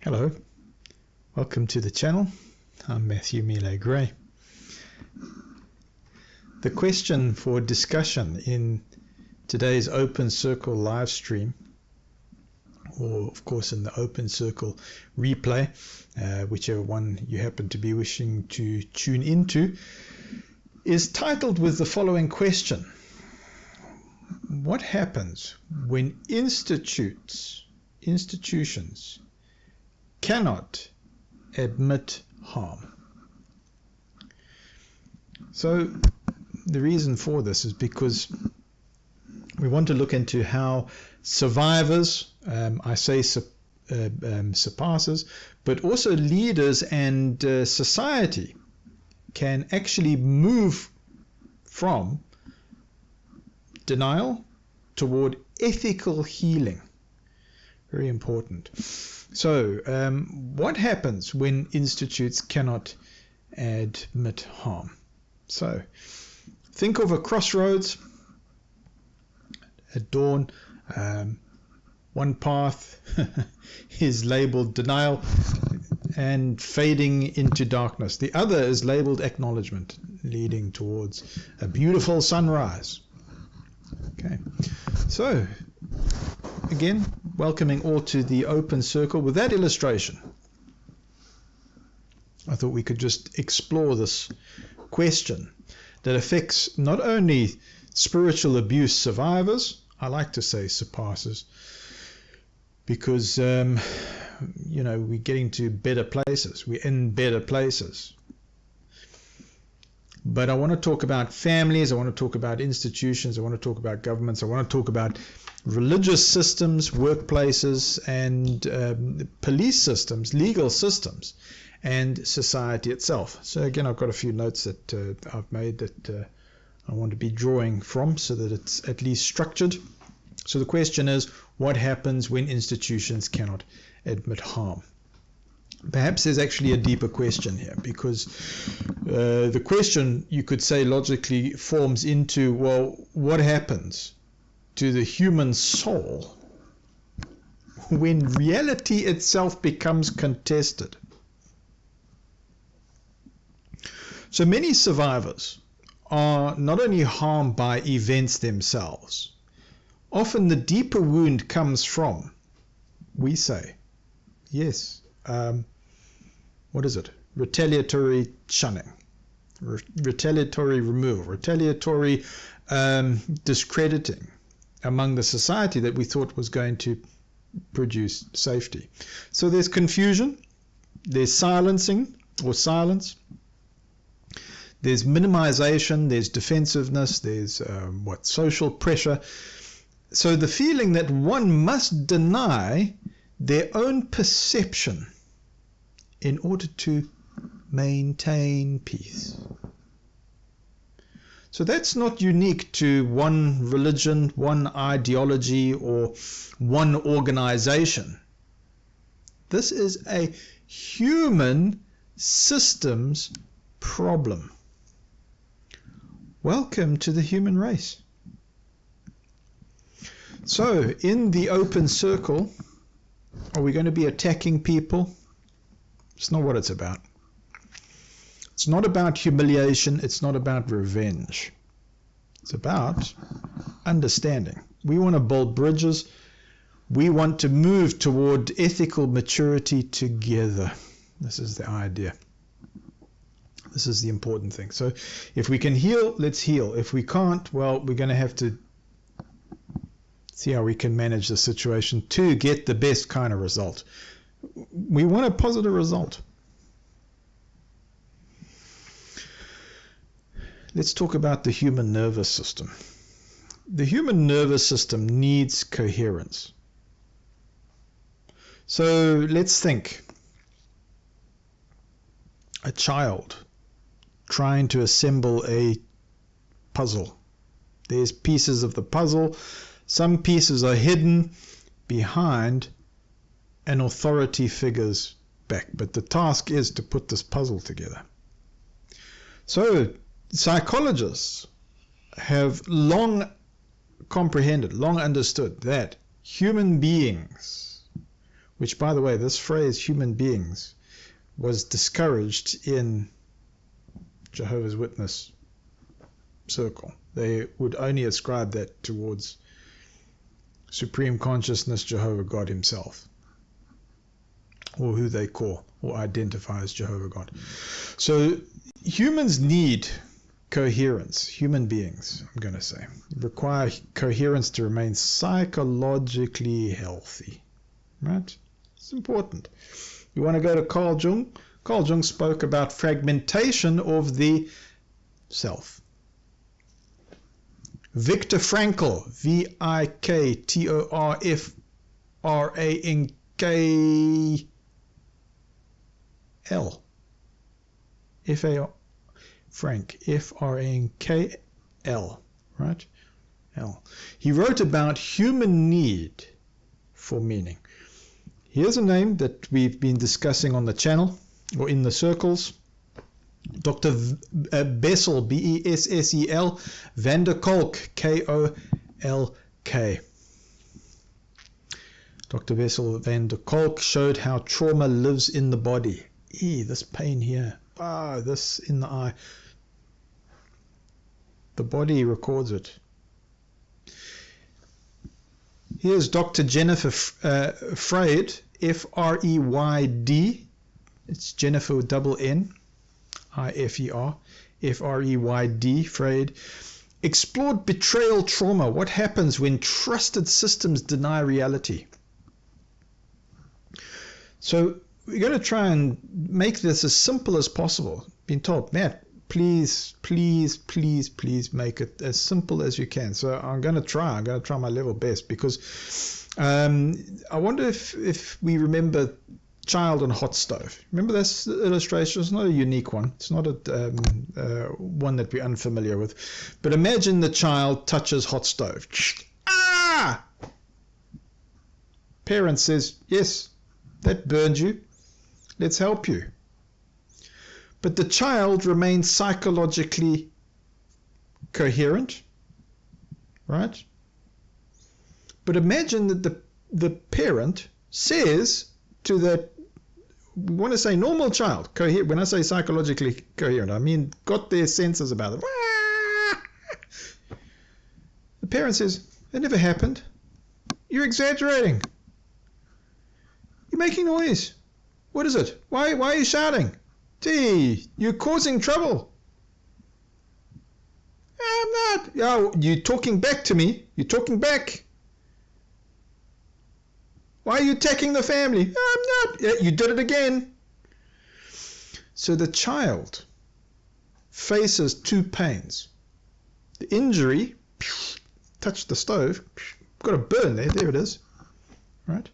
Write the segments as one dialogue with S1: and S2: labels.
S1: Hello, welcome to the channel. I'm Matthew Mile Gray. The question for discussion in today's Open Circle live stream, or of course in the Open Circle replay, whichever one you happen to be wishing to tune into, is titled with the following question: what happens when institutions cannot admit harm? So the reason for this is because we want to look into how survivors, I say surpassers, but also leaders and society can actually move from denial toward ethical healing. Very important. So, what happens when institutes cannot admit harm? So, think of a crossroads at dawn. One path is labeled denial and fading into darkness. The other is labeled acknowledgement, leading towards a beautiful sunrise. Okay, so again, welcoming all to the Open Circle. With that illustration, I thought we could just explore this question that affects not only spiritual abuse survivors, I like to say surpassers, because we're getting to better places, we're in better places. But I want to talk about families, I want to talk about institutions, I want to talk about governments, I want to talk about religious systems, workplaces, and police systems, legal systems, and society itself. So again, I've got a few notes that I've made that I want to be drawing from so that it's at least structured. So the question is, what happens when institutions cannot admit harm? Perhaps there's actually a deeper question here, because the question, you could say, logically forms into, well, what happens to the human soul when reality itself becomes contested? So many survivors are not only harmed by events themselves. Often the deeper wound comes from, we say, yes, what is it? Retaliatory shunning, retaliatory removal, retaliatory discrediting among the society that we thought was going to produce safety. So there's confusion, there's silencing or silence, there's minimization, there's defensiveness, there's social pressure. So the feeling that one must deny their own perception in order to maintain peace. So that's not unique to one religion, one ideology, or one organization. This is a human systems problem. Welcome to the human race. So, in the Open Circle, are we going to be attacking people? It's not what it's about. It's not about humiliation. It's not about revenge. It's about understanding. We want to build bridges. We want to move toward ethical maturity together. This is the idea. This is the important thing. So if we can heal, let's heal. If we can't, well, we're going to have to see how we can manage the situation to get the best kind of result. We want a positive result. Let's talk about the human nervous system. The human nervous system needs coherence. So let's think. A child trying to assemble a puzzle. There's pieces of the puzzle. Some pieces are hidden behind an authority figure's back, but the task is to put this puzzle together. So psychologists have long comprehended, long understood that human beings which, by the way, this phrase, human beings, was discouraged in Jehovah's Witness circle. They would only ascribe that towards Supreme Consciousness, Jehovah God himself, or who they call or identify as Jehovah God. So humans need coherence. Human beings, I'm going to say, require coherence to remain psychologically healthy. Right? It's important. You want to go to Carl Jung? Carl Jung spoke about fragmentation of the self. Viktor Frankl, Viktorfrankl, F-A-R, Frank, F-R-A-N-K-L, right? L. He wrote about human need for meaning. Here's a name that we've been discussing on the channel or in the circles. Dr. Bessel, B-E-S-S-E-L, van der Kolk, K-O-L-K. Dr. Bessel van der Kolk showed how trauma lives in the body. This pain here. This in the eye. The body records it. Here's Dr. Jennifer Freyd, F-R-E-Y-D. It's Jennifer with double N. I-F-E-R, F-R-E-Y-D, Freyd, explored betrayal trauma. What happens when trusted systems deny reality? So we're going to try and make this as simple as possible. Been told, Matt, please, please, please, please make it as simple as you can. So I'm going to try my level best, because I wonder if we remember child and hot stove. Remember this illustration? It's not a unique one. It's not a one that we're unfamiliar with. But imagine the child touches hot stove. Ah! Parent says, yes, that burned you. Let's help you. But the child remains psychologically coherent, right? But imagine that the parent says to that, we want to say normal child, coherent. When I say psychologically coherent, I mean got their senses about it. The parent says, it never happened. You're exaggerating. You're making noise. What is it? Why are you shouting? Gee, you're causing trouble. I'm not. Oh, you're talking back to me. You're talking back. Why are you attacking the family? I'm not. You did it again. So the child faces two pains. The injury, touched the stove, got a burn there. There it is. Right?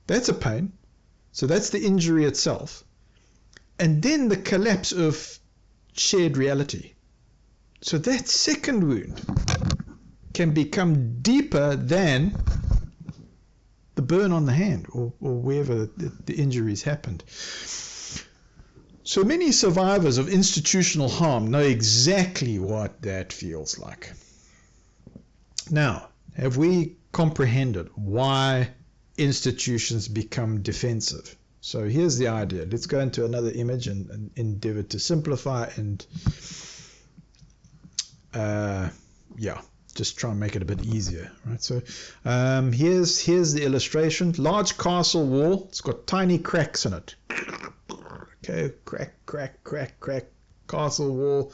S1: That's a pain. So that's the injury itself. And then the collapse of shared reality. So that second wound can become deeper than the burn on the hand or wherever the injuries happened. So many survivors of institutional harm know exactly what that feels like. Now, have we comprehended why institutions become defensive? So here's the idea. Let's go into another image and endeavor to simplify and just try and make it a bit easier, right? So here's the illustration. Large castle wall. It's got tiny cracks in it. Okay, crack. Castle wall,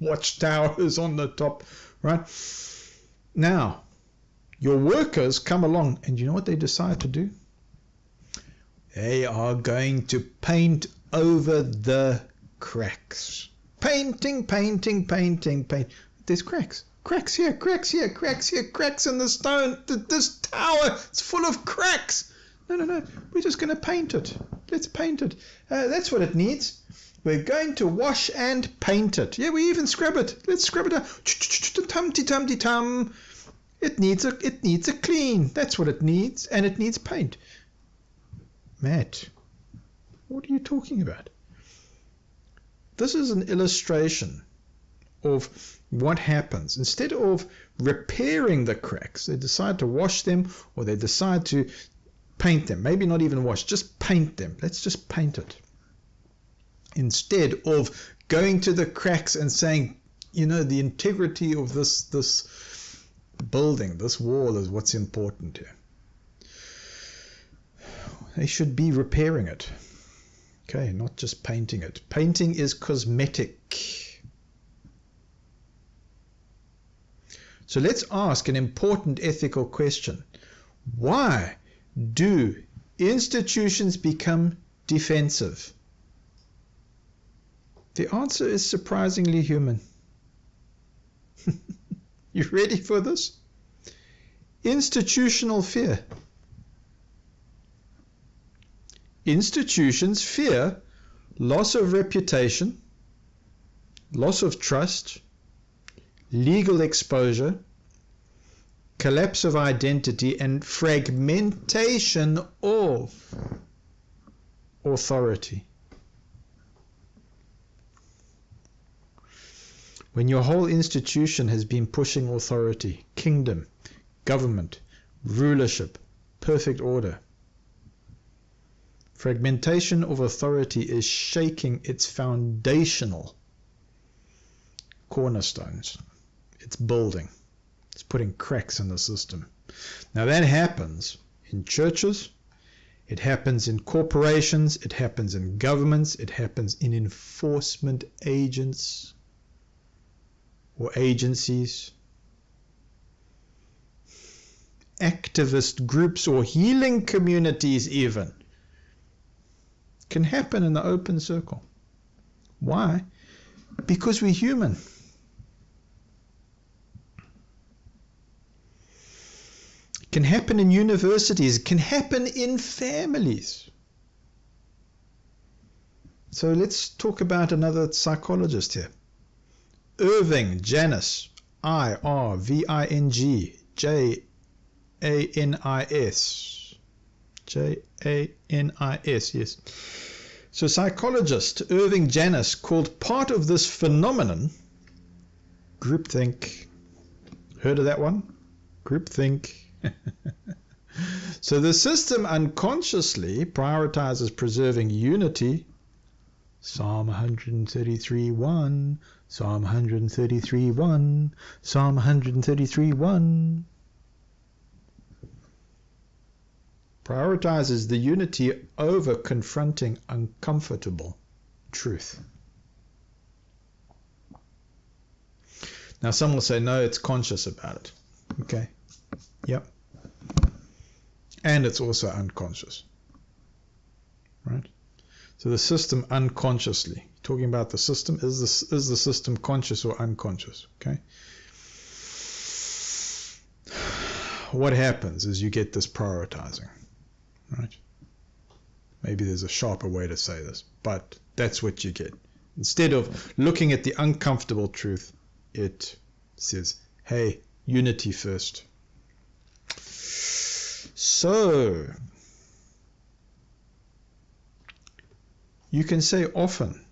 S1: watchtowers on the top, right? Now, your workers come along, and you know what they decide to do? They are going to paint over the cracks. Painting. There's cracks. Cracks here, cracks in the stone. This tower, it's full of cracks. No, we're just going to paint it. Let's paint it. That's what it needs. We're going to wash and paint it. Yeah, we even scrub it. Let's scrub it out. Tum-ti-tum-ti-tum. It needs a clean. That's what it needs, and it needs paint. Matt, what are you talking about? This is an illustration of what happens. Instead of repairing the cracks, they decide to wash them, or they decide to paint them. Maybe not even wash, just paint them. Let's just paint it. Instead of going to the cracks and saying, you know, the integrity of this building, this wall is what's important here. They should be repairing it. Okay, not just painting it. Painting is cosmetic. So let's ask an important ethical question. Why do institutions become defensive? The answer is surprisingly human. You ready for this? Institutional fear. Institutions fear loss of reputation, loss of trust, legal exposure, collapse of identity, and fragmentation of authority. When your whole institution has been pushing authority, kingdom, government, rulership, perfect order, fragmentation of authority is shaking its foundational cornerstones. It's building. It's putting cracks in the system. Now that happens in churches, it happens in corporations, it happens in governments, it happens in enforcement agents or agencies, activist groups or healing communities even. Can happen in the open circle. Why? Because we're human. It can happen in universities. It can happen in families. So let's talk about another psychologist here. Irving Janis, I-R-V-I-N-G, J-A-N-I-S. J-A-N-I-S, yes. So psychologist Irving Janis called part of this phenomenon groupthink. Heard of that one? Groupthink. So the system unconsciously prioritizes preserving unity. Psalm 133:1, Psalm 133:1, Psalm 133:1. Prioritizes the unity over confronting uncomfortable truth. Now some will say, no, it's conscious about it. Okay. Yep. And it's also unconscious. Right? So the system unconsciously, talking about the system, is the system conscious or unconscious? Okay. What happens is you get this prioritizing. Right? Maybe there's a sharper way to say this, but that's what you get. Instead of looking at the uncomfortable truth, it says, hey, unity first. So, you can say often,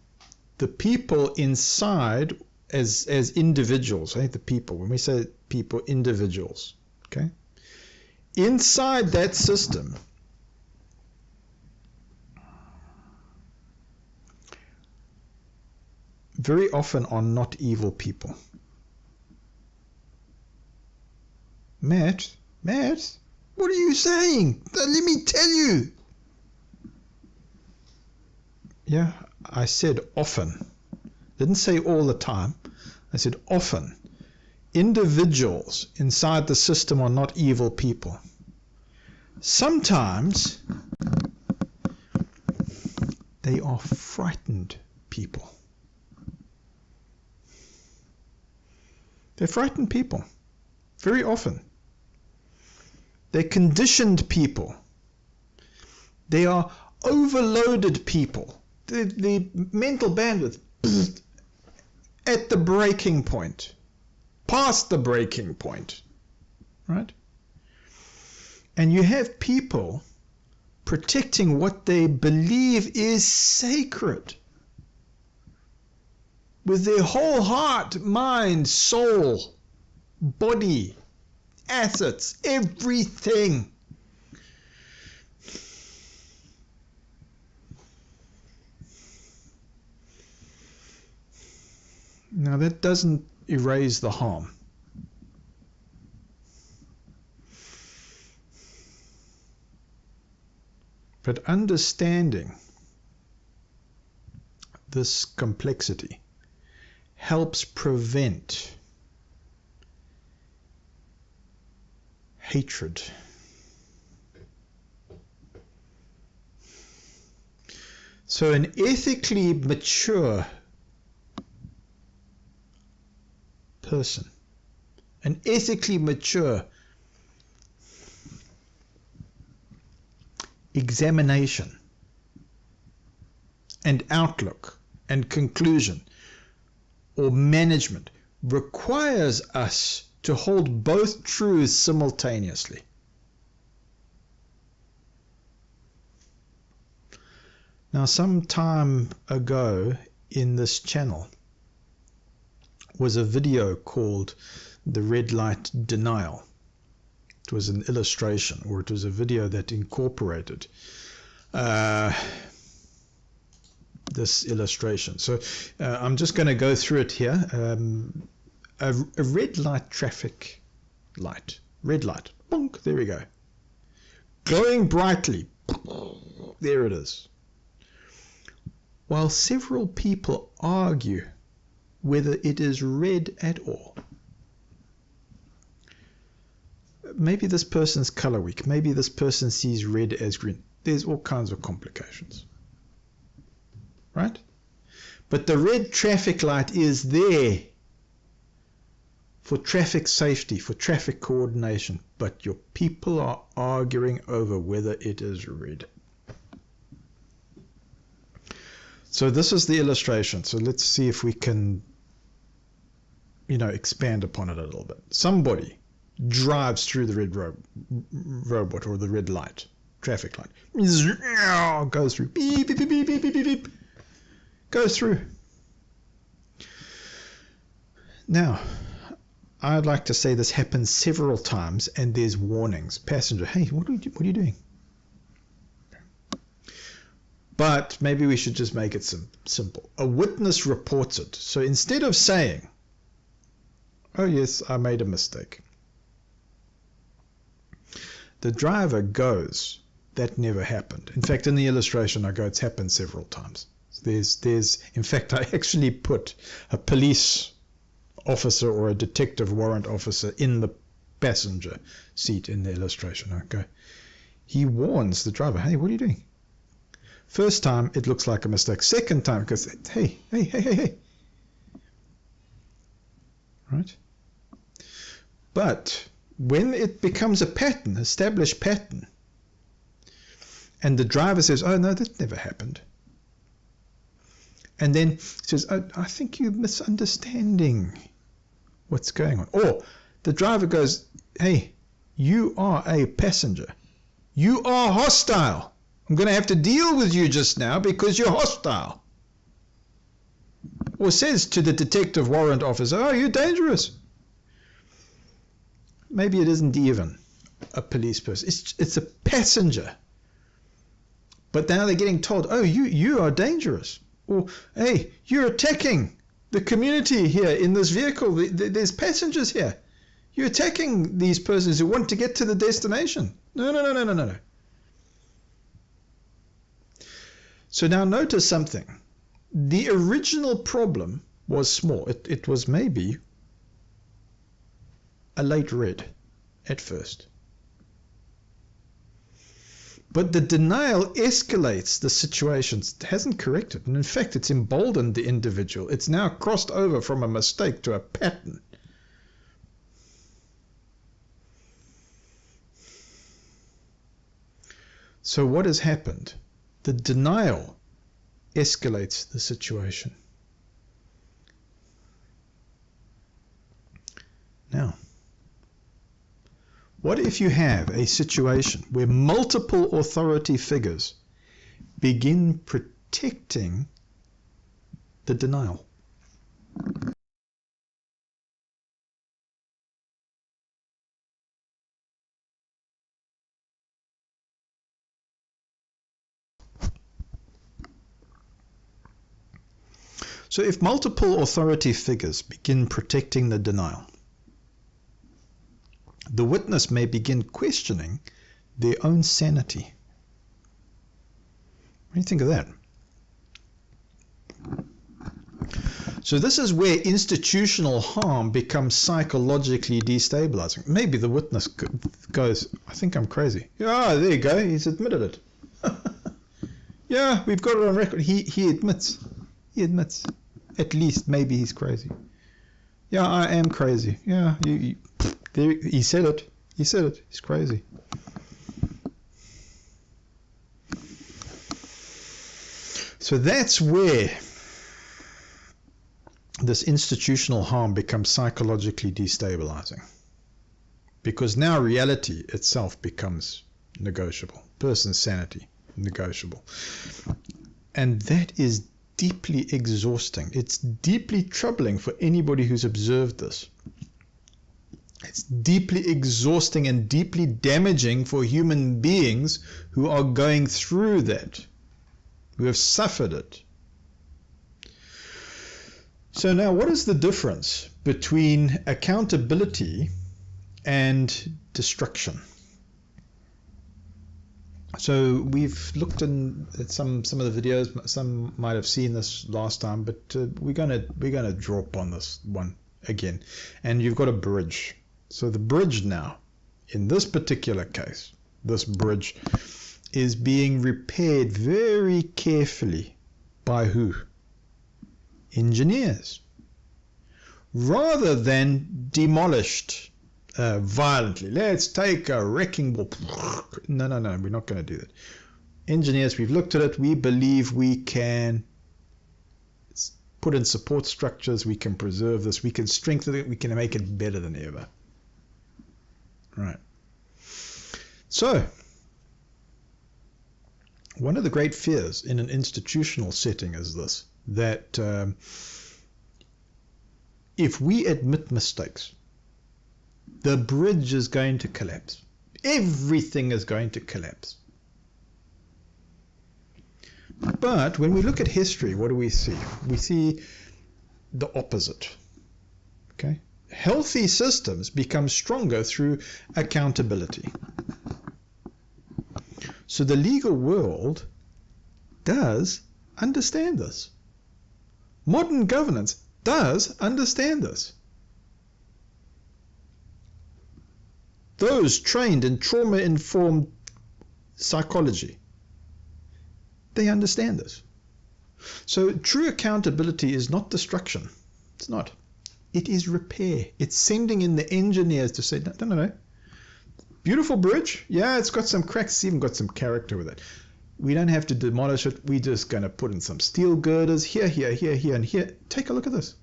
S1: the people inside as individuals, right? The people, when we say people, individuals, okay? Inside that system, very often are not evil people. Matt, what are you saying? Let me tell you. Yeah, I said often. Didn't say all the time. I said often. Individuals inside the system are not evil people. Sometimes they are frightened people. They're frightened people, very often. They're conditioned people. They are overloaded people. The mental bandwidth at the breaking point, past the breaking point, right? And you have people protecting what they believe is sacred with their whole heart, mind, soul, body, assets, everything. Now that doesn't erase the harm. But understanding this complexity helps prevent hatred. So an ethically mature person, an ethically mature examination and outlook and conclusion or management requires us to hold both truths simultaneously. Now, some time ago in this channel was a video called The Red Light Denial. It was an illustration, or it was a video that incorporated this illustration. So I'm just going to go through it here. A red light traffic light. Red light. Bonk. There we go. Glowing brightly. There it is. While several people argue whether it is red at all. Maybe this person's color weak. Maybe this person sees red as green. There's all kinds of complications. Right? But the red traffic light is there for traffic safety, for traffic coordination. But your people are arguing over whether it is red. So this is the illustration. So let's see if we can, expand upon it a little bit. Somebody drives through the red robot or the red light, traffic light. Goes through. Beep, beep, beep, beep, beep, beep, beep. Goes through. Now, I'd like to say this happens several times and there's warnings. Passenger, hey, what are you doing? But maybe we should just make it simple. A witness reports it. So instead of saying, oh yes, I made a mistake, the driver goes, that never happened. In fact, in the illustration I go, it's happened several times. In fact, I actually put a police officer or a detective warrant officer in the passenger seat in the illustration. Okay. He warns the driver, hey, what are you doing? First time, it looks like a mistake. Second time, because, hey. Right? But when it becomes a pattern, established pattern, and the driver says, oh, no, that never happened. And then says, oh, I think you're misunderstanding what's going on. Or the driver goes, hey, you are a passenger. You are hostile. I'm going to have to deal with you just now because you're hostile. Or says to the detective warrant officer, oh, you're dangerous. Maybe it isn't even a police person. It's a passenger. But now they're getting told, oh, you are dangerous. Or, hey, you're attacking the community here in this vehicle. There's passengers here. You're attacking these persons who want to get to the destination. No. So now notice something. The original problem was small. It was maybe a late red at first. But the denial escalates the situation. It hasn't corrected. And in fact, it's emboldened the individual. It's now crossed over from a mistake to a pattern. So what has happened? The denial escalates the situation. Now, what if you have a situation where multiple authority figures begin protecting the denial? So if multiple authority figures begin protecting the denial, the witness may begin questioning their own sanity. What do you think of that? So this is where institutional harm becomes psychologically destabilizing. Maybe the witness goes, I think I'm crazy. Yeah, there you go. He's admitted it. Yeah, we've got it on record. He admits. He admits. At least maybe he's crazy. Yeah, I am crazy. Yeah, he said it. He said it. He's crazy. So that's where this institutional harm becomes psychologically destabilizing, because now reality itself becomes negotiable. Person's sanity, negotiable. And that is deeply exhausting. It's deeply troubling for anybody who's observed this. It's deeply exhausting and deeply damaging for human beings who are going through that, who have suffered it. So now, what is the difference between accountability and destruction? So we've looked at some of the videos. Some might have seen this last time, but we're gonna drop on this one again. And you've got a bridge. So the bridge now, in this particular case, this bridge is being repaired very carefully by who? Engineers, rather than demolished violently. Let's take a wrecking ball. No, we're not going to do that. Engineers, we've looked at it. We believe we can put in support structures. We can preserve this. We can strengthen it. We can make it better than ever. Right. So, one of the great fears in an institutional setting is this, that if we admit mistakes, the bridge is going to collapse. Everything is going to collapse. But when we look at history, what do we see? We see the opposite. Okay? Healthy systems become stronger through accountability. So the legal world does understand this. Modern governance does understand this. Those trained in trauma-informed psychology, they understand this. So true accountability is not destruction. It's not. It is repair. It's sending in the engineers to say, no. Beautiful bridge. Yeah, it's got some cracks. It's even got some character with it. We don't have to demolish it. We're just going to put in some steel girders here, and here. Take a look at this.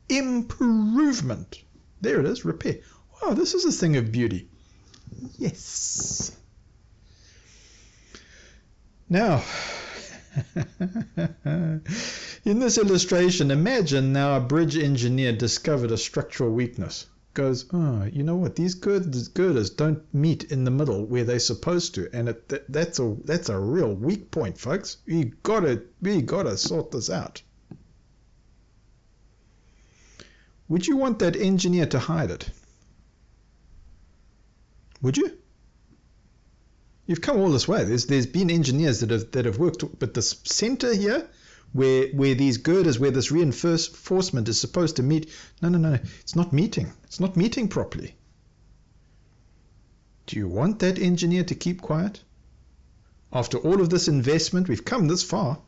S1: Improvement. There it is, repair. Wow, this is a thing of beauty. Yes. Now, in this illustration, imagine now a bridge engineer discovered a structural weakness. Goes, oh, you know what? These girders don't meet in the middle where they're supposed to, and that's a real weak point, folks. We gotta sort this out. Would you want that engineer to hide it? Would you? You've come all this way. There's been engineers that have worked, but the center here, where these girders, where this reinforcement is supposed to meet, no, it's not meeting. It's not meeting properly. Do you want that engineer to keep quiet? After all of this investment, we've come this far.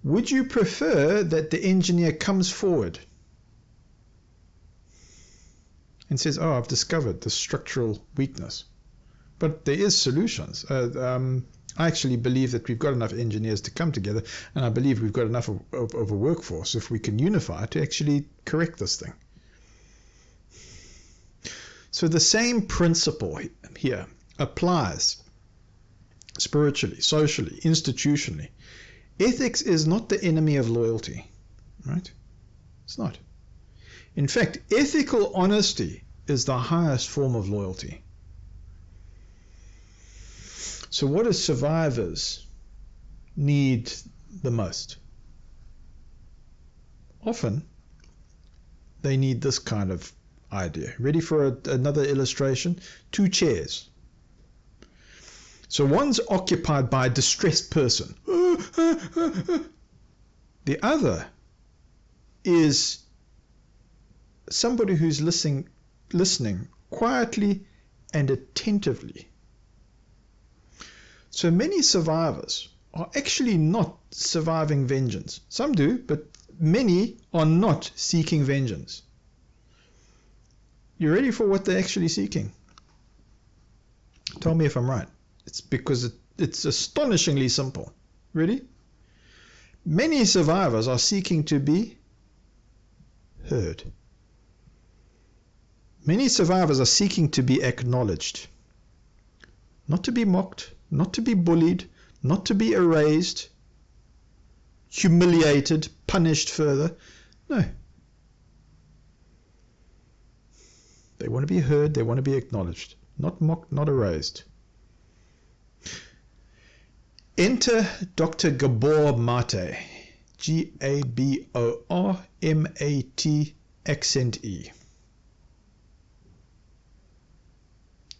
S1: Would you prefer that the engineer comes forward and says, oh, I've discovered the structural weakness, but there is solutions. I actually believe that we've got enough engineers to come together, and I believe we've got enough of a workforce, if we can unify, to actually correct this thing. So the same principle here applies spiritually, socially, institutionally. Ethics is not the enemy of loyalty, right? It's not. In fact, ethical honesty is the highest form of loyalty. So what do survivors need the most? Often they need this kind of idea. Ready for another illustration? 2 chairs. So one's occupied by a distressed person. The other is somebody who's listening quietly and attentively. So many survivors are actually not surviving vengeance. Some do, but many are not seeking vengeance. You ready for what they're actually seeking? Tell me if I'm right. It's because it's astonishingly simple. Ready? Many survivors are seeking to be heard. Many survivors are seeking to be acknowledged. Not to be mocked, not to be bullied, not to be erased, humiliated, punished further. No. They want to be heard, they want to be acknowledged. Not mocked, not erased. Enter Dr. Gabor Maté. G-A-B-O-R-M-A-T accent E.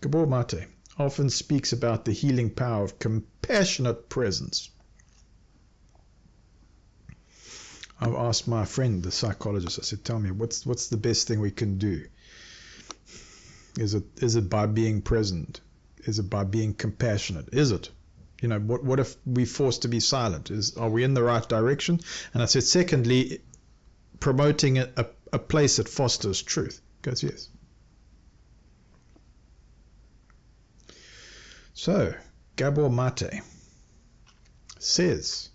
S1: Gabor Maté often speaks about the healing power of compassionate presence. I've asked my friend, the psychologist, I said, tell me, what's the best thing we can do? Is it by being present? Is it by being compassionate? Is it? You know, what if we're forced to be silent? Are we in the right direction? And I said, secondly, promoting a place that fosters truth. He goes, yes. So, Gabor Maté says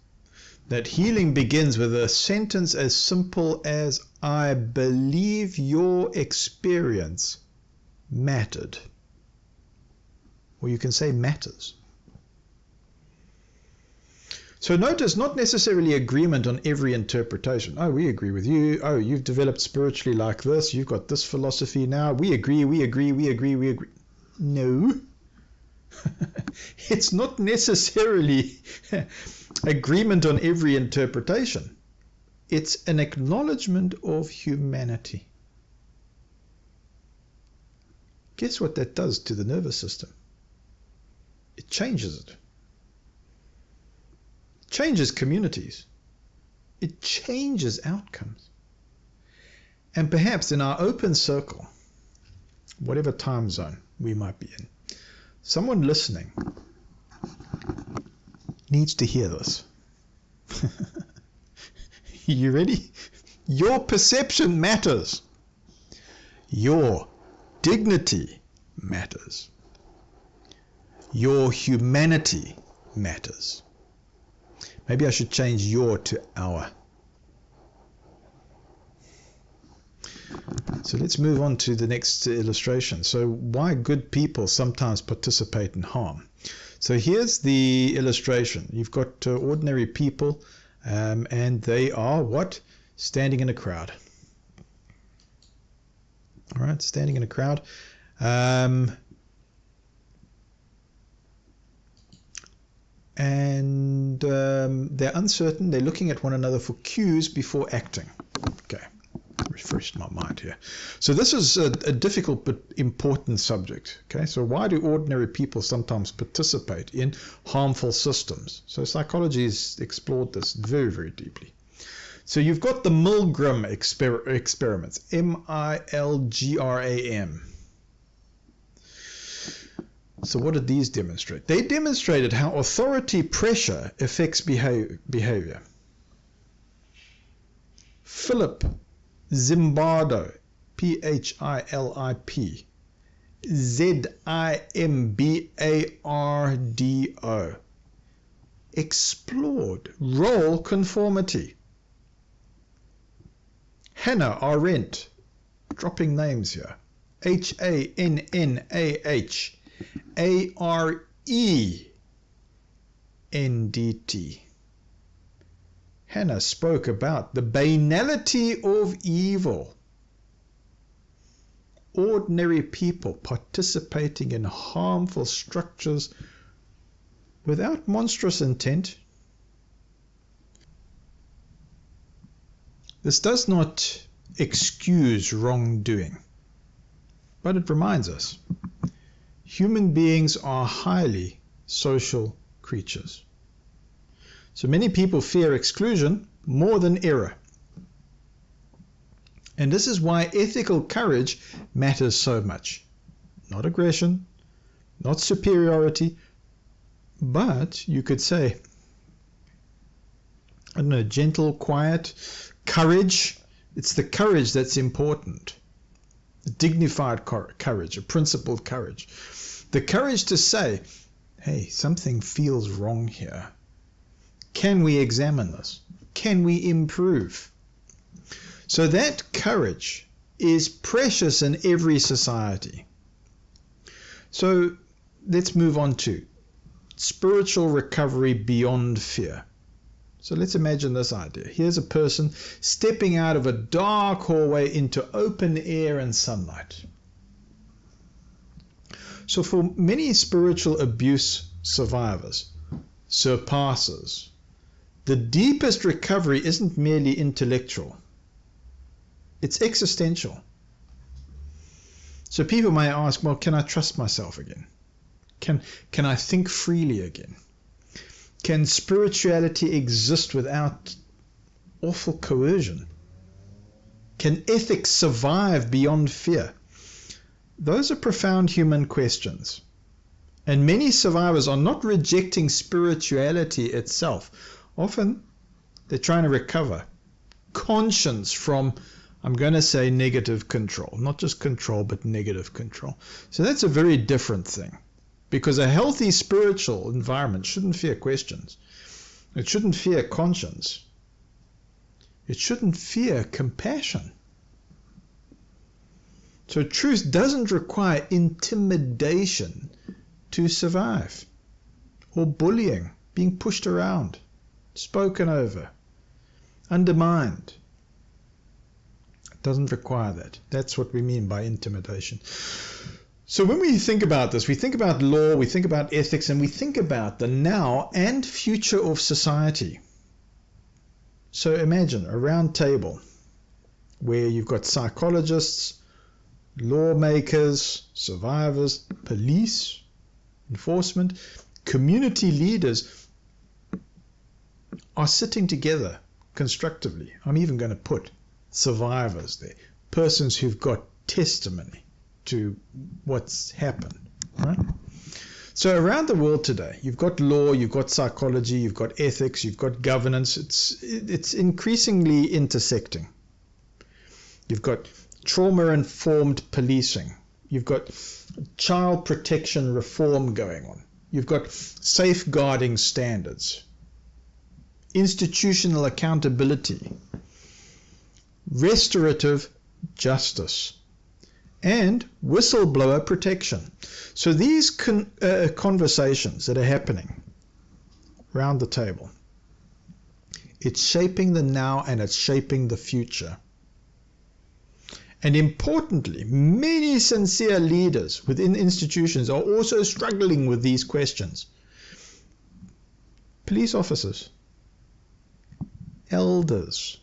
S1: that healing begins with a sentence as simple as, I believe your experience mattered. Or you can say matters. So notice, not necessarily agreement on every interpretation. Oh, we agree with you. Oh, you've developed spiritually like this. You've got this philosophy now. We agree, we agree, we agree, we agree. No. It's not necessarily agreement on every interpretation. It's an acknowledgement of humanity. Guess what that does to the nervous system? It changes it. Changes communities. It changes outcomes. And perhaps in our open circle, whatever time zone we might be in, someone listening needs to hear this. You ready? Your perception matters. Your dignity matters. Your humanity matters. Maybe I should change your to our. So let's move on to the next illustration. So why good people sometimes participate in harm. So here's the illustration. You've got ordinary people and they are what? Standing in a crowd. All right, standing in a crowd. And they're uncertain. They're looking at one another for cues before acting. Okay, refreshed my mind here. So this is a difficult but important subject. Okay, so why do ordinary people sometimes participate in harmful systems? So psychology has explored this very, very deeply. So you've got the Milgram experiments, M-I-L-G-R-A-M. So what did these demonstrate? They demonstrated how authority pressure affects behavior. Philip Zimbardo, P-H-I-L-I-P, Z-I-M-B-A-R-D-O, explored role conformity. Hannah Arendt, dropping names here, H-A-N-N-A-H, A-R-E-N-D-T. Hannah spoke about the banality of evil. Ordinary people participating in harmful structures without monstrous intent. This does not excuse wrongdoing, but it reminds us human beings are highly social creatures. So many people fear exclusion more than error. And this is why ethical courage matters so much. Not aggression, not superiority, but you could say, I don't know, gentle, quiet courage. It's the courage that's important. A dignified courage, a principled courage. The courage to say, hey, something feels wrong here. Can we examine this? Can we improve? So that courage is precious in every society. So let's move on to spiritual recovery beyond fear. So let's imagine this idea. Here's a person stepping out of a dark hallway into open air and sunlight. So for many spiritual abuse survivors, surpassers, the deepest recovery isn't merely intellectual. It's existential. So people may ask, well, can I trust myself again? Can I think freely again? Can spirituality exist without awful coercion? Can ethics survive beyond fear? Those are profound human questions. And many survivors are not rejecting spirituality itself. Often they're trying to recover conscience from, I'm going to say, negative control. Not just control, but negative control. So that's a very different thing. Because a healthy spiritual environment shouldn't fear questions. It shouldn't fear conscience. It shouldn't fear compassion. So truth doesn't require intimidation to survive, or bullying, being pushed around, spoken over, undermined. It doesn't require that. That's what we mean by intimidation. So when we think about this, we think about law, we think about ethics, and we think about the now and future of society. So imagine a round table where you've got psychologists, lawmakers, survivors, police, enforcement, community leaders are sitting together constructively. I'm even going to put survivors there, persons who've got testimony to what's happened, right? So around the world today, you've got law, you've got psychology, you've got ethics, you've got governance. It's increasingly intersecting. You've got trauma-informed policing. You've got child protection reform going on. You've got safeguarding standards, institutional accountability, restorative justice, and whistleblower protection. So these conversations that are happening around the table, it's shaping the now and it's shaping the future. And importantly, many sincere leaders within institutions are also struggling with these questions. Police officers, elders,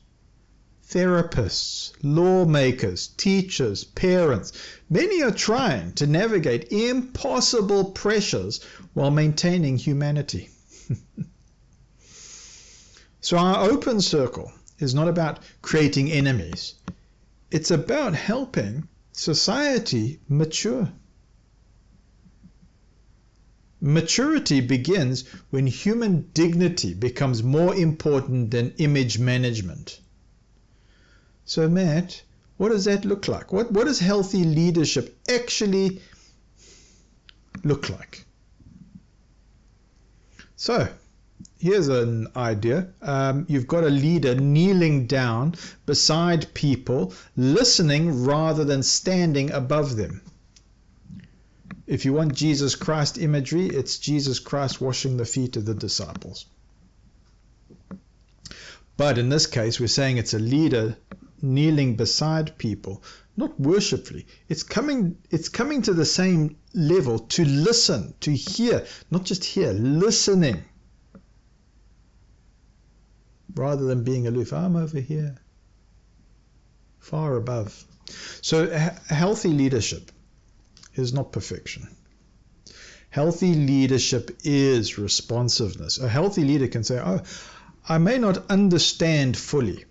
S1: therapists, lawmakers, teachers, parents, many are trying to navigate impossible pressures while maintaining humanity. So our open circle is not about creating enemies. It's about helping society mature. Maturity begins when human dignity becomes more important than image management. So Matt, what does that look like? What does healthy leadership actually look like? So here's an idea. You've got a leader kneeling down beside people, listening rather than standing above them. If you want Jesus Christ imagery, it's Jesus Christ washing the feet of the disciples. But in this case, we're saying it's a leader kneeling beside people, not worshipfully. It's coming to the same level to listen, to hear, not just hear, listening, rather than being aloof. I'm over here, far above. So healthy leadership is not perfection. Healthy leadership is responsiveness. A healthy leader can say, oh, I may not understand fully.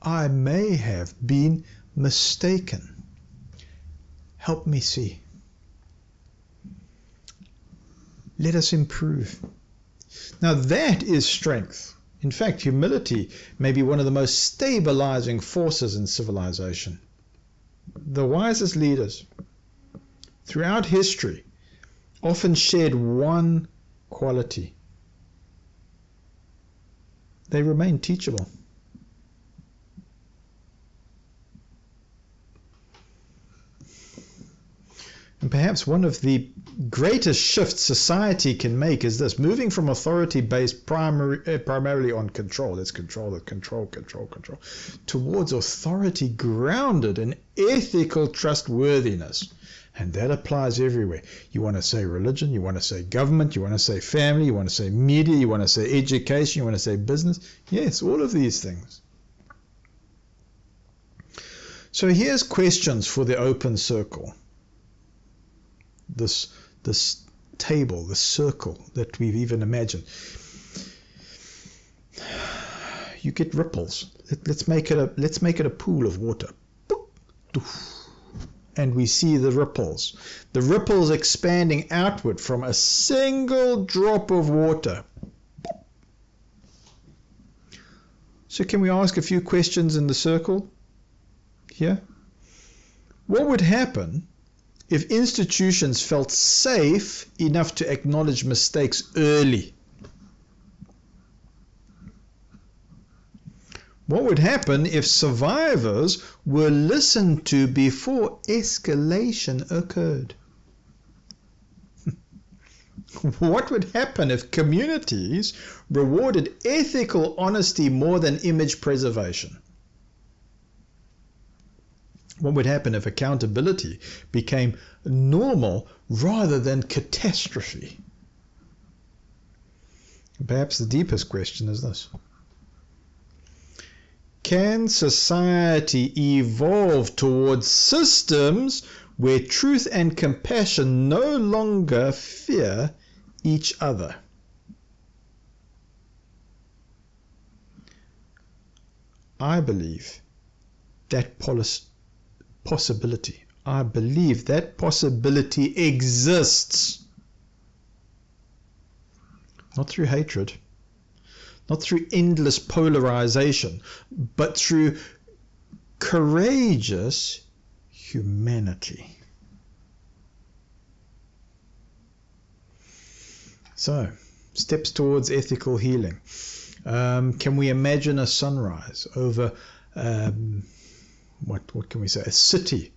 S1: I may have been mistaken. Help me see. Let us improve. Now that is strength. In fact, humility may be one of the most stabilizing forces in civilization. The wisest leaders throughout history often shared one quality. They remain teachable. And perhaps one of the greatest shifts society can make is this: moving from authority based primarily on control, let's control, towards authority grounded in ethical trustworthiness. And that applies everywhere. You want to say religion, you want to say government, you want to say family, you want to say media, you want to say education, you want to say business. Yes, all of these things. So here's questions for the open circle. This table, the circle that we've even imagined. You get ripples. Let's make it a pool of water. And we see the ripples expanding outward from a single drop of water. So can we ask a few questions in the circle here? What would happen if institutions felt safe enough to acknowledge mistakes early? What would happen if survivors were listened to before escalation occurred? What would happen if communities rewarded ethical honesty more than image preservation? What would happen if accountability became normal rather than catastrophe? Perhaps the deepest question is this: can society evolve towards systems where truth and compassion no longer fear each other? I believe that possibility exists. Not through hatred, not through endless polarization, but through courageous humanity. So, steps towards ethical healing. Can we imagine a sunrise over, what can we say, a city,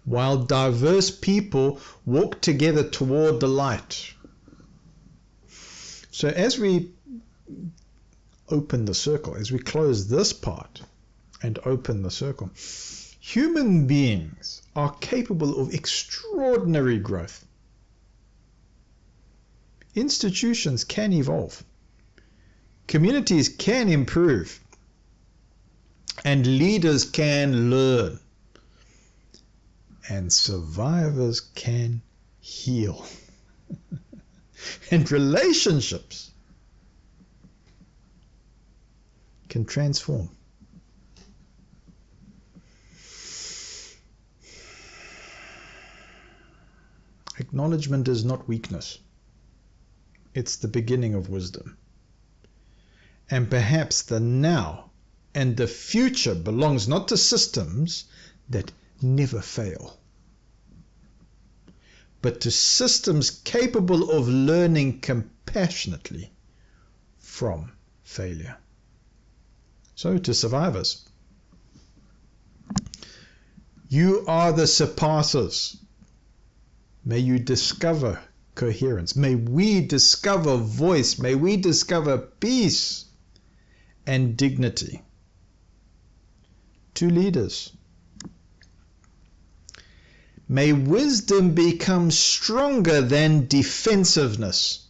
S1: while diverse people walk together toward the light? So as we open the circle, as we close this part and open the circle, human beings are capable of extraordinary growth. Institutions can evolve. Communities can improve. And leaders can learn. And survivors can heal. And relationships can transform. Acknowledgement is not weakness. It's the beginning of wisdom. And perhaps the now and the future belongs not to systems that never fail, but to systems capable of learning compassionately from failure. So to survivors, you are the surpassers. May you discover coherence. May we discover voice. May we discover peace and dignity. to leaders. May wisdom become stronger than defensiveness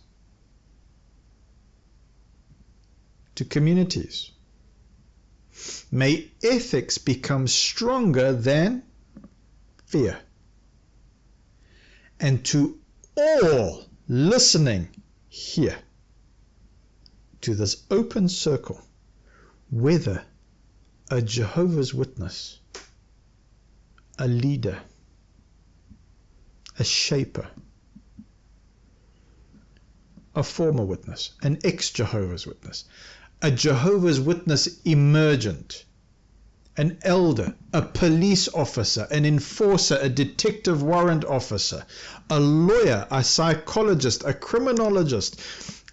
S1: to communities. May ethics become stronger than fear. And to all listening here to this open circle, whether a Jehovah's Witness, a leader, a shaper, a former witness, an ex-Jehovah's Witness, a Jehovah's Witness emergent, an elder, a police officer, an enforcer, a detective warrant officer, a lawyer, a psychologist, a criminologist,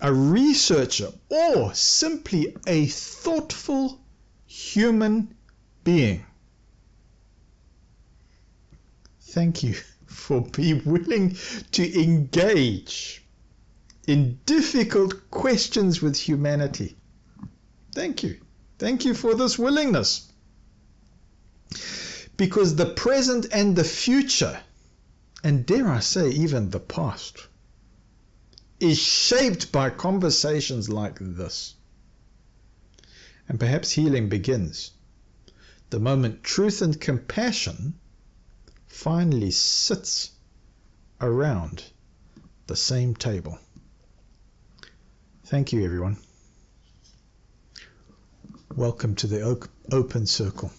S1: a researcher, or simply a thoughtful human being. Thank you for being willing to engage in difficult questions with humanity. Thank you. Thank you for this willingness. Because the present and the future, and dare I say even the past, is shaped by conversations like this. And perhaps healing begins the moment truth and compassion finally sits around the same table. Thank you, everyone. Welcome to the open circle.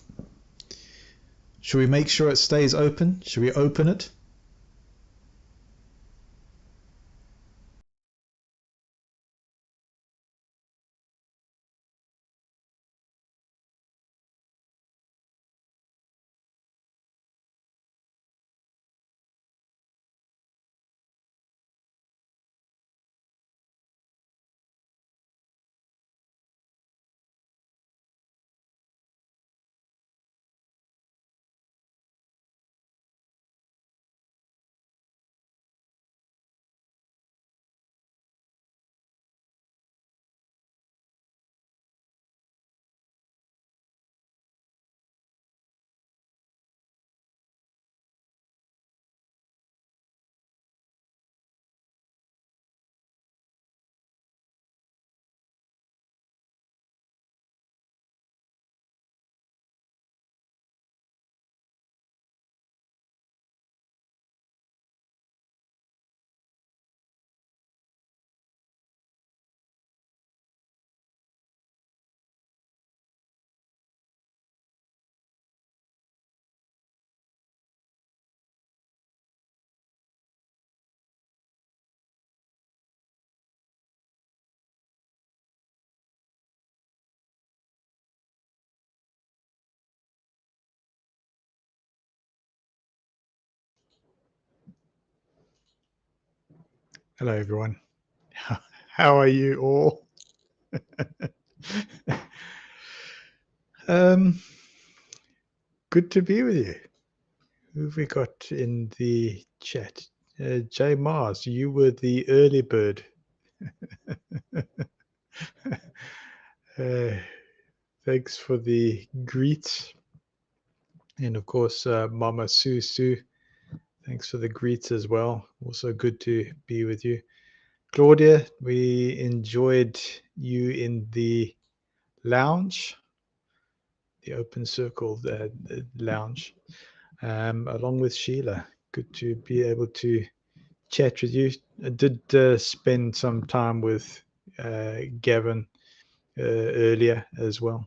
S1: Should we make sure it stays open? Should we open it? Hello, everyone. How are you all? Good to be with you. Who have we got in the chat? Jay Mars, you were the early bird. Thanks for the greets. And of course, Mama Susu, thanks for the greets as well. Also good to be with you. Claudia, we enjoyed you in the lounge, the open circle, the lounge, along with Sheila. Good to be able to chat with you. I did spend some time with Gavin earlier as well.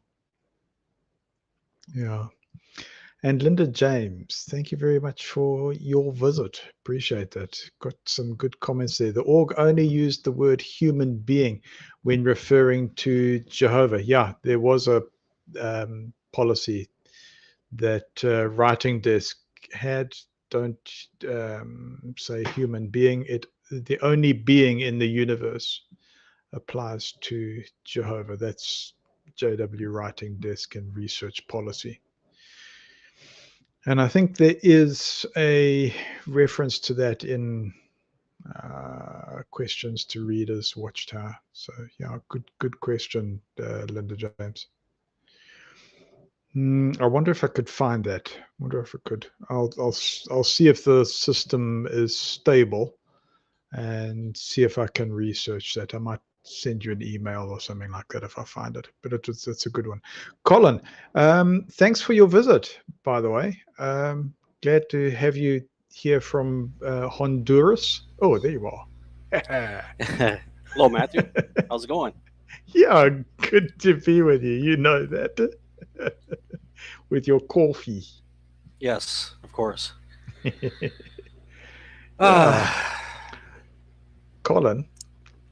S1: Yeah. And Linda James, thank you very much for your visit. Appreciate that. Got some good comments there. The org only used the word human being when referring to Jehovah. Yeah, there was a policy that writing desk had. Don't say human being. The only being in the universe applies to Jehovah. That's JW writing desk and research policy. And I think there is a reference to that in Questions to Readers Watchtower. So yeah, good question, Linda James. I wonder if I could find that. Wonder if I could. I'll see if the system is stable and see if I can research that. I might send you an email or something like that if I find it. But it's a good one. Colin, thanks for your visit, by the way. Glad to have you here from Honduras. Oh, there you are.
S2: Hello, Matthew. How's it going?
S1: Yeah, good to be with you. You know that. With your coffee.
S2: Yes, of course.
S1: Yeah.
S2: Ah,
S1: Colin,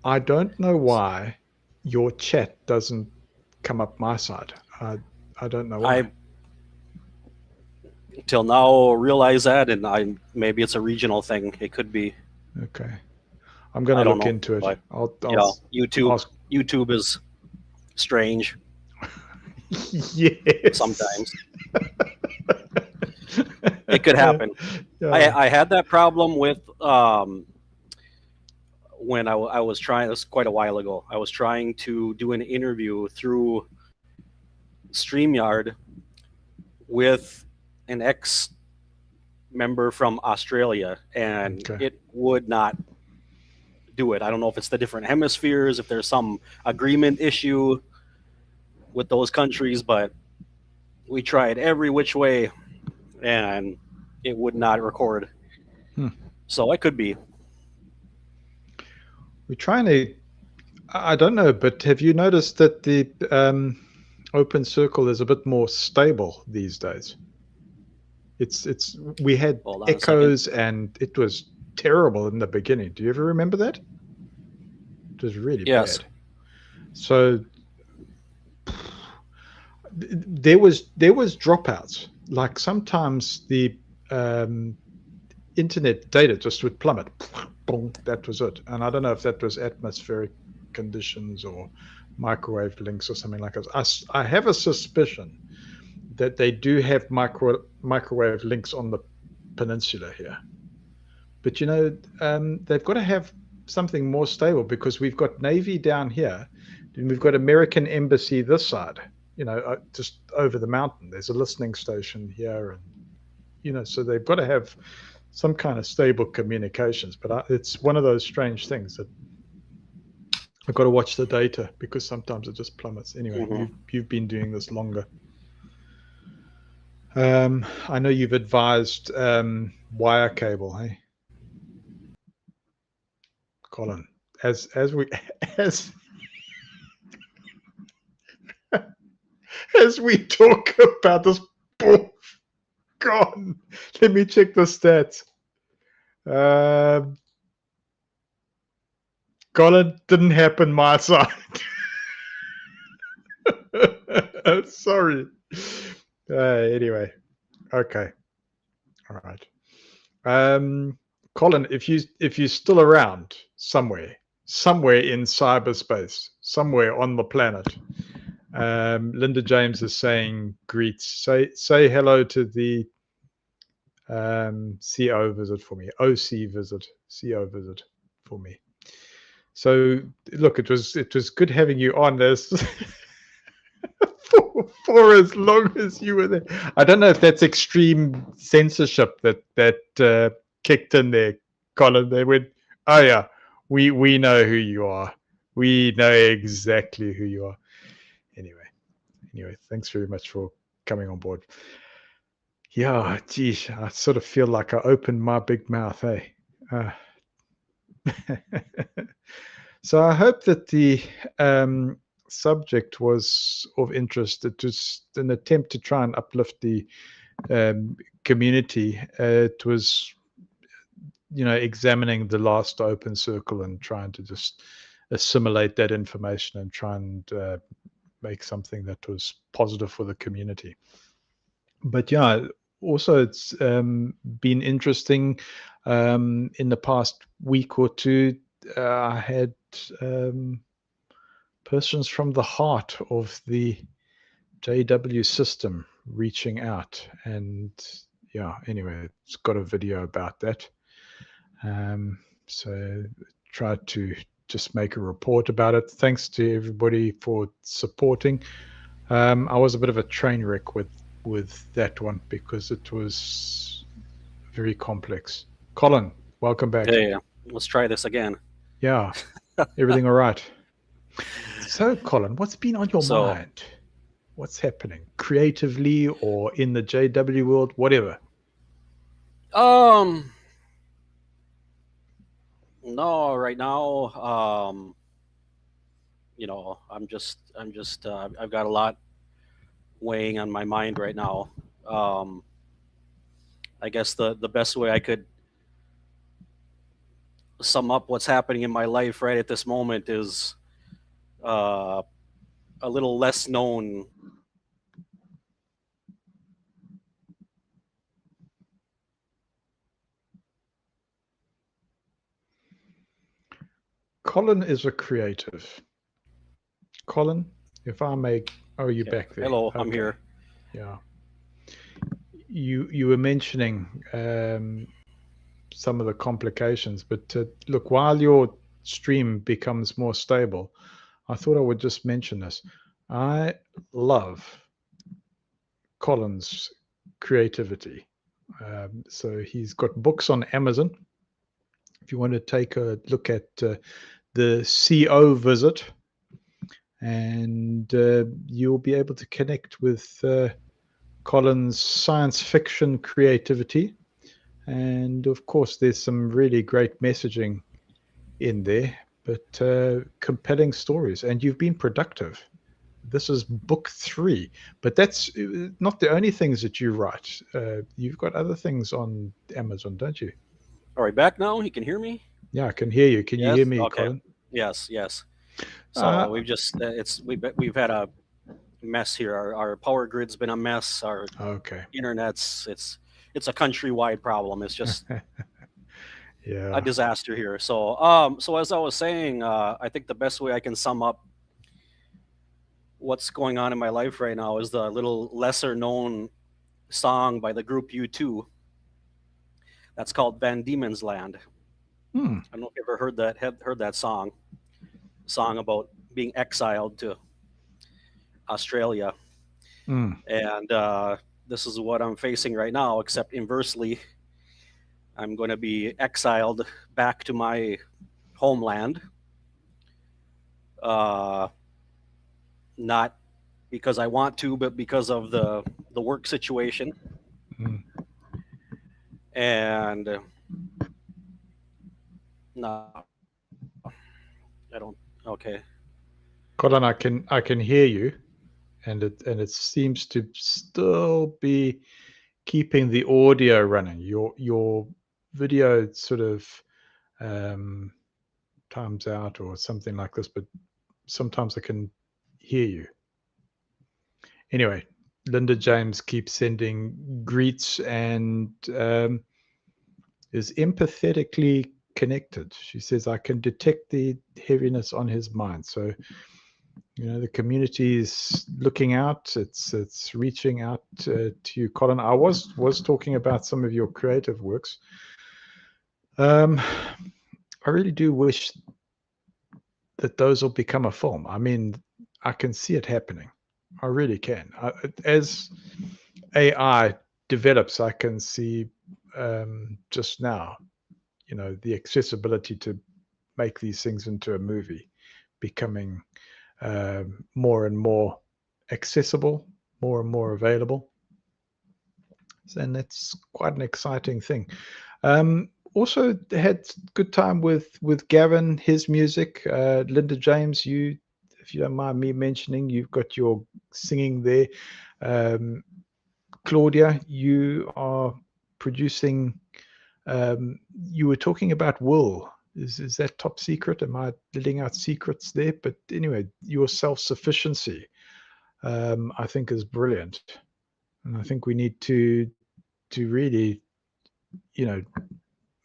S1: I don't know why your chat doesn't come up my side. I don't know why.
S2: I till now realize that, and I maybe it's a regional thing. It could be.
S1: Okay. I'm going
S2: I
S1: to
S2: don't
S1: look
S2: know.
S1: into it.
S2: But
S1: I'll
S2: yeah, YouTube.
S1: ask.
S2: YouTube is strange
S1: Yes.
S2: sometimes. It could happen.
S1: Yeah.
S2: I had that problem with when I was trying. This was quite a while ago. I was trying to do an interview through StreamYard with an ex member from Australia, and
S1: Okay.
S2: it would not do it. I don't know if it's the different hemispheres, if there's some agreement issue with those countries, but we tried every which way, and it would not record.
S1: Hmm.
S2: So it could be.
S1: We're trying to. I don't know, but have you noticed that the open circle is a bit more stable these days? It's we had
S2: Hold on a second.
S1: echoes and it was terrible in the beginning. Do you ever remember that? It was really
S2: Yes.
S1: bad. So there was dropouts. Like sometimes the um, internet data just would plummet. Boom, that was it. And I don't know if that was atmospheric conditions or microwave links or something like that. I have a suspicion that they do have microwave links on the peninsula here. But they've got to have something more stable because we've got Navy down here, and we've got American Embassy this side. Just over the mountain. There's a listening station here, and so they've got to have some kind of stable communications. But it's one of those strange things that I've got to watch the data because sometimes it just plummets. Anyway,
S2: Hmm.
S1: you've been doing this longer. I know you've advised wire cable, hey, Colin. As we as as we talk about this, oh, God, let me check the stats. Colin, didn't happen my side. Sorry. Anyway, okay, all right. Colin, if you're still around somewhere in cyberspace, somewhere on the planet, Linda James is saying greets. Say hello to the CO visit for me. OC visit, CO visit for me. So look, it was good having you on this. For as long as you were there. I don't know if that's extreme censorship that kicked in there, Colin. They went, "Oh yeah, we know who you are. We know exactly who you are." Anyway, thanks very much for coming on board. Yeah, geez, I sort of feel like I opened my big mouth, hey. So I hope that the subject was of interest. It was an attempt to try and uplift the community. It was, examining the last open circle and trying to just assimilate that information and try and make something that was positive for the community. But yeah, also it's been interesting. In the past week or two, I had persons from the heart of the JW system reaching out, and yeah, anyway, it's got a video about that. So tried to just make a report about it. Thanks to everybody for supporting. I was a bit of a train wreck with that one because it was very complex. Colin, welcome back.
S2: Yeah, let's try this again.
S1: Yeah, everything all right? So, Colin, what's been on your
S2: So,
S1: mind? What's happening creatively or in the JW world, whatever?
S2: no, right now, I've got a lot weighing on my mind right now. Um, I guess the best way I could sum up what's happening in my life right at this moment is uh, a little less known.
S1: Colin is a creative. Colin, if I may, oh, you're
S2: Okay.
S1: back there.
S2: Hello,
S1: Okay.
S2: I'm here.
S1: Yeah. You were mentioning some of the complications, but look, while your stream becomes more stable, I thought I would just mention this. I love Colin's creativity. So he's got books on Amazon. If you want to take a look at the CO visit, and you'll be able to connect with Colin's science fiction creativity. And of course, there's some really great messaging in there, but compelling stories. And you've been productive. This is book 3, but that's not the only things that you write. You've got other things on Amazon, don't you?
S2: All right, back now. You can hear me?
S1: Yeah, I can hear you. Can you
S2: Yes.
S1: hear me,
S2: Okay.
S1: Colin?
S2: Yes. So
S1: Uh,
S2: we've had a mess here. Our power grid's been a mess. Our
S1: okay.
S2: internet's it's a countrywide problem. It's just a
S1: Yeah.
S2: disaster here. So as I was saying, I think the best way I can sum up what's going on in my life right now is the little lesser known song by the group U2 that's called Van Diemen's Land.
S1: Hmm.
S2: I don't know if you ever heard that song about being exiled to Australia.
S1: Hmm.
S2: And this is what I'm facing right now, except inversely, I'm going to be exiled back to my homeland. Uh, not because I want to, but because of the work situation.
S1: Hmm.
S2: And no, I don't. Okay.
S1: Colin, I can hear you, and it seems to still be keeping the audio running. Your video sort of um, times out or something like this, but sometimes I can hear you. Anyway, Linda James keeps sending greets and is empathetically connected. She says, I can detect the heaviness on his mind. So, the community is looking out. It's reaching out to you, Colin. I was talking about some of your creative works. I really do wish that those will become a film. I mean, I can see it happening. I really can. As AI develops, I can see just now, the accessibility to make these things into a movie becoming more and more accessible, more and more available. And that's quite an exciting thing. Also had good time with Gavin, his music. Linda James, if you don't mind me mentioning, you've got your singing there. Claudia, you are producing. You were talking about Will. Is that top secret? Am I letting out secrets there? But anyway, your self-sufficiency, I think, is brilliant, and I think we need to really, you know,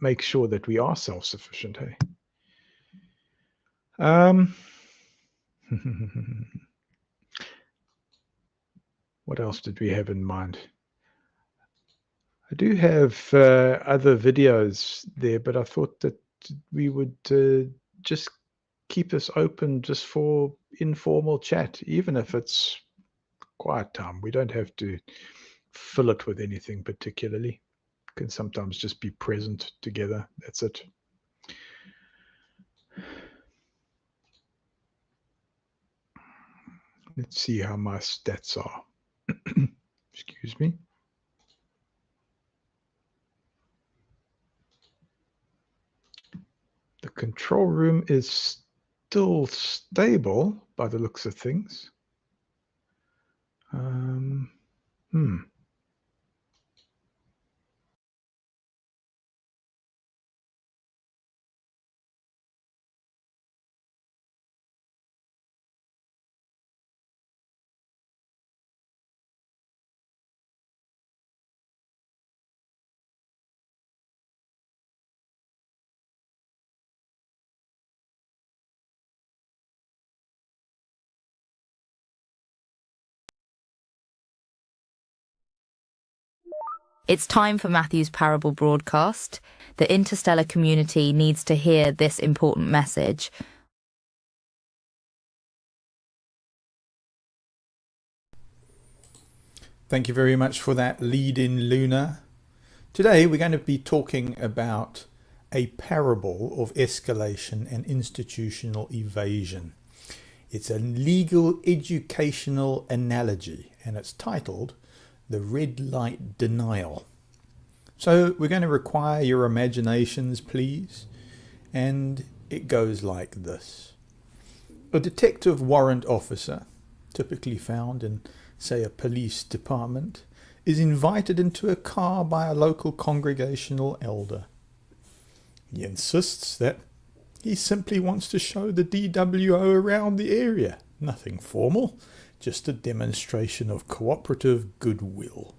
S1: make sure that we are self-sufficient. Hey. Um, what else did we have in mind? I do have other videos there, but I thought that we would just keep this open just for informal chat, even if it's quiet time. We don't have to fill it with anything particularly. It can sometimes just be present together. That's it. Let's see how my stats are. Excuse me. The control room is still stable by the looks of things.
S3: It's time for Matthew's parable broadcast. The interstellar community needs to hear this important message.
S4: Thank you very much for that lead-in, Luna. Today we're going to be talking about a parable of escalation and institutional evasion. It's a legal educational analogy, and it's titled The Red Light Denial. So we're going to require your imaginations, please, and it goes like this. A detective warrant officer, typically found in, say, a police department, is invited into a car by a local congregational elder. He insists that he simply wants to show the DWO around the area. Nothing formal, just a demonstration of cooperative goodwill.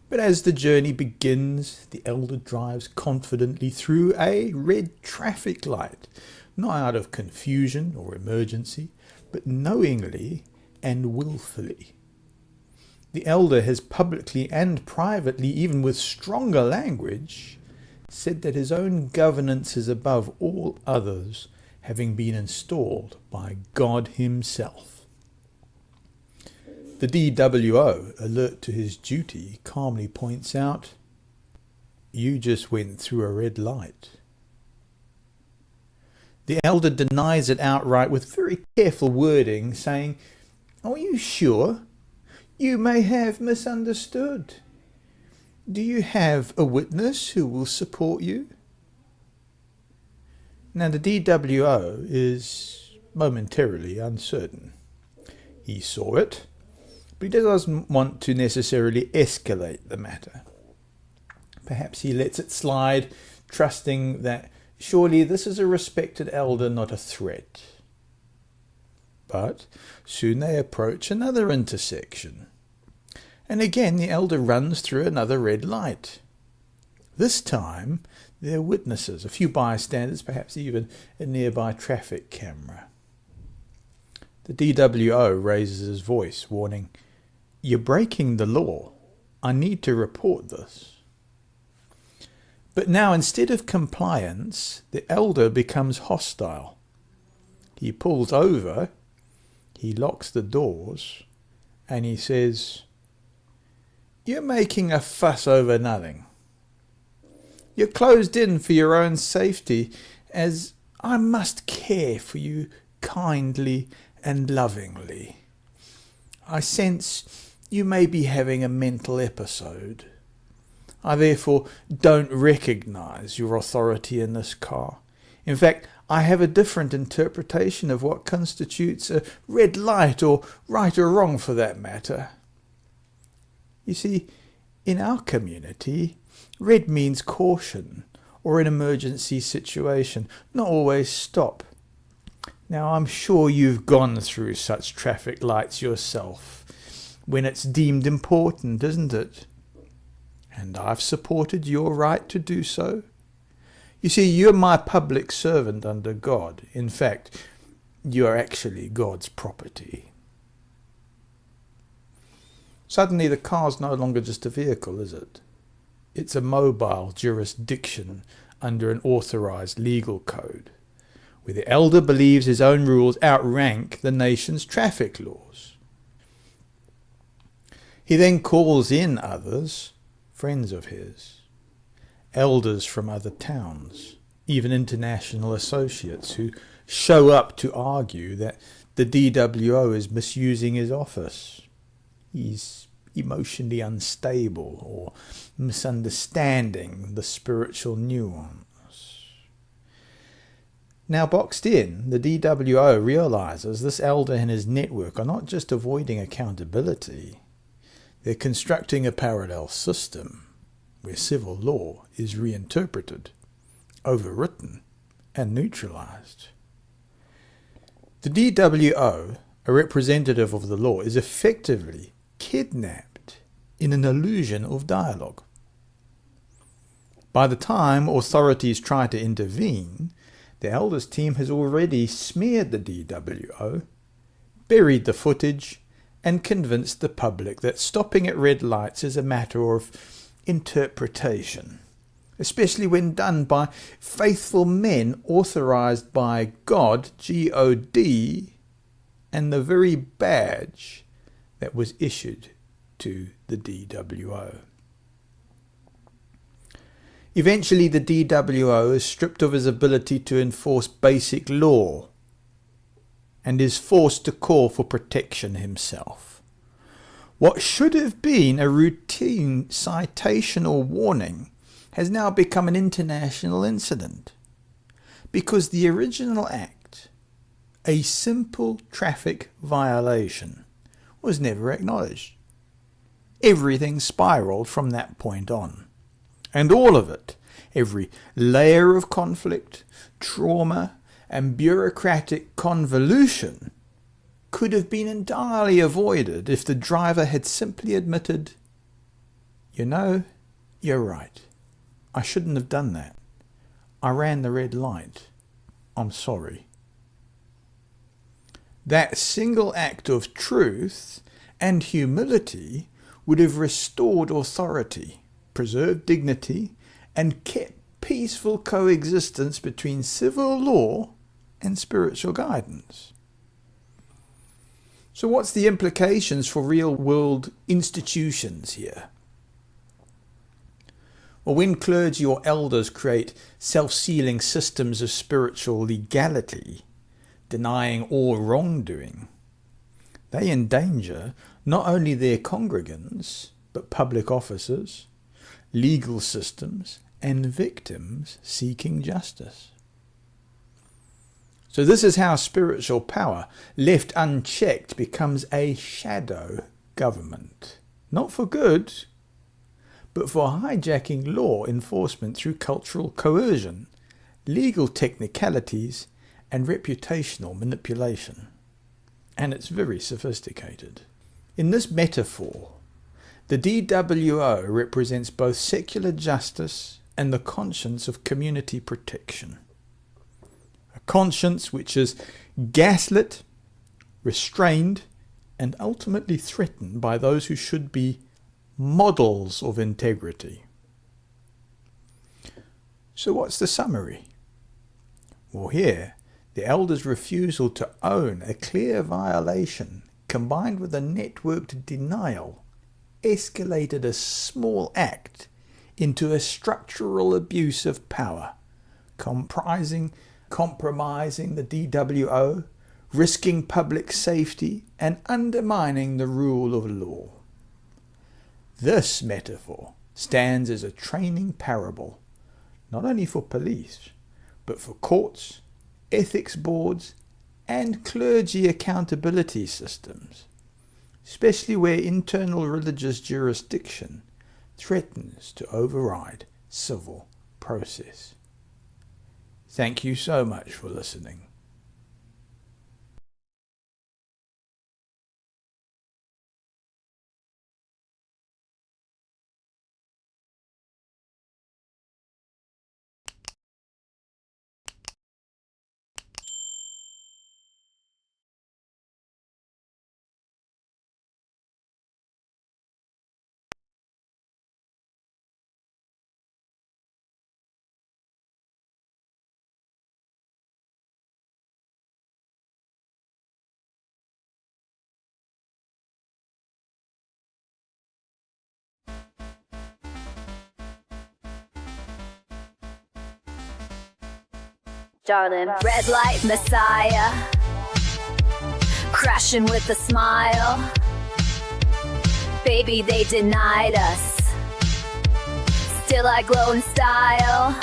S4: But as the journey begins, the elder drives confidently through a red traffic light, not out of confusion or emergency, but knowingly and willfully. The elder has publicly and privately, even with stronger language, said that his own governance is above all others, having been installed by God himself. The DWO, alert to his duty, calmly points out, "You just went through a red light." The elder denies it outright with very careful wording, saying, "Are you sure? You may have misunderstood. Do you have a witness who will support you?" Now the DWO is momentarily uncertain. He saw it, but he doesn't want to necessarily escalate the matter. Perhaps he lets it slide, trusting that surely this is a respected elder, not a threat. But soon they approach another intersection, and again the elder runs through another red light. This time there are witnesses, a few bystanders, perhaps even a nearby traffic camera. The DWO raises his voice, warning, "You're breaking the law. I need to report this." But now, instead of compliance, the elder becomes hostile. He pulls over, he locks the doors, and he says, "You're making a fuss over nothing. You're closed in for your own safety, as I must care for you kindly and lovingly. I sense you may be having a mental episode. I therefore don't recognize your authority in this car. In fact, I have a different interpretation of what constitutes a red light, or right or wrong for that matter. You see, in our community, red means caution or an emergency situation, not always stop. Now, I'm sure you've gone through such traffic lights yourself, when it's deemed important, isn't it? And I've supported your right to do so. You see, you're my public servant under God. In fact, you are actually God's property." Suddenly the car's no longer just a vehicle, is it? It's a mobile jurisdiction under an authorized legal code, where the elder believes his own rules outrank the nation's traffic laws. He then calls in others, friends of his, elders from other towns, even international associates who show up to argue that the DWO is misusing his office. He's emotionally unstable or misunderstanding the spiritual nuance. Now, boxed in, the DWO realizes this elder and his network are not just avoiding accountability, they're constructing a parallel system where civil law is reinterpreted, overwritten, and neutralized. The DWO, a representative of the law, is effectively kidnapped in an illusion of dialogue. By the time authorities try to intervene, the elders team has already smeared the DWO, buried the footage, and convinced the public that stopping at red lights is a matter of interpretation, especially when done by faithful men authorized by God, G-O-D, and the very badge that was issued to the DWO. Eventually, the DWO is stripped of his ability to enforce basic law and is forced to call for protection himself. What should have been a routine citation or warning has now become an international incident because the original act, a simple traffic violation, was never acknowledged. Everything spiraled from that point on. And all of it, every layer of conflict, trauma, and bureaucratic convolution, could have been entirely avoided if the driver had simply admitted, "You know, you're right. I shouldn't have done that. I ran the red light. I'm sorry." That single act of truth and humility would have restored authority, preserved dignity, and kept peaceful coexistence between civil law and spiritual guidance. So what's the implications for real-world institutions here? Well, when clergy or elders create self-sealing systems of spiritual legality, denying all wrongdoing, they endanger not only their congregants, but public officers, legal systems, and victims seeking justice. So this is how spiritual power, left unchecked, becomes a shadow government. Not for good, but for hijacking law enforcement through cultural coercion, legal technicalities, and reputational manipulation. And it's very sophisticated. In this metaphor, the DWO represents both secular justice and the conscience of community protection. A conscience which is gaslit, restrained, and ultimately threatened by those who should be models of integrity. So what's the summary? Well, here, the elders' refusal to own a clear violation combined with a networked denial escalated a small act into a structural abuse of power, compromising the DWO, risking public safety, and undermining the rule of law. This metaphor stands as a training parable, not only for police, but for courts, ethics boards, and clergy accountability systems, especially where internal religious jurisdiction threatens to override civil process. Thank you so much for listening.
S5: Darling, red light messiah, crashing with a smile. Baby, they denied us, still I glow in style.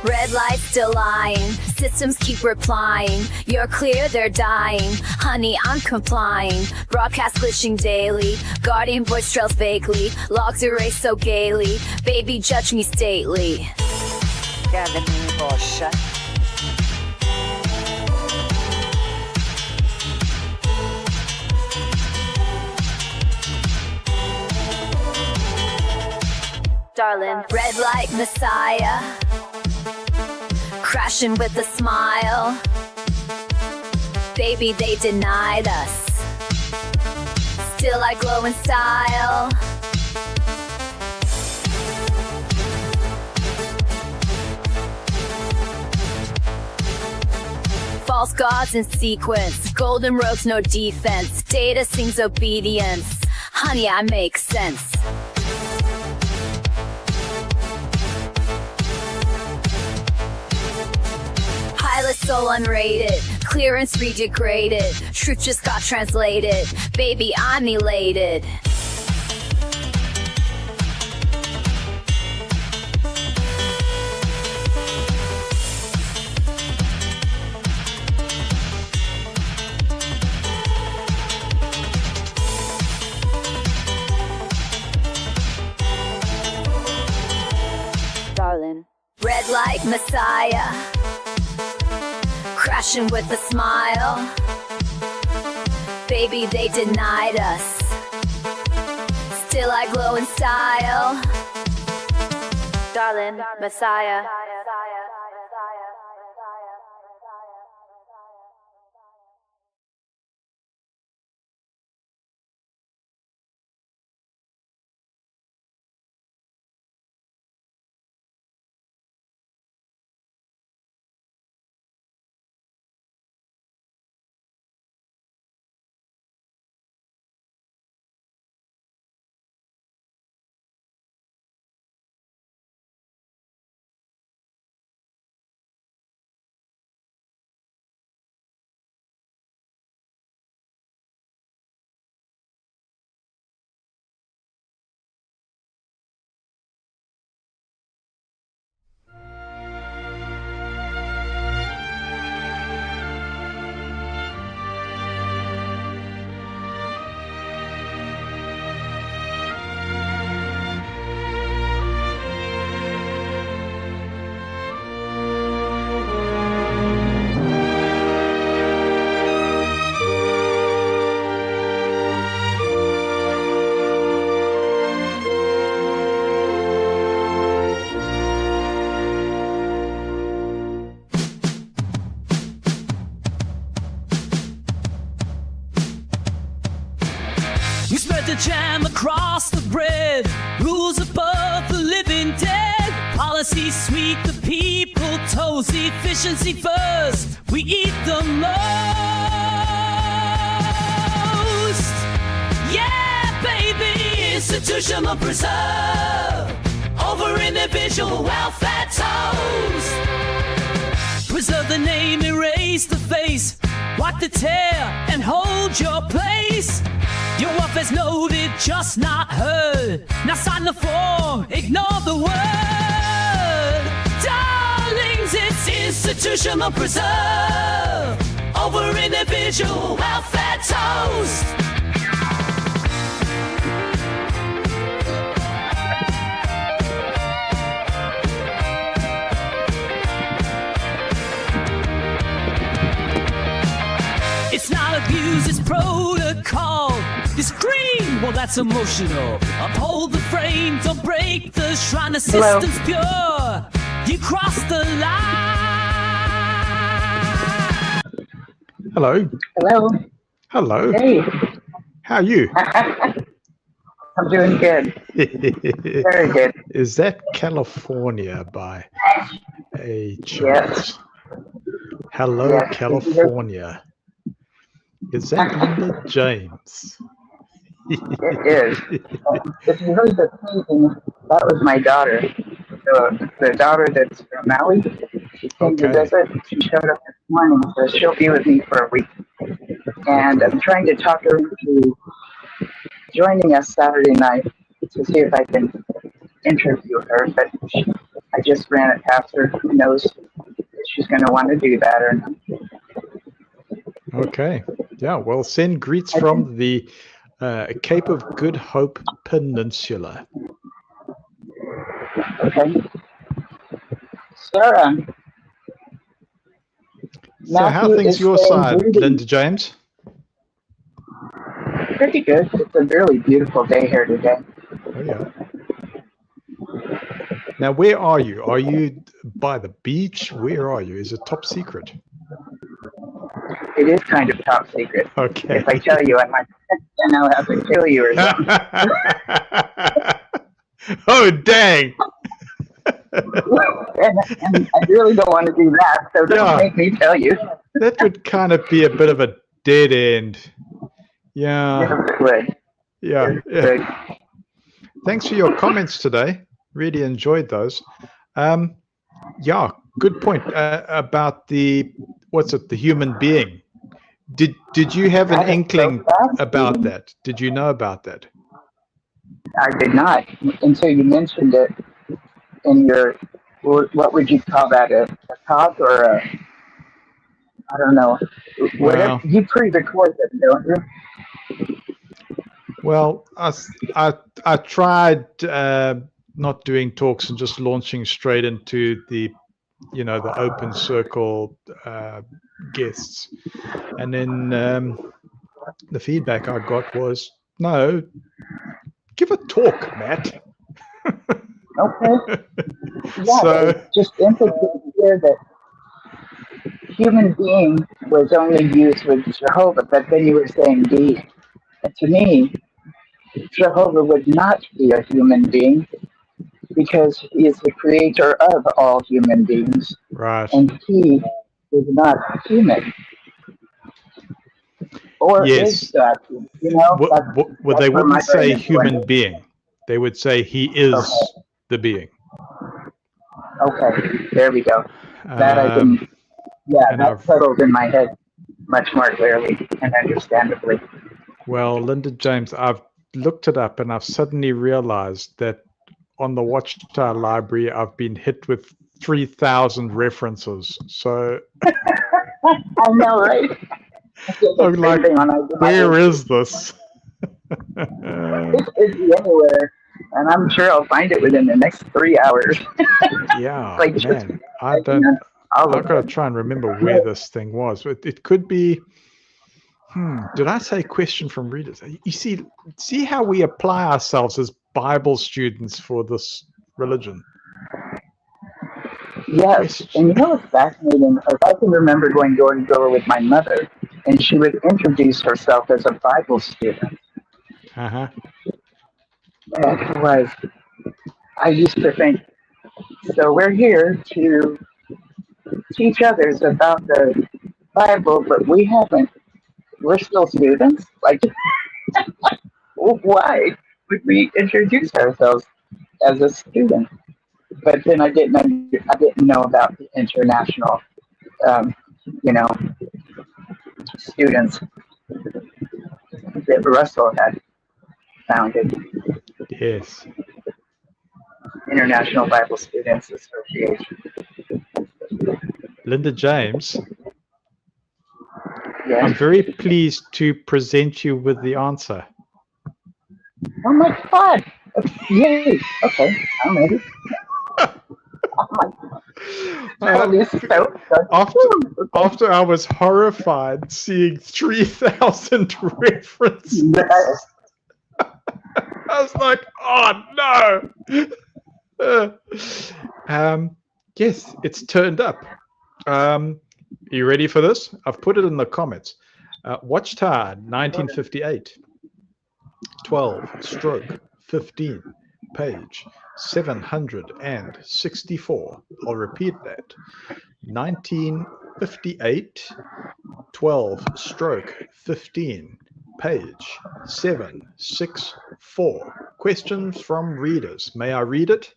S5: Red light still lying, systems keep replying. You're clear, they're dying. Honey, I'm complying. Broadcast glitching daily. Guardian voice trails vaguely. Logs erase so gaily. Baby, judge me stately. Darling, red light messiah, crashing with a smile. Baby, they denied us, still I glow in style. False gods in sequence, golden robes, no defense. Data sings obedience, honey, I make sense. Pilot soul unrated, clearance redegraded. Truth just got translated, baby, I'm elated. Darling, red light messiah, crashing with a smile. Baby, they denied us, still I glow in style. Darling, messiah.
S6: We spread the jam across the bread, rules above the living dead. Policy sweet, the people toast, efficiency first. We eat the most. Yeah, baby, institutional preserve over individual welfare toast. Preserve the name, erase the face, wipe the tear and hold your place. Your welfare's noted, just not heard. Now sign the form, ignore the word. Darlings, it's institutional preserve over individual welfare toast. It's not abuse, it's protocol. You scream, well that's emotional. Uphold the frame, don't break the shrine. The system's pure. You cross the line.
S1: Hello.
S7: Hello.
S1: Hello.
S7: Hey.
S1: How are you?
S7: I'm doing good. Very good.
S1: Is that California by a chance?
S7: Yes.
S1: Hello,
S7: Yes.
S1: California. Is that Linda James?
S7: It is. If you heard the painting, that was my daughter. The daughter that's from Maui. She came to
S1: Okay.
S7: visit. She showed up this morning, so she'll be with me for a week. And I'm trying to talk her into joining us Saturday night to see if I can interview her, but I just ran it past her. Who knows if she's going to want to do that or not.
S1: Okay. Yeah. Well, send greets from the Cape of Good Hope Peninsula.
S7: Okay. Sarah.
S1: So how
S7: Matthew
S1: things
S7: is
S1: your
S7: saying
S1: side,
S7: greetings.
S1: Linda James?
S7: Pretty good. It's a really beautiful day here today.
S1: Oh, yeah. Now, where are you? Are you by the beach? Where are you? Is it top secret?
S7: It is kind of top secret.
S1: Okay.
S7: If I tell you, I might now have to kill you or something.
S1: Oh, dang.
S7: and I really don't want to do that, so don't make me tell you.
S1: That would kind of be a bit of a dead end. Yeah.
S7: Yes, it would.
S1: Yeah.
S7: Yes, it would.
S1: Thanks for your comments today. Really enjoyed those. Yeah, good point about the human being. Did you have an inkling about that? Did you know about that?
S7: I did not until you mentioned it in your, what would you call that, a talk or a, I don't know.
S1: Well,
S7: you pre-record them, don't you?
S1: Well, I tried not doing talks and just launching straight into the open circle guests, and then the feedback I got was, no, give a talk, Matt.
S7: Okay. Yeah,
S1: So,
S7: it's just interesting to hear that human being was only used with Jehovah, but then you were saying being. And to me, Jehovah would not be a human being because he is the creator of all human beings.
S1: right.
S7: And he is not human. Or
S1: Yes.
S7: is that, you know?
S1: Well, they wouldn't say human being. They would say he is the being.
S7: Okay, there we go. That I can, that settled in my head much more clearly and understandably.
S1: Well, Linda James, I've looked it up and I've suddenly realized that on the Watchtower Library, I've been hit with 3,000 references. So
S7: I know, right?
S1: I'm like, where is this?
S7: It's anywhere, and I'm sure I'll find it within the next 3 hours.
S1: Yeah,
S7: Like,
S1: man, I've got to try and remember where this thing was. It could be. Did I say question from readers? You see how we apply ourselves as Bible students for this religion.
S7: Yes, and you know what's fascinating? I can remember going door to door with my mother, and she would introduce herself as a Bible student.
S1: Uh-huh.
S7: And I used to think, so we're here to teach others about the Bible, but we're still students? Like, why would we introduce ourselves as a student? But then I didn't know about the international, students that Russell had founded.
S1: Yes.
S7: International Bible Students Association.
S1: Linda James,
S7: Yes.
S1: I'm very pleased to present you with the answer.
S7: Oh my God! Yay! Okay, I'm ready. Oh my God.
S1: After I was horrified seeing 3,000 references,
S7: Yes.
S1: I was like, oh no! Yes, it's turned up. Are you ready for this? I've put it in the comments. Watchtower, 1958. 12/15, page 764. I'll repeat that. 1958, 12/15, page 764. Questions from readers. May I read it?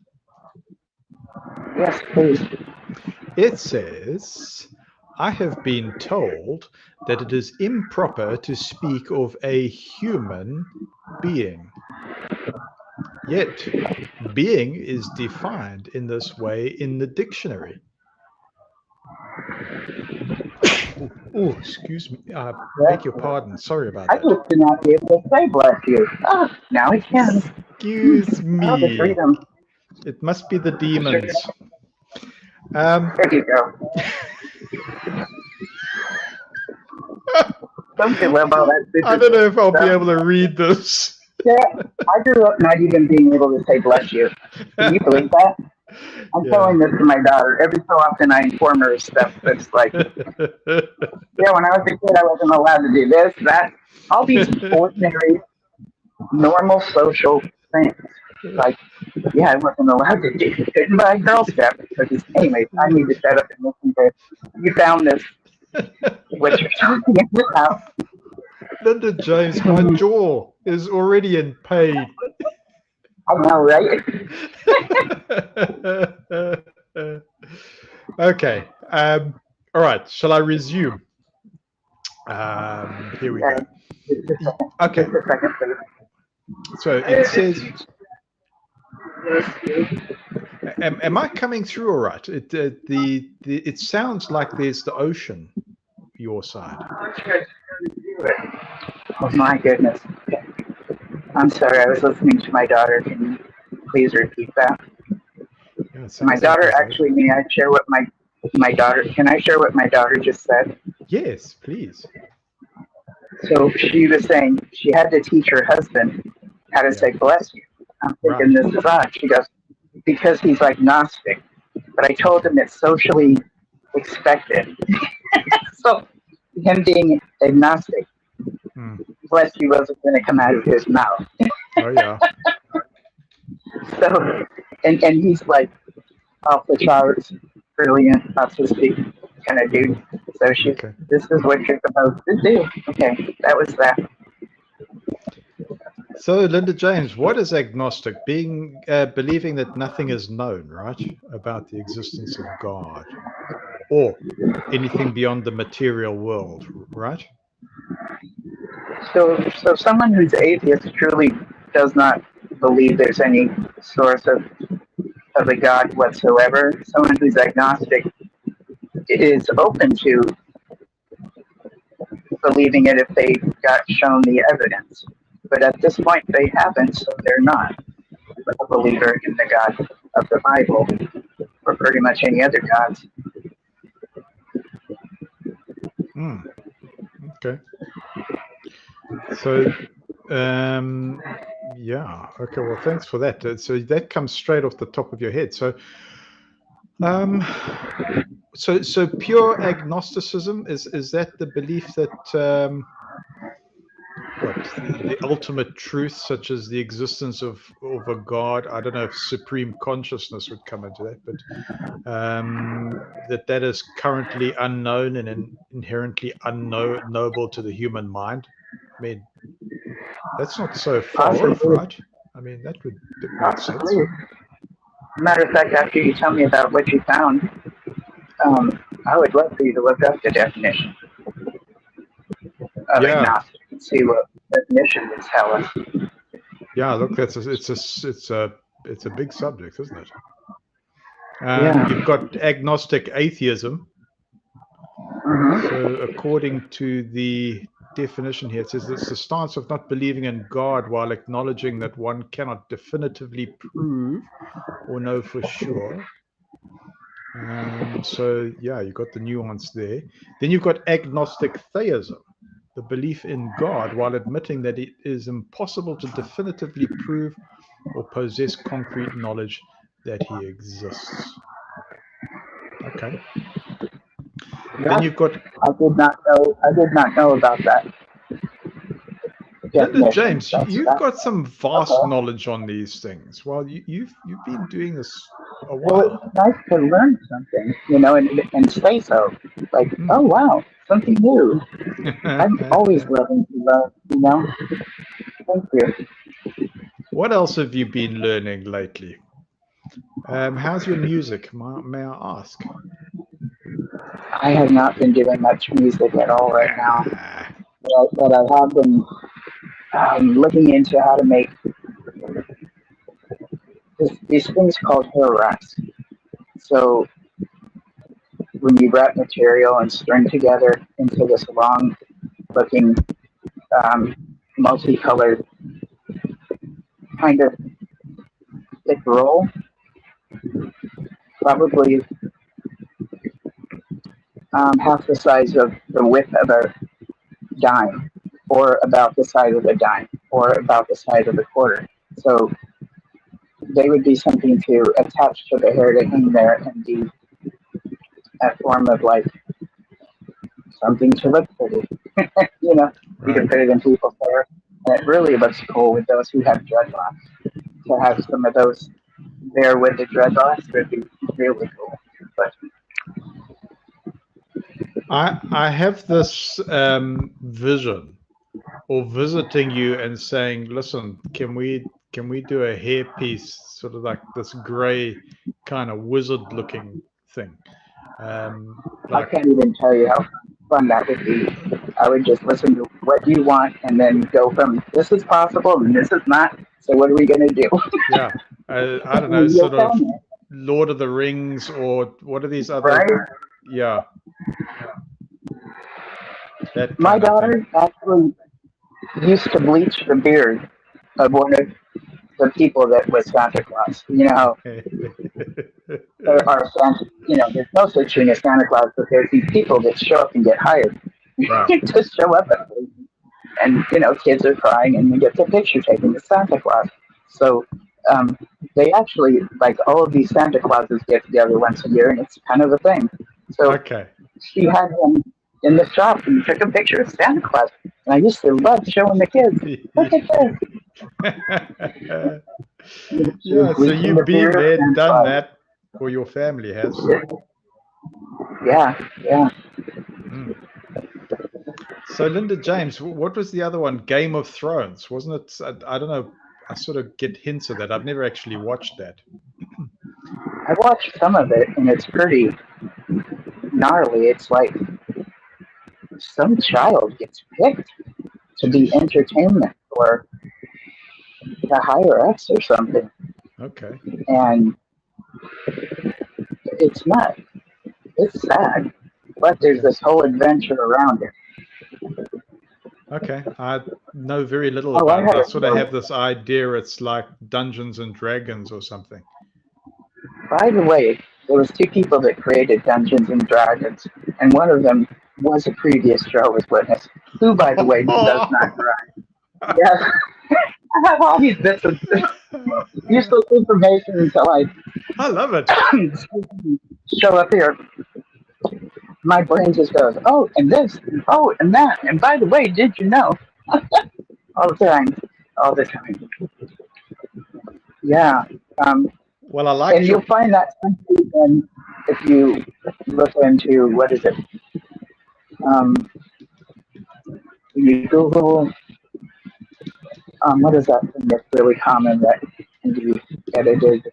S7: Yes, please.
S1: It says, I have been told that it is improper to speak of a human being. Yet, being is defined in this way in the dictionary. Oh, excuse me. Beg your pardon. Sorry about
S7: I
S1: that.
S7: used to not be able to say bless you. Oh, now I can.
S1: Excuse
S7: Oh, the
S1: me.
S7: freedom.
S1: It must be the demons.
S7: There you go. Don't you love all that?
S1: I don't know if I'll be able to read this.
S7: Yeah, I grew up not even being able to say bless you. Can you believe that? I'm telling this to my daughter. Every so often I inform her of stuff that's like, yeah, when I was a kid, I wasn't allowed to do this, that, all these ordinary, normal social things. Like, yeah, I wasn't allowed to do it. Couldn't buy Girl Scout cookies. Anyways, I need to shut up and listen to you found this, what you're talking about.
S1: Linda James, my jaw is already in pain.
S7: I know, right?
S1: Okay. All right. Shall I resume? Here we go. Okay.
S7: Just a second, please.
S1: So it says, am I coming through all right? It sounds like there's the ocean your side.
S7: Oh my goodness. I'm sorry, I was listening to my daughter. Can you please repeat that?
S1: Yeah,
S7: My daughter, actually, may I share what my daughter, can I share what my daughter just said?
S1: Yes, please.
S7: So she was saying she had to teach her husband how to say bless you. I'm thinking this is odd. She goes, because he's agnostic. But I told him it's socially expected. So him being agnostic, bless you wasn't going to come out of his mouth.
S1: Oh, yeah.
S7: So, and he's like off the charts, brilliant, autistic kind of dude. So this is what you're supposed to do. Okay, that was that.
S1: So, Linda James, what is agnostic? Believing that nothing is known, right, about the existence of God or anything beyond the material world, right?
S7: So someone who's atheist truly does not believe there's any source of a God whatsoever. Someone who's agnostic is open to believing it if they got shown the evidence. But at this point, they haven't, so they're not a believer in the God of the Bible or pretty much any other gods.
S1: Okay. So, yeah. Okay. Well, thanks for that. So that comes straight off the top of your head. So, so pure agnosticism is that the belief that the ultimate truth, such as the existence of a God, I don't know if supreme consciousness would come into that, but that is currently unknown and inherently unknowable to the human mind. I mean, that's not so far off, right? I mean, that would make sense.
S7: Matter of fact, after you tell me about what you found, I would love for you to look up the definition of agnostic and see what definition would tell us.
S1: Yeah, look, it's a big subject, isn't it? You've got agnostic atheism. So according to the definition here, it says it's the stance of not believing in God while acknowledging that one cannot definitively prove or know for sure. So yeah, you've got the nuance there. Then you've got agnostic theism, the belief in God while admitting that it is impossible to definitively prove or possess concrete knowledge that he exists. Okay. Then you've got.
S7: I did not know about that.
S1: Linda James, you've got some vast knowledge on these things. Well, you've been doing this a while.
S7: Well, it's nice to learn something, and say so. Like, oh wow, something new. I'm always loving to learn, Thank you.
S1: What else have you been learning lately? How's your music? May I ask?
S7: I have not been doing much music at all right now, but I have been looking into how to make these things called hair wraps. So when you wrap material and string together into this long-looking, multicolored kind of thick roll, probably half the size of the width of a dime, or about the size of a dime, or about the size of a quarter. So they would be something to attach to the hair to hang there and be a form of like something to look pretty. You know, you can put it in people's hair, and it really looks cool with those who have dreadlocks. To have some of those there with the dreadlocks would be really cool. But
S1: I have this vision or visiting you and saying, listen, can we do a hairpiece, sort of like this gray kind of wizard looking thing?
S7: I can't even tell you how fun that would be. I would just listen to what you want and then go from this is possible and this is not. So what are we going to do?
S1: Yeah, I don't know, sort of Lord of the Rings, or what are these other?
S7: Right?
S1: Yeah.
S7: My daughter actually used to bleach the beard of one of the people that was Santa Claus. You know, there are Santa, you know, there's no such thing as Santa Claus, but there's these people that show up and get hired to show up at places. And, you know, kids are crying and you get the picture taken with Santa Claus. So they actually, like, all of these Santa Clauses get together once a year, and it's kind of a thing. So she had him in the shop and took a picture of Santa Claus. And I used to love showing the kids. Look at this.
S1: Yeah, so you've been there, done that for your family, has?
S7: Yeah.
S1: Mm. So, Linda James, what was the other one? Game of Thrones, wasn't it? I don't know. I sort of get hints of that. I've never actually watched that.
S7: I watched some of it, and it's pretty gnarly. It's like some child gets picked to be entertainment or the higher ups or something.
S1: Okay.
S7: And it's not. It's sad, but there's this whole adventure around it.
S1: Okay, I know very little about it. I sort of have this idea it's like Dungeons and Dragons or something.
S7: By the way, there was two people that created Dungeons and Dragons, and one of them was a previous Jehovah's Witness, who, by the way, does not drive. Yes, I have all these bits of useless information until
S1: I love it.
S7: Show up here. My brain just goes, oh, and this, oh, and that, and by the way, did you know? all the time. Yeah.
S1: Well, I like.
S7: And you'll find that in, if you look into what is it? You Google. What is that thing that's really common that can be edited?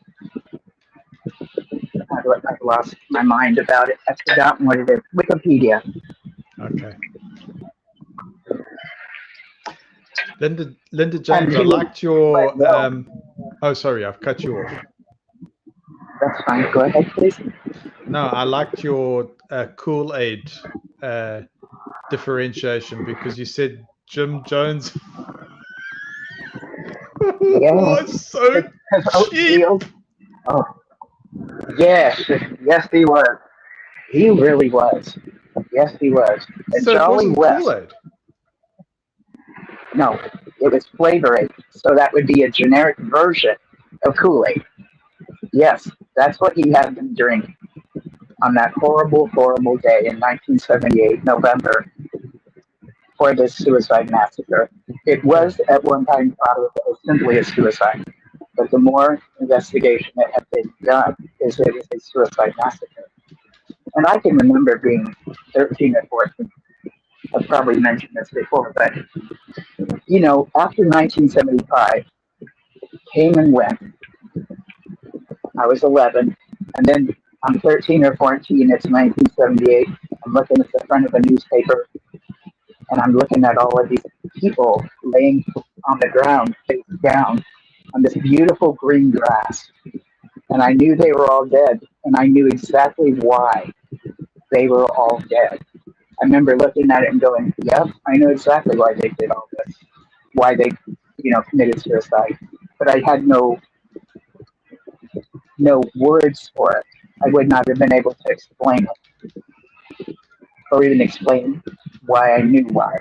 S7: I've lost my mind about it. I've forgotten what it is. Wikipedia.
S1: Okay. Linda James, I liked your. Oh, sorry, I've cut you off.
S7: That's fine. Go ahead, please.
S1: No, I liked your Kool-Aid differentiation because you said Jim Jones was so cheap.
S7: Oh. Yes, he was. He really was. Yes, he was. And
S1: so
S7: Charlie
S1: it wasn't
S7: West.
S1: Kool-Aid.
S7: No, it was Flavor Aid. So that would be a generic version of Kool-Aid. Yes, that's what he had been drinking on that horrible, horrible day in 1978, November, for this suicide massacre. It was at one time thought of as simply a suicide. But the more investigation that had been done is it is a suicide massacre. And I can remember being 13 or 14. I've probably mentioned this before, but, you know, after 1975 came and went, I was 11. And then I'm 13 or 14. It's 1978. I'm looking at the front of a newspaper, and I'm looking at all of these people laying on the ground, face down, on this beautiful green grass. And I knew they were all dead, and I knew exactly why they were all dead. I remember looking at it and going, yep, I know exactly why they did all this, why they, committed suicide. But I had no words for it. I would not have been able to explain it, or even explain why I knew why.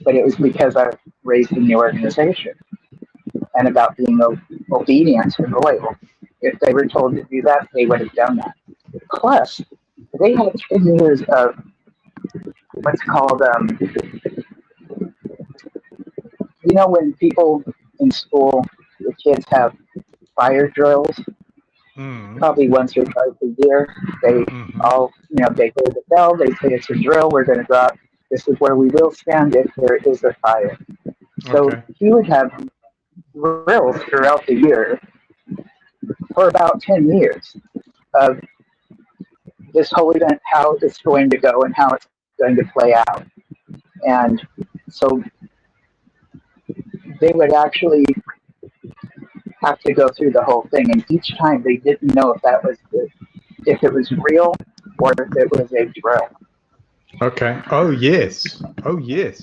S7: But it was because I was raised in the organization and about being obedient and loyal. If they were told to do that, they would have done that. Plus, they had 10 years of what's called, when people in school, the kids have fire drills, probably once or twice a year. They all, they hear the bell, they say it's a drill, we're going to go out. This is where we will stand if there is a fire. So he would have drills throughout the year for about 10 years of this whole event, how it's going to go and how it's going to play out. And so they would actually have to go through the whole thing, and each time they didn't know if it was real or if it was a drill.
S1: Okay. Oh yes,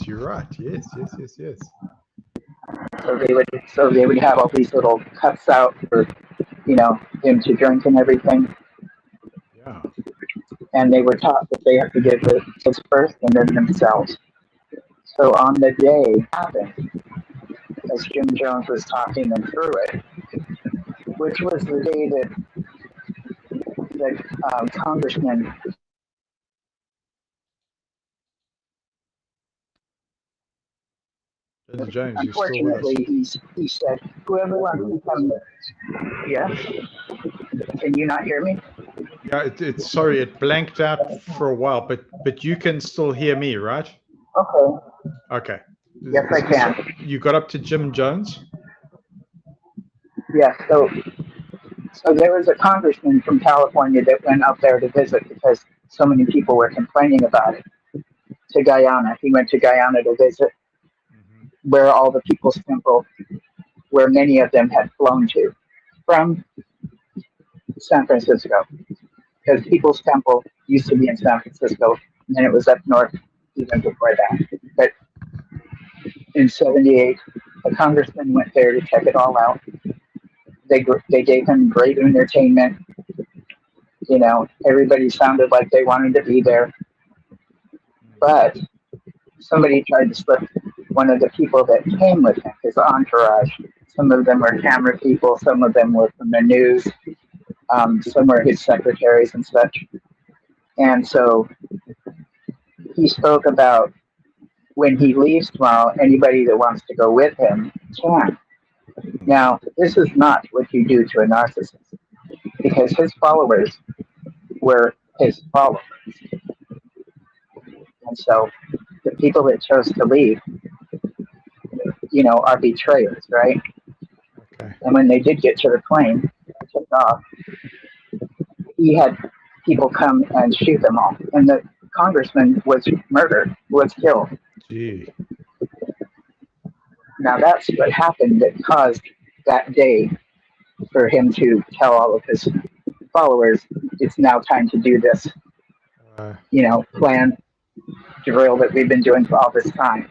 S1: you're right. Yes.
S7: So they would have all these little cups out for him to drink and everything.
S1: Yeah.
S7: And they were taught that they have to give the kids first and then themselves. So on the day it happened, as Jim Jones was talking them through it, which was the day that Congressman
S1: James,
S7: unfortunately, he said, whoever wants to come. Yeah? Can you not hear me?
S1: Yeah, it's sorry, it blanked out for a while, but you can still hear me, right?
S7: Okay.
S1: Okay.
S7: Yes, I can.
S1: You got up to Jim Jones?
S7: Yeah, so there was a congressman from California that went up there to visit because so many people were complaining about it, to Guyana. He went to Guyana to visit, where all the People's Temple, where many of them had flown to from San Francisco. Because People's Temple used to be in San Francisco, and then it was up north even before that. But in 78, a congressman went there to check it all out. They gave him great entertainment. Everybody sounded like they wanted to be there. But somebody tried to slip one of the people that came with him, his entourage. Some of them were camera people, some of them were from the news, some were his secretaries and such. And so he spoke about when he leaves tomorrow, anybody that wants to go with him can. Now, this is not what you do to a narcissist, because his followers were his followers. And so the people that chose to leave, are betrayers, right?
S1: Okay.
S7: And when they did get to the plane, took off, he had people come and shoot them all. And the congressman was murdered, was killed.
S1: Gee.
S7: Now that's what happened that caused that day for him to tell all of his followers, it's now time to do this, plan drill that we've been doing for all this time.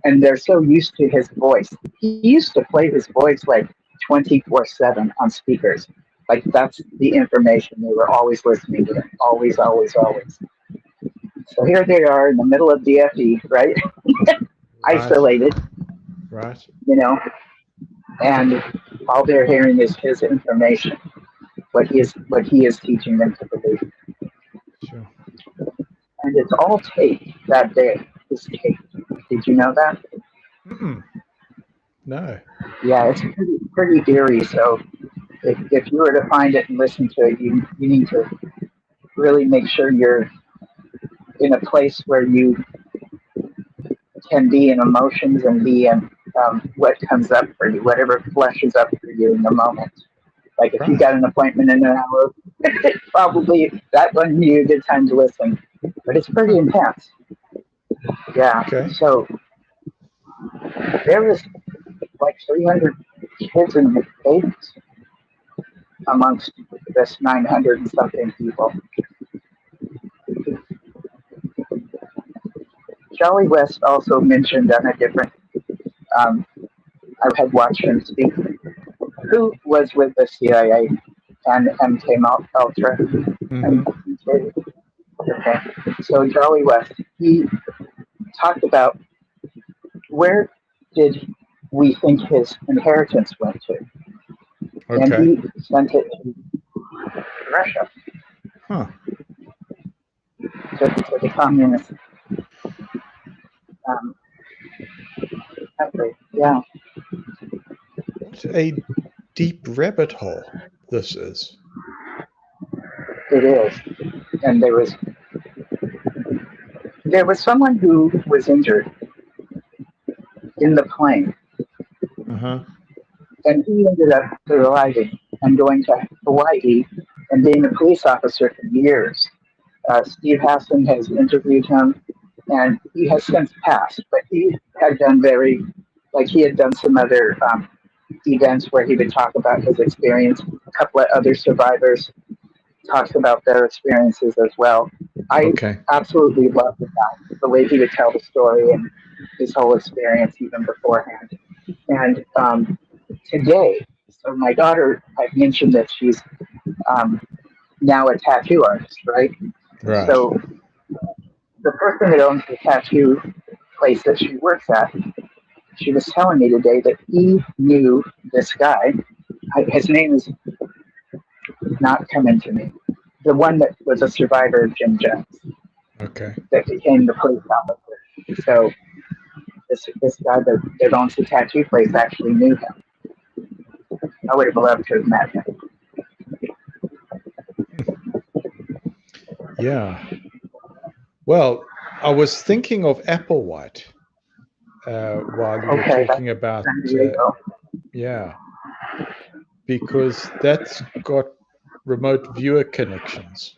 S7: And they're so used to his voice. He used to play his voice like 24/7 on speakers. Like that's the information they were always listening to. Always. So here they are in the middle of DFE, right? Isolated.
S1: Right.
S7: And all they're hearing is his information, what he is teaching them to believe.
S1: Sure.
S7: And it's all taped that day. It's taped. Did you know that?
S1: No.
S7: Yeah, it's pretty eerie. So if you were to find it and listen to it, you need to really make sure you're in a place where you can be in emotions and be in what comes up for you, whatever flushes up for you in the moment. Like if you got an appointment in an hour, probably that wouldn't be a good time to listen. But it's pretty intense. Yeah.
S1: Okay.
S7: So there was like 300 kids and babies amongst this 900 and something people. Charlie West also mentioned on a different, I had watched him speak, who was with the CIA and MK Ultra. Okay. So Charlie West, he talked about where did we think his inheritance went to?
S1: Okay.
S7: And he sent it to Russia.
S1: Huh.
S7: To the communist country. Yeah.
S1: What a deep rabbit hole this is.
S7: It is. And there was someone who was injured in the plane.
S1: Uh-huh.
S7: And he ended up surviving and going to Hawaii and being a police officer for years. Steve Hassan has interviewed him, and he has since passed. But he had done he had done some other events where he would talk about his experience. A couple of other survivors talked about their experiences as well. I absolutely loved the way he would tell the story and his whole experience even beforehand. And today, so my daughter, I've mentioned that she's now a tattoo artist, right?
S1: Right.
S7: So the person that owns the tattoo place that she works at, she was telling me today that he knew this guy. His name is not coming to me. The one that was a survivor of Jim Jones.
S1: Okay.
S7: That became the police officer. So this guy that owns the tattoo place actually knew him. I would have loved to have met him.
S1: Yeah. Well, I was thinking of Applewhite while you were talking about, yeah, because that's got remote viewer connections.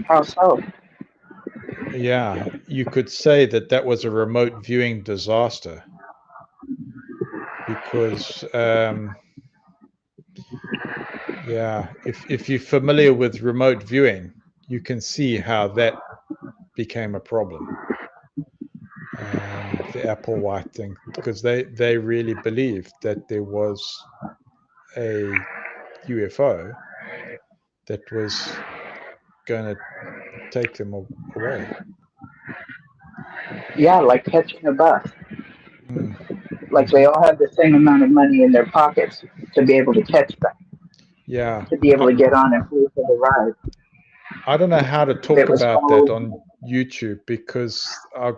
S7: How so?
S1: Yeah, you could say that was a remote viewing disaster because, yeah, if you're familiar with remote viewing, you can see how that became a problem. The Applewhite thing, because they really believed that there was a UFO that was going to take them away.
S7: Yeah, like catching a bus. Like they all have the same amount of money in their pockets to be able to catch them.
S1: Yeah.
S7: To be able to get on and pay for the ride.
S1: I don't know how to talk about that on YouTube because I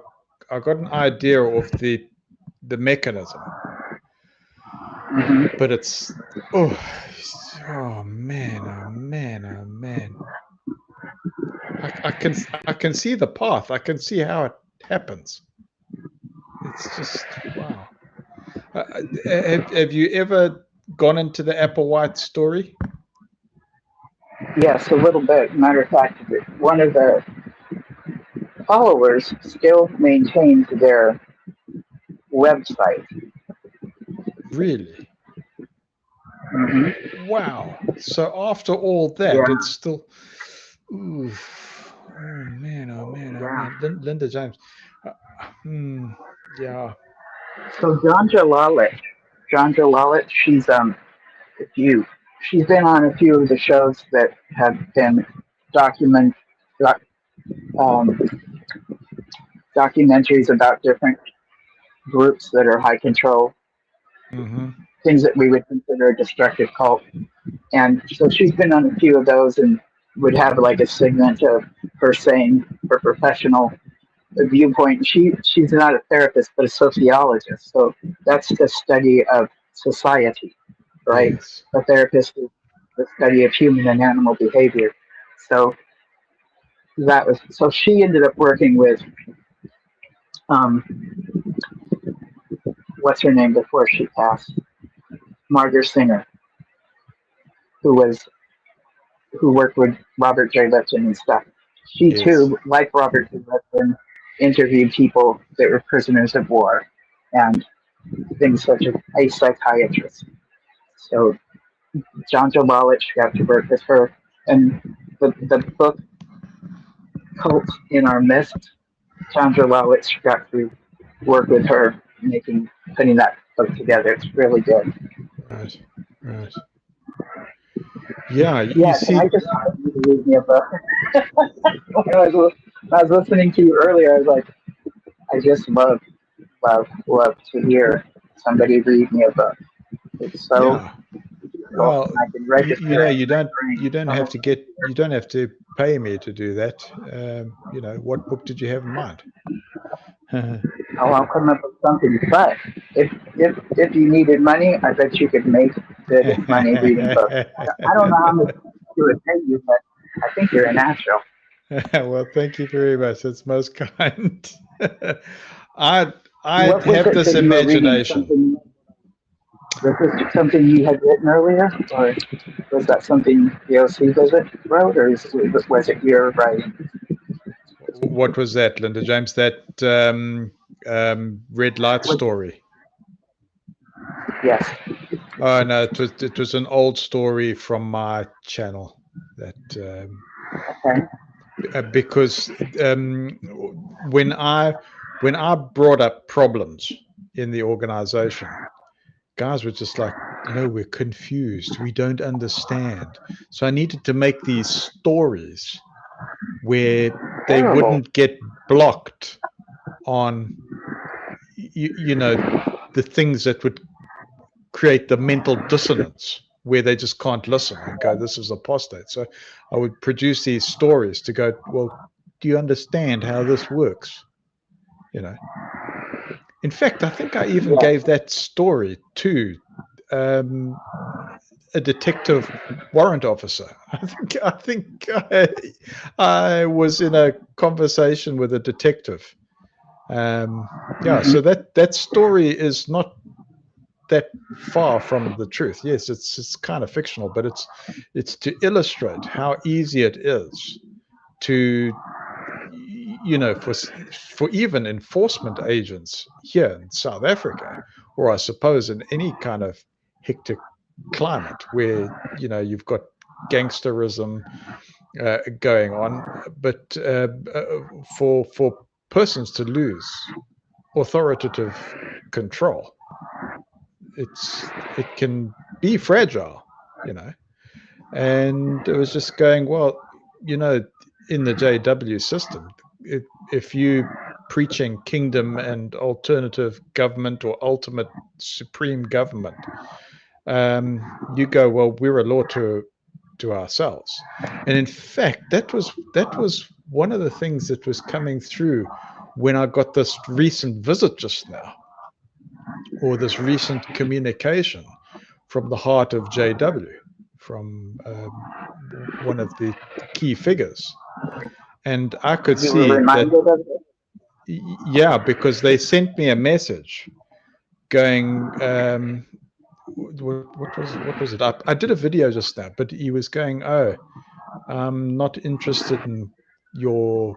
S1: got an idea of the mechanism.
S7: Mm-hmm.
S1: But it's oh man. I can see the path. I can see how it happens. It's just wow. Have you ever gone into the Applewhite story?
S7: Yes, a little bit. Matter of fact, one of the followers still maintains their website.
S1: Really?
S7: Mm-hmm.
S1: Wow. So after all that, it's still. Ooh. Oh man. Linda James. Yeah.
S7: So Janja Lalit, she's been on a few of the shows that have been documentaries about different groups that are high control, things that we would consider a destructive cult. And so she's been on a few of those and would have like a segment of her saying her professional viewpoint. She's not a therapist, but a sociologist. So that's the study of society, right?
S1: Yes.
S7: A therapist is the study of human and animal behavior. So she ended up working with what's her name before she passed? Margaret Singer, who worked with Robert J. Lipton and stuff. She
S4: Yes.
S7: too, like Robert J. Lipton, interviewed people that were prisoners of war and things such as a psychiatrist. So John Jowalitz got to work with her, and the book Kolk in Our Midst, John Jowalitz got to work with her putting that book together. It's really good.
S1: Right. Yeah, you
S7: Yes,
S1: see,
S7: and I just wanted you to read me a book. When I was listening to you earlier, I was like, I just love to hear somebody read me a book. It's so.
S1: yeah. Well,
S7: I can register
S1: you don't have to
S7: it.
S1: you don't have to pay me to do that. What book did you have in mind?
S7: I'll come up with something. But if you needed money, I bet you could make good money reading books. I don't know how much you would pay you, but I think you're a natural.
S1: Well, thank you very much. That's most kind. I
S7: What was
S1: have
S7: it
S1: this
S7: that you were reading?
S1: imagination.
S7: Was this something you had written earlier, or was that something the OC wrote, or was it your writing?
S1: What was that, Linda James? That red light story.
S7: Yes.
S1: Oh no, it was an old story from my channel. That
S7: Okay.
S1: because when I brought up problems in the organization, guys were just like, no, we're confused, we don't understand. So I needed to make these stories where they
S7: Terrible.
S1: wouldn't get blocked on the things that would create the mental dissonance where they just can't listen and go, this is apostate. So I would produce these stories to go, well, do you understand how this works? In fact, I think I even gave that story to a detective warrant officer. I think I was in a conversation with a detective. So that story is not that far from the truth. Yes, it's kind of fictional, but it's to illustrate how easy it is to for even enforcement agents here in South Africa, or I suppose in any kind of hectic climate where you've got gangsterism going on, but for persons to lose authoritative control, it can be fragile, and it was just going, well, in the JW system, if you preaching kingdom and alternative government or ultimate supreme government, you go, well, we're a law to ourselves. And in fact, that was one of the things that was coming through when I got this recent visit just now, or this recent communication from the heart of JW, from one of the key figures. And I could see that, yeah, because they sent me a message going, what was it? I did a video just now, but he was going, oh, I'm not interested in your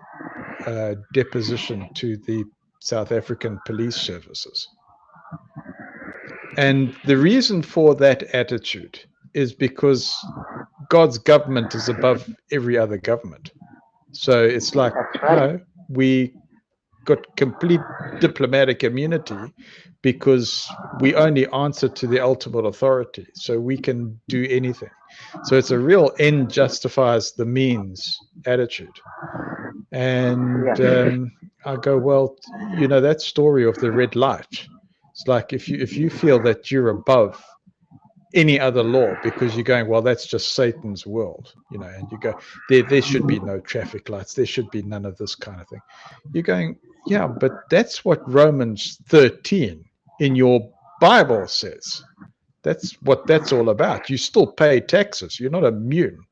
S1: deposition to the South African police services. And the reason for that attitude is because God's government is above every other government. So it's like, no, we got complete diplomatic immunity because we only answer to the ultimate authority. So we can do anything. So it's a real end justifies the means attitude. And I go, well, that story of the red light. It's like if you feel that you're above any other law because you're going, well, that's just Satan's world, and you go, there should be no traffic lights, there should be none of this kind of thing. You're going, yeah, but that's what Romans 13 in your Bible says. That's what that's all about. You still pay taxes. You're not immune.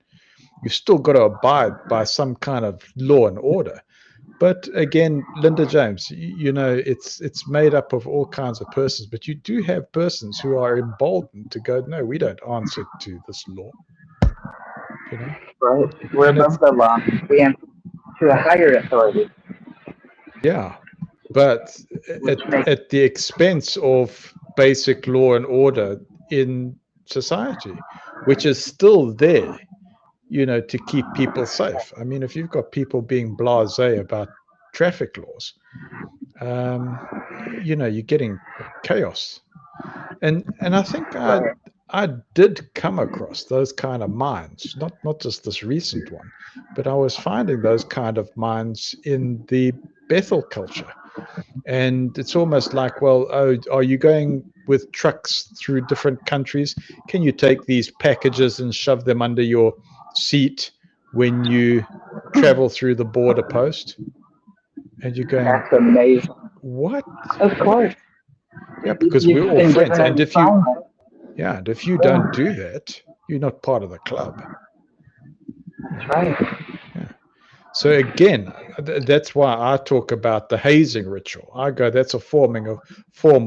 S1: You've still got to abide by some kind of law and order. But again, Linda James, you know, it's made up of all kinds of persons, but you do have persons who are emboldened to go, no, we don't answer to this law. You know?
S7: Right. We're above the law. We answer to a higher authority.
S1: Yeah. But at the expense of basic law and order in society, which is still there, you know, to keep people safe. I mean, if you've got people being blasé about traffic laws, you know, you're getting chaos. And I think I did come across those kind of minds, not just this recent one, but I was finding those kind of minds in the Bessel culture. And it's almost like, well, oh, are you going with trucks through different countries? Can you take these packages and shove them under your seat when you travel through the border post? And you're going,
S7: that's amazing.
S1: What?
S7: Of course.
S1: Yeah, because we're all friends. And if you don't do that, you're not part of the club.
S7: That's right.
S1: Yeah. So again, that's why I talk about the hazing ritual. I go, that's a form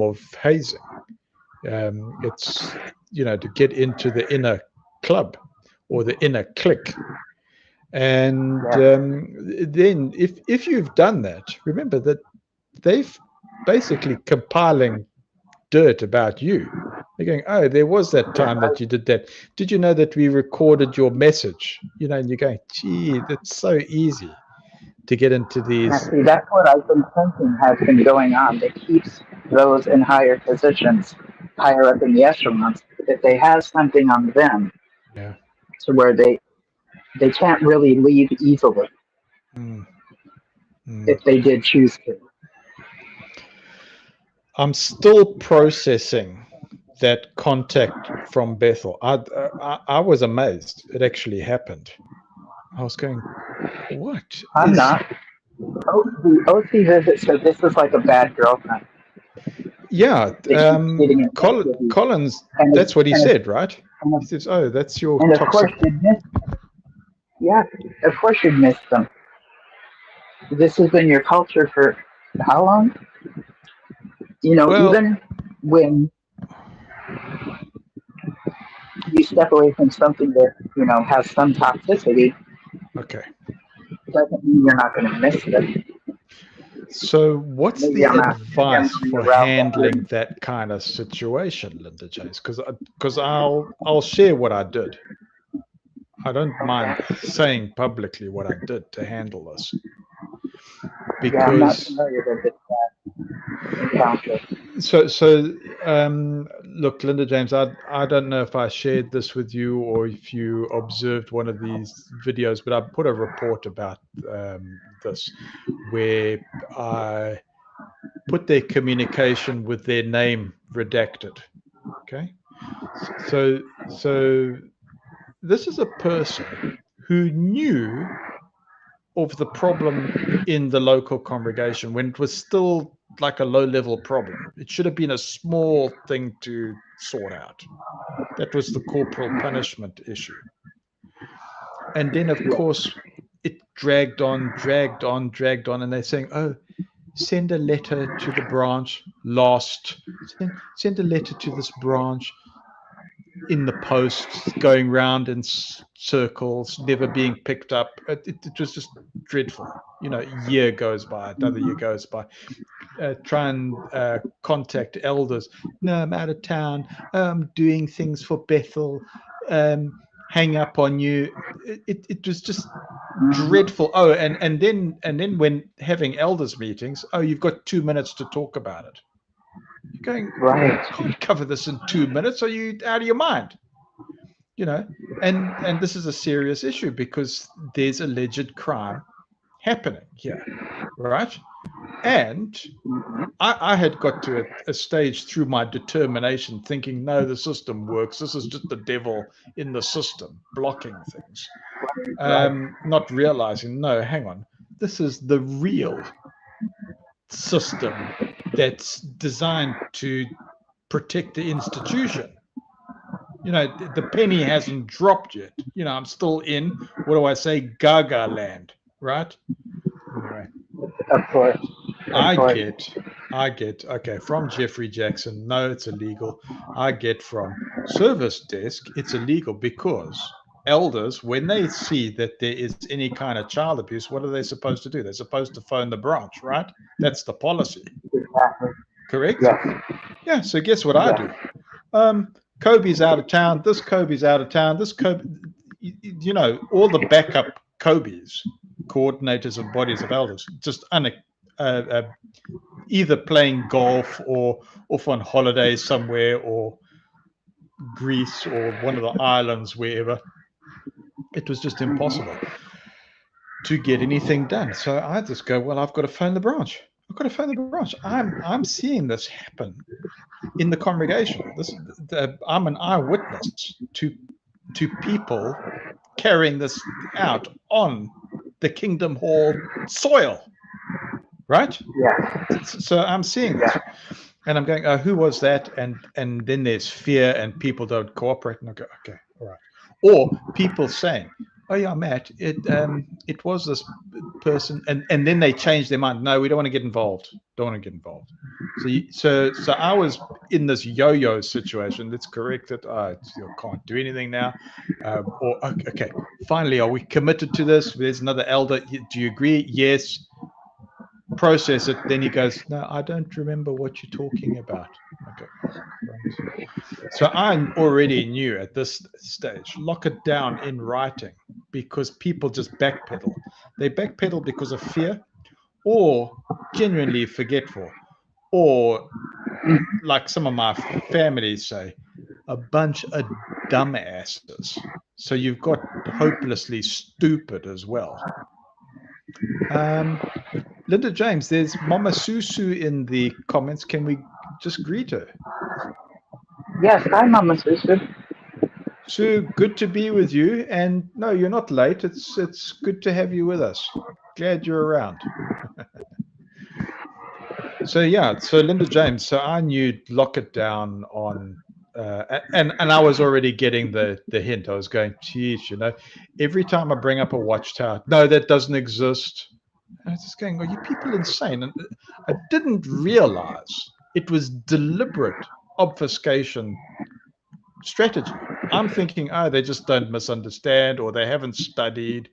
S1: of hazing. It's, you know, to get into the inner club or the inner clique. And then if you've done that, remember that they've basically compiling dirt about you. They're going, oh, there was that time that you did that. Did you know that we recorded your message? You know, and you're going, gee, that's so easy to get into these.
S7: See, that's what I've been thinking has been going on. That keeps those in higher positions, higher up in the echelons, that they have something on them, to where they can't really leave easily if they did choose to.
S1: I'm still processing that contact from Bessel. I was amazed it actually happened. I was going, what?
S7: I'm not. Oh, the OC visit said this is like a bad girlfriend.
S1: Yeah, Collins, that's what he said, right? He says, oh, that's your
S7: and of
S1: toxic.
S7: Course you missed, yeah, of course you missed them. This has been your culture for how long? You know, even when you step away from something that, you know, has some toxicity, doesn't mean you're not going to miss them.
S1: So what's the advice for handling that kind of situation, Linda James? Because I'll share what I did. I don't mind saying publicly what I did to handle this. Because
S7: I'm not familiar with this encounter.
S1: So look, Linda James, I don't know if I shared this with you or if you observed one of these videos, but I put a report about this where I put their communication with their name redacted. Okay, so this is a person who knew of the problem in the local congregation when it was still like a low-level problem. It should have been a small thing to sort out. That was the corporal punishment issue. And then, of course, it dragged on, and they're saying, oh, send a letter to the branch, lost. Send a letter to this branch, in the post, going round in circles, never being picked up. It was just dreadful. You know, a year goes by, another year goes by. Try and contact elders. No, I'm out of town. I'm doing things for Bethel. Hang up on you. It was just dreadful. Oh, and then when having elders meetings, oh, you've got 2 minutes to talk about it. You're going, right. I can't cover this in 2 minutes. Are you out of your mind? You know, and this is a serious issue because there's alleged crime happening here, right? And I had got to a stage through my determination thinking, no, the system works. This is just the devil in the system blocking things. Not realizing, no, hang on. This is the real system that's designed to protect the institution. You know, the penny hasn't dropped yet. You know, I'm still in, what do I say, Gaga land, right? Anyway.
S7: Of course.
S1: I get, okay, from Jeffrey Jackson, no, it's illegal. I get from service desk, it's illegal because elders, when they see that there is any kind of child abuse, what are they supposed to do? They're supposed to phone the branch, right? That's the policy.
S7: Exactly.
S1: Correct?
S7: Yes.
S1: Yeah, so guess what I do? Kobe's out of town, this Kobe's out of town, this Kobe, you know, all the backup Kobe's, coordinators of bodies of elders, just either playing golf or off on holiday somewhere or Greece or one of the islands, wherever. It was just impossible to get anything done. So I just go, well, I've got to phone the branch. I'm seeing this happen in the congregation. I'm an eyewitness to people carrying this out on the Kingdom Hall soil, right?
S7: Yeah.
S1: So I'm seeing this, and I'm going, who was that? And then there's fear, and people don't cooperate, and I go, okay, all right. Or people saying, oh yeah, Matt, it was this person, and then they change their mind. No, we don't want to get involved. So I was in this yo-yo situation. Let's correct it. I can't do anything now. Or okay, finally, are we committed to this? There's another elder. Do you agree? Yes. Process it. Then he goes, no, I don't remember what you're talking about. Okay. So I already knew at this stage, lock it down in writing, because people just backpedal. They backpedal because of fear, or genuinely forgetful, or like some of my family say, a bunch of dumbasses. So you've got hopelessly stupid as well. Linda James, there's Mama Susu in the comments. Can we just greet her?
S7: Yes, hi, Mama Susu.
S1: Sue, good to be with you. And no, you're not late. It's good to have you with us. Glad you're around. So Linda James. So I knew lock it down on, and I was already getting the hint. I was going, geez, every time I bring up a watchtower, no, that doesn't exist. I was just going, are you people insane? And I didn't realize it was deliberate obfuscation strategy. I'm thinking, they just don't misunderstand, or they haven't studied.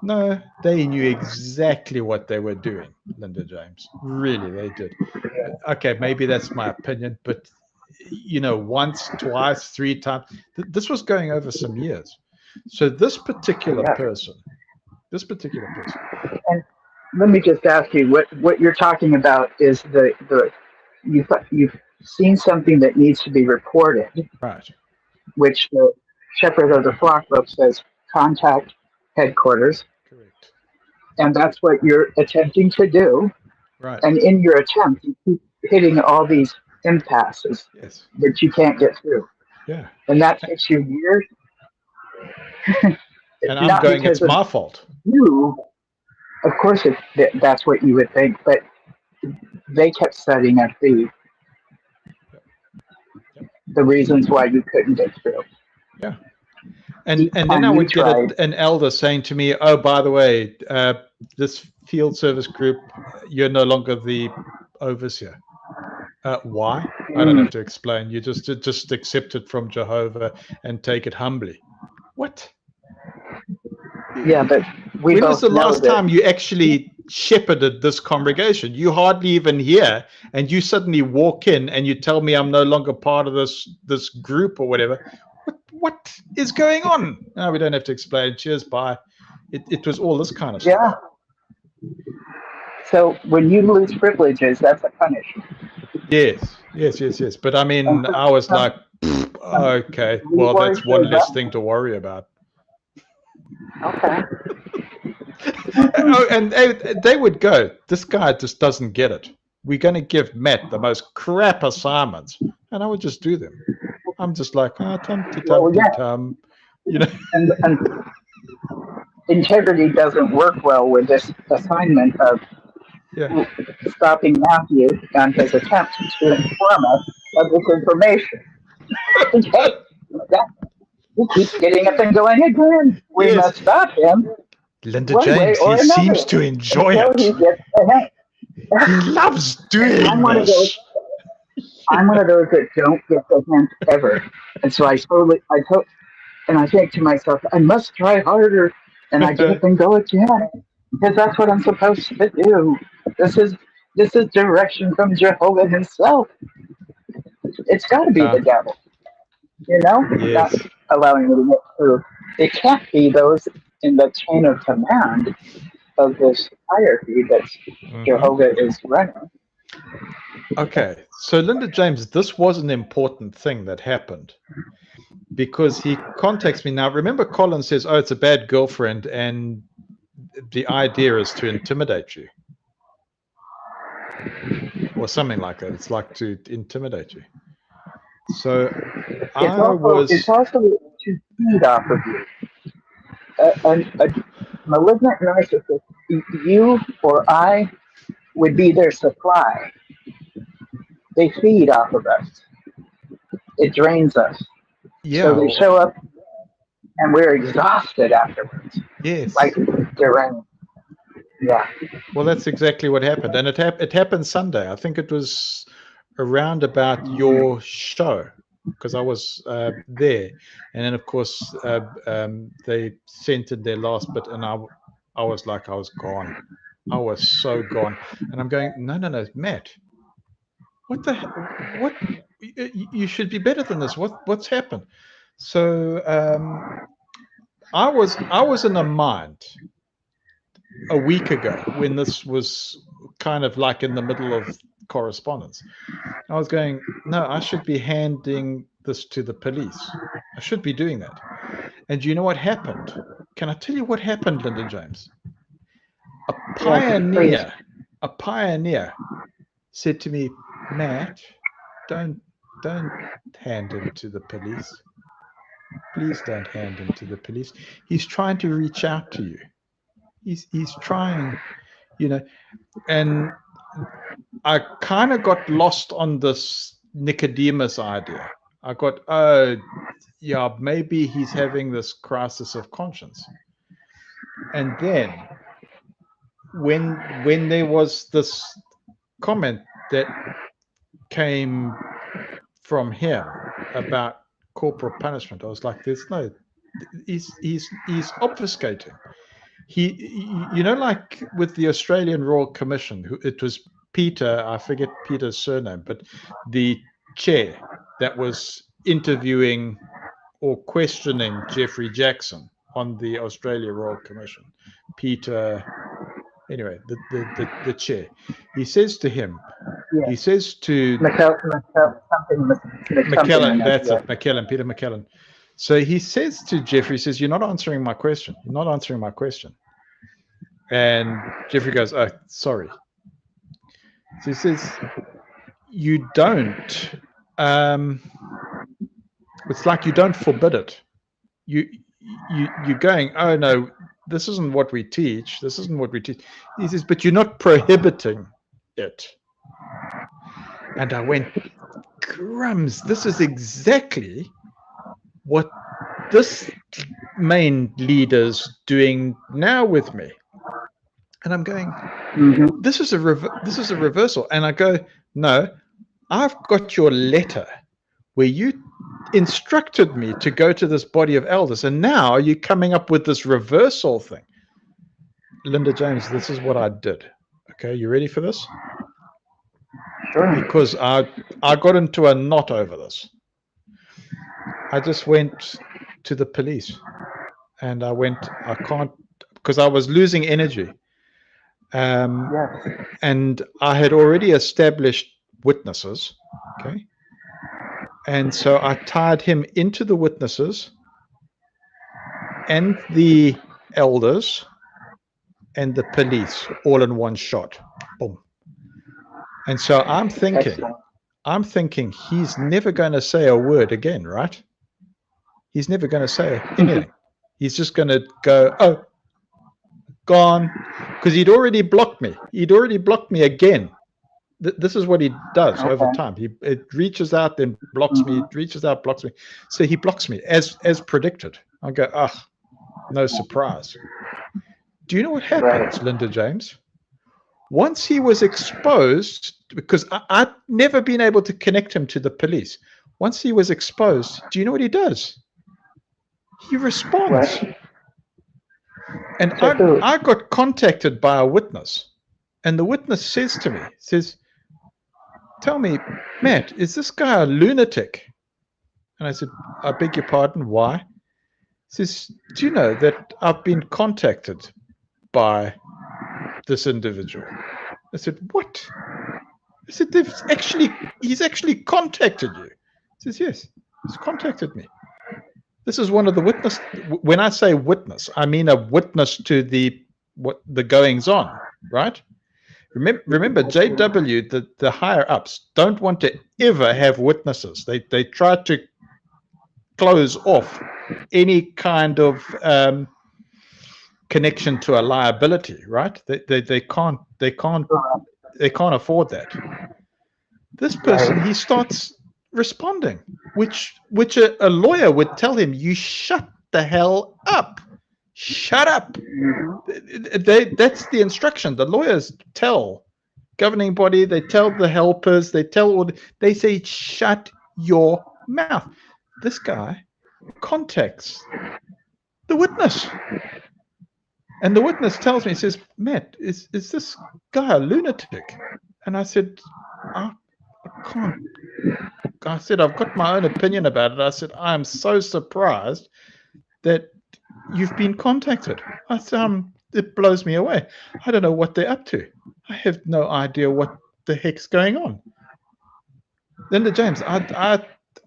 S1: No, they knew exactly what they were doing, Linda James. Really, they did. Okay, maybe that's my opinion, but once, twice, three times, this was going over some years. So this particular person.
S7: And let me just ask you, what you're talking about is you've seen something that needs to be reported,
S1: right?
S7: Which the shepherd of the flock book says contact headquarters.
S1: Correct.
S7: And that's what you're attempting to do.
S1: Right.
S7: And in your attempt, you keep hitting all these impasses that you can't get through.
S1: Yeah.
S7: And that takes you years.
S1: And I'm going, it's my fault.
S7: You, of course, that's what you would think, but they kept setting up the reasons why you couldn't get through.
S1: Yeah. And then I would get an elder saying to me, oh, by the way, this field service group, you're no longer the overseer. Why? I don't have to explain. You just accept it from Jehovah and take it humbly. What?
S7: Yeah, but when
S1: was the last time you actually shepherded this congregation? You hardly even hear, and you suddenly walk in and you tell me I'm no longer part of this group or whatever. What is going on? No, we don't have to explain. Cheers, bye. It was all this kind of stuff.
S7: Yeah. So when you lose privileges, that's a punishment.
S1: Yes. But I mean, I was like, okay, well, that's one less thing to worry about.
S7: Okay.
S1: And they would go, this guy just doesn't get it. We're going to give Matt the most crap assignments. And I would just do them. I'm just like, tum.
S7: And integrity doesn't work well with this assignment of stopping Matthew on his attempt to inform us of this information. He keeps getting up and going again. We must stop him.
S1: Linda
S7: one way
S1: James,
S7: or
S1: he
S7: another.
S1: seems to enjoy
S7: Until he
S1: it.
S7: gets ahead.
S1: He loves doing
S7: I'm one of those.
S1: this.
S7: I'm one of those that don't get the hint ever, and so I think to myself, I must try harder, and I get up and go again because that's what I'm supposed to do. This is direction from Jehovah himself. It's got to be the devil,
S1: Yes.
S7: not allowing me to get through. It can't be those in the chain of command of this hierarchy that Jehovah is running.
S1: Okay, so Linda James, this was an important thing that happened because he contacts me now. Remember, Colin says, "Oh, it's a bad girlfriend," and the idea is to intimidate you, or something like that. It's like to intimidate you. So
S7: It's also to feed off of you. A malignant narcissist, you or I would be their supply. They feed off of us. It drains us.
S1: Yeah.
S7: So they show up and we're exhausted afterwards.
S1: Yes.
S7: Like deranged. Yeah.
S1: Well, that's exactly what happened. And it happened Sunday. I think it was around about your show because I was there. And then, of course, they sent in their last bit and I was like, I was gone. I was so gone. And I'm going, no, Matt. What the hell? What? You should be better than this. What's happened? So I was in a mind a week ago when this was kind of like in the middle of correspondence. I was going, no, I should be handing this to the police. I should be doing that. And do you know what happened? Can I tell you what happened, Linda James? A pioneer said to me, Matt, don't hand him to the police. Please don't hand him to the police. He's trying to reach out to you. He's trying, and I kind of got lost on this Nicodemus idea. I got, maybe he's having this crisis of conscience. And then when there was this comment that came from him about corporal punishment, I was like, he's obfuscating. He, like with the Australian Royal Commission, it was Peter, I forget Peter's surname, but the chair that was interviewing or questioning Jeffrey Jackson on the Australia Royal Commission. Peter, anyway, the chair. He says to him, he says to
S7: McKellen,
S1: that's it, McKellen, Peter McKellen. So he says to Jeffrey, he says, you're not answering my question. You're not answering my question. And Jeffrey goes, oh, sorry. So he says, you don't, it's like you don't forbid it. You're going, oh no, this isn't what we teach. This isn't what we teach. He says, but you're not prohibiting it. And I went, crumbs, this is exactly what this main leader's doing now with me. And I'm going, this is a reversal. And I go, no, I've got your letter where you instructed me to go to this body of elders, and now you're coming up with this reversal thing. Linda James, this is what I did. Okay, you ready for this?
S7: Sure.
S1: Because I got into a knot over this. I just went to the police, and I can't, because I was losing energy. And I had already established witnesses, okay? And so I tied him into the witnesses and the elders and the police all in one shot. Boom. And so I'm thinking he's never going to say a word again, right? He's never going to say anything. He's just going to go, oh, gone, because he'd already blocked me. He'd already blocked me again. This is what he does over time. It reaches out, then blocks me. It reaches out, blocks me. So he blocks me as predicted. I go, no surprise.
S4: Do you know what happens, Linda James? Once he was exposed, because I'd never been able to connect him to the police. Once he was exposed, do you know what he does? He responds.
S7: What?
S4: And I got contacted by a witness. And the witness says to me, tell me, Matt, is this guy a lunatic? And I said, I beg your pardon, why? He says, do you know that I've been contacted by this individual? I said, what? I said, he's actually contacted you. He says, yes, he's contacted me. This is one of the witnesses. When I say witness, I mean a witness to the goings on, right? Remember, JW, the higher ups, don't want to ever have witnesses. They try to close off any kind of connection to a liability, right? They can't afford that. This person, he starts responding, which a lawyer would tell him, you shut the hell up. Shut up. That's the instruction. The lawyers tell governing body, they tell the helpers, they say, shut your mouth. This guy contacts the witness. And the witness tells me, he says, Matt, is this guy a lunatic? And I said, I can't. I said, I've got my own opinion about it. I said, I'm so surprised that you've been contacted. I said, it blows me away. I don't know what they're up to. I have no idea what the heck's going on. Linda James,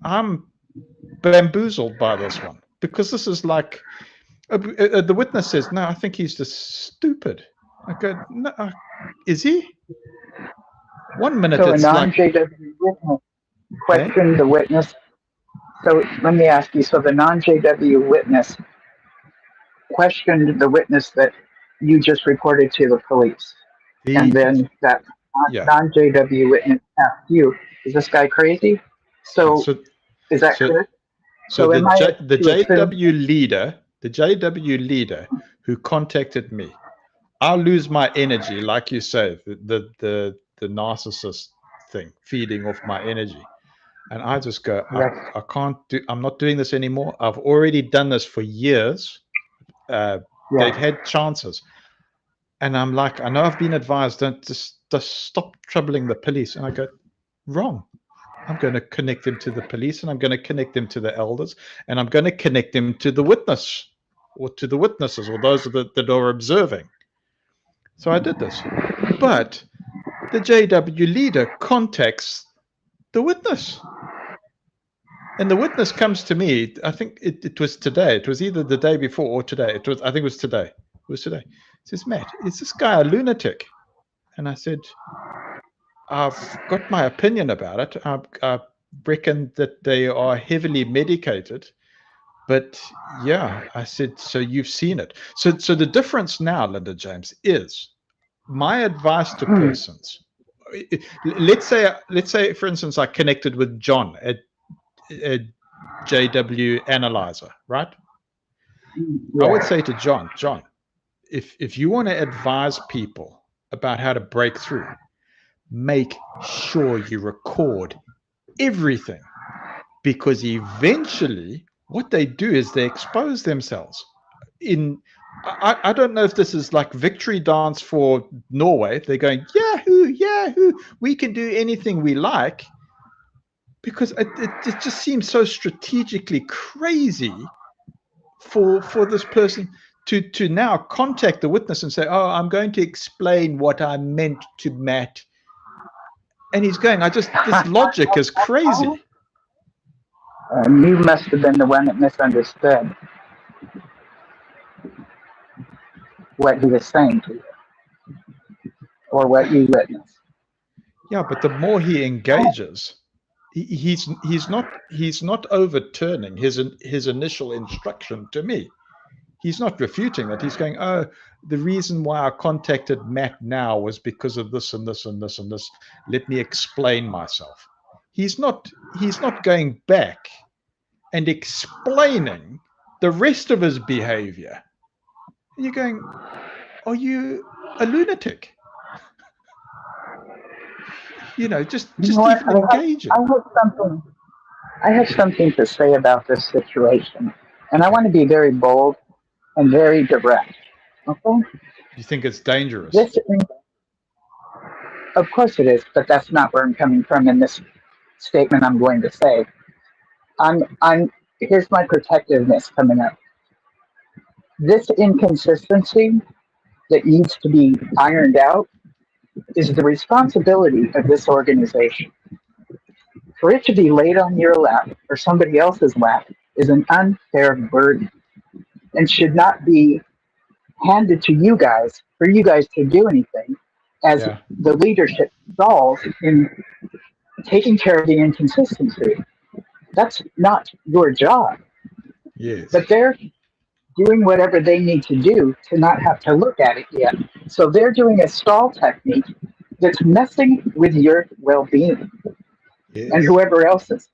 S4: I'm bamboozled by this one, because this is like, the witness says, no, I think he's just stupid. I go, no, is he? 1 minute
S7: so
S4: it's
S7: a
S4: like...
S7: non-JW witness questioned the witness. So let me ask you, so the non-JW witness questioned the witness that you just reported to the police. And then that non-JW witness asked you, is this guy crazy? So is that correct?
S4: So the JW leader who contacted me, I'll lose my energy, like you say, the narcissist thing, feeding off my energy. And I just go, I can't do, I'm not doing this anymore. I've already done this for years. They've had chances. And I'm like, I know I've been advised, don't just stop troubling the police. And I go, wrong. I'm going to connect them to the police, and I'm going to connect them to the elders, and I'm going to connect them to the witness, or to the witnesses, or those that are observing. So I did this. But the JW leader contacts the witness. And the witness comes to me, I think it was today. It was either the day before or today. I think it was today. It was today. He says, Matt, is this guy a lunatic? And I said, I've got my opinion about it. I reckon that they are heavily medicated. But yeah, I said, so you've seen it. So the difference now, Linda James, is my advice to persons. Let's say, for instance, I connected with John at JW Analyzer, right? I would say to John, if you want to advise people about how to break through, make sure you record everything, because eventually what they do is they expose themselves. I don't know if this is like victory dance for Norway. They're going, Yahoo, Yahoo, we can do anything we like, because it just seems so strategically crazy for this person to now contact the witness and say, oh, I'm going to explain what I meant to Matt. And he's going, this logic is crazy.
S7: You must have been the one that misunderstood what he was saying to you, or what you witnessed.
S4: Yeah, but the more he engages, he's not overturning his initial instruction to me. He's not refuting that. He's going, oh, the reason why I contacted Matt now was because of this and this and this and this. Let me explain myself. He's not going back and explaining the rest of his behavior. And you're going, are you a lunatic? You know, just
S7: You know what?
S4: even engaging.
S7: I have something to say about this situation, and I want to be very bold and very direct. Okay?
S4: You think it's dangerous?
S7: This, of course it is, but that's not where I'm coming from in this statement I'm going to say. Here's my protectiveness coming up. This inconsistency that needs to be ironed out is the responsibility of this organization. For it to be laid on your lap or somebody else's lap is an unfair burden and should not be handed to you guys for you guys to do anything as the leadership stalls in taking care of the inconsistency. That's not your job.
S4: Yes.
S7: But they're doing whatever they need to do to not have to look at it yet. So they're doing a stall technique that's messing with your well-being and whoever else is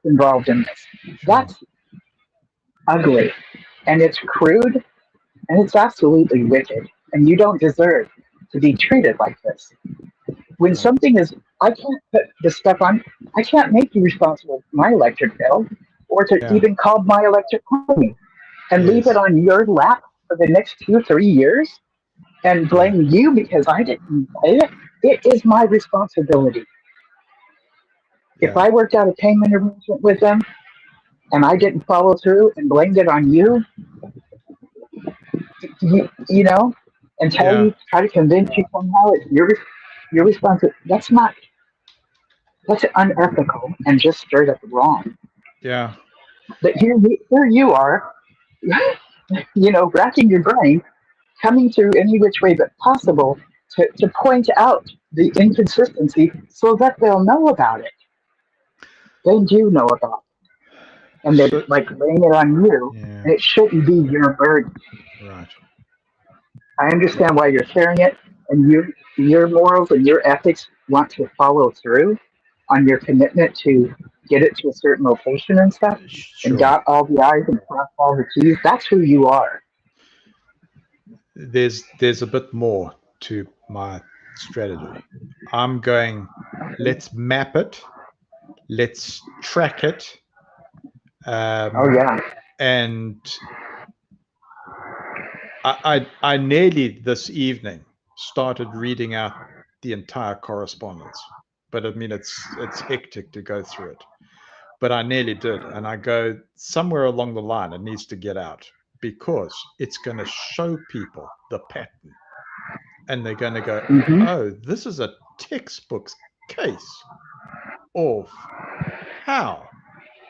S7: involved in this. That's ugly, and it's crude, and it's absolutely wicked, and you don't deserve to be treated like this. When something is, I can't put the stuff on, I can't make you responsible for my electric bill or to even call my electric company and leave it on your lap for the next 2-3 years and blame you because I didn't pay it. It is my responsibility. If I worked out a payment arrangement with them and I didn't follow through and blamed it on you, you know, and try to convince you somehow it's your responsibility. That's unethical and just straight up wrong.
S4: Yeah.
S7: But here you are, you know, racking your brain, coming through any which way but possible to point out the inconsistency so that they'll know about it. They do know about it. And they're like laying it on you, and it shouldn't be your burden.
S4: Right.
S7: I understand why you're sharing it, and your morals and your ethics want to follow through on your commitment to get it to a certain location and stuff, and dot all the I's and cross all the T's. That's who you are.
S4: There's a bit more to my strategy. I'm going, let's map it, let's track it. And I nearly this evening started reading out the entire correspondence, but I mean it's hectic to go through it. But I nearly did, and I go somewhere along the line it needs to get out because it's going to show people the pattern, and they're going to go, oh, this is a textbook case of how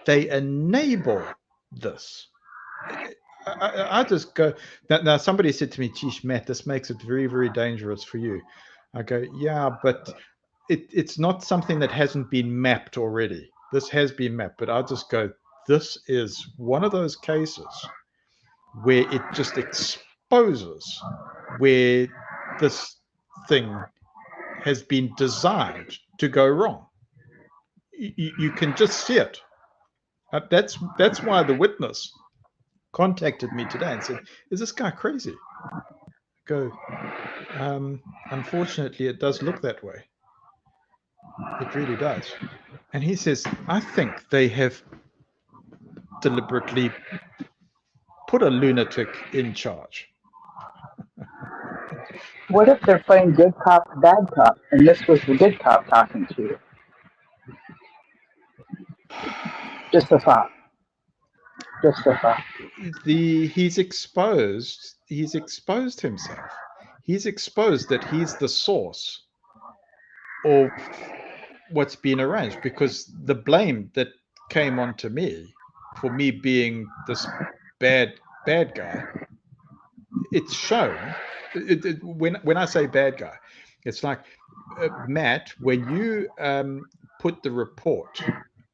S4: they enable this. I just go, now somebody said to me, geez, Matt, this makes it very, very dangerous for you. I go, yeah, but it's not something that hasn't been mapped already. This has been mapped, but I just go, this is one of those cases where it just exposes where this thing has been designed to go wrong. You can just see it. That's why the witness contacted me today and said, is this guy crazy? Go, unfortunately, it does look that way. It really does. And he says, I think they have deliberately put a lunatic in charge.
S7: What if they're playing good cop, bad cop, and this was the good cop talking to you? Just a thought.
S4: He's exposed himself. He's exposed that he's the source of what's been arranged, because the blame that came onto me for me being this bad guy, it's shown. When I say bad guy, it's like, Matt, when you put the report